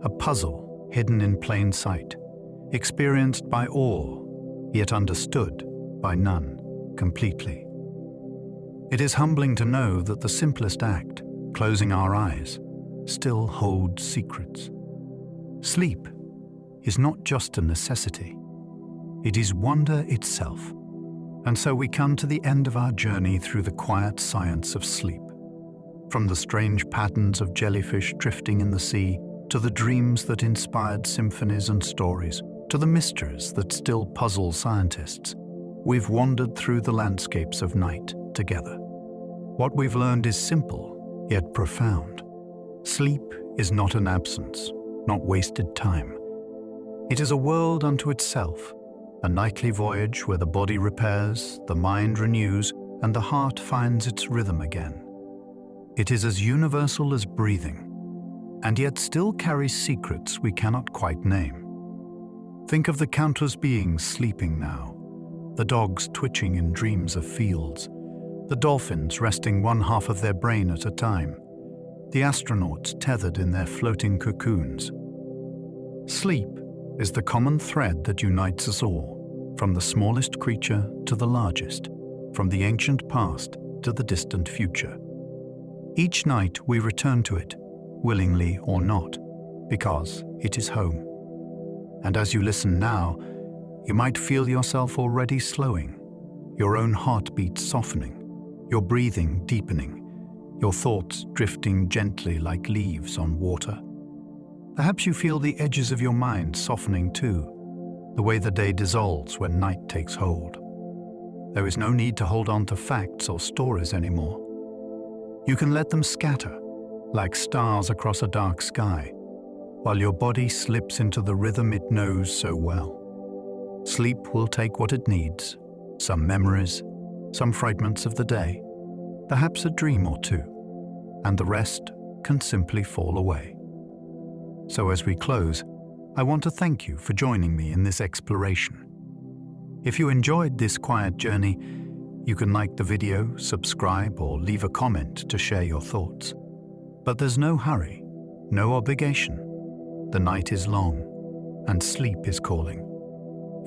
a puzzle hidden in plain sight, experienced by all, yet understood by none completely. It is humbling to know that the simplest act, closing our eyes, still holds secrets. Sleep is not just a necessity, it is wonder itself. And so we come to the end of our journey through the quiet science of sleep. From the strange patterns of jellyfish drifting in the sea, to the dreams that inspired symphonies and stories, to the mysteries that still puzzle scientists, we've wandered through the landscapes of night together. What we've learned is simple, yet profound. Sleep is not an absence, not wasted time. It is a world unto itself, a nightly voyage where the body repairs, the mind renews, and the heart finds its rhythm again. It is as universal as breathing, and yet still carries secrets we cannot quite name. Think of the countless beings sleeping now, the dogs twitching in dreams of fields, the dolphins resting one half of their brain at a time, the astronauts tethered in their floating cocoons. Sleep is the common thread that unites us all, from the smallest creature to the largest, from the ancient past to the distant future. Each night we return to it, willingly or not, because it is home. And as you listen now, you might feel yourself already slowing, your own heartbeat softening, your breathing deepening, your thoughts drifting gently like leaves on water. Perhaps you feel the edges of your mind softening too, the way the day dissolves when night takes hold. There is no need to hold on to facts or stories anymore. You can let them scatter, like stars across a dark sky, while your body slips into the rhythm it knows so well. Sleep will take what it needs, some memories, some fragments of the day, perhaps a dream or two, and the rest can simply fall away. So as we close, I want to thank you for joining me in this exploration. If you enjoyed this quiet journey, you can like the video, subscribe, or leave a comment to share your thoughts. But there's no hurry, no obligation. The night is long, and sleep is calling.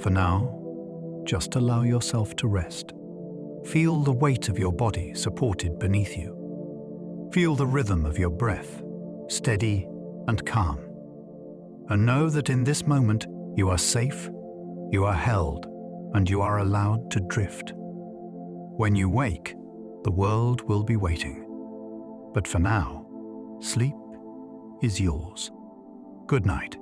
For now, just allow yourself to rest. Feel the weight of your body supported beneath you. Feel the rhythm of your breath, steady and calm. And know that in this moment, you are safe, you are held, and you are allowed to drift. When you wake, the world will be waiting. But for now, sleep is yours. Good night.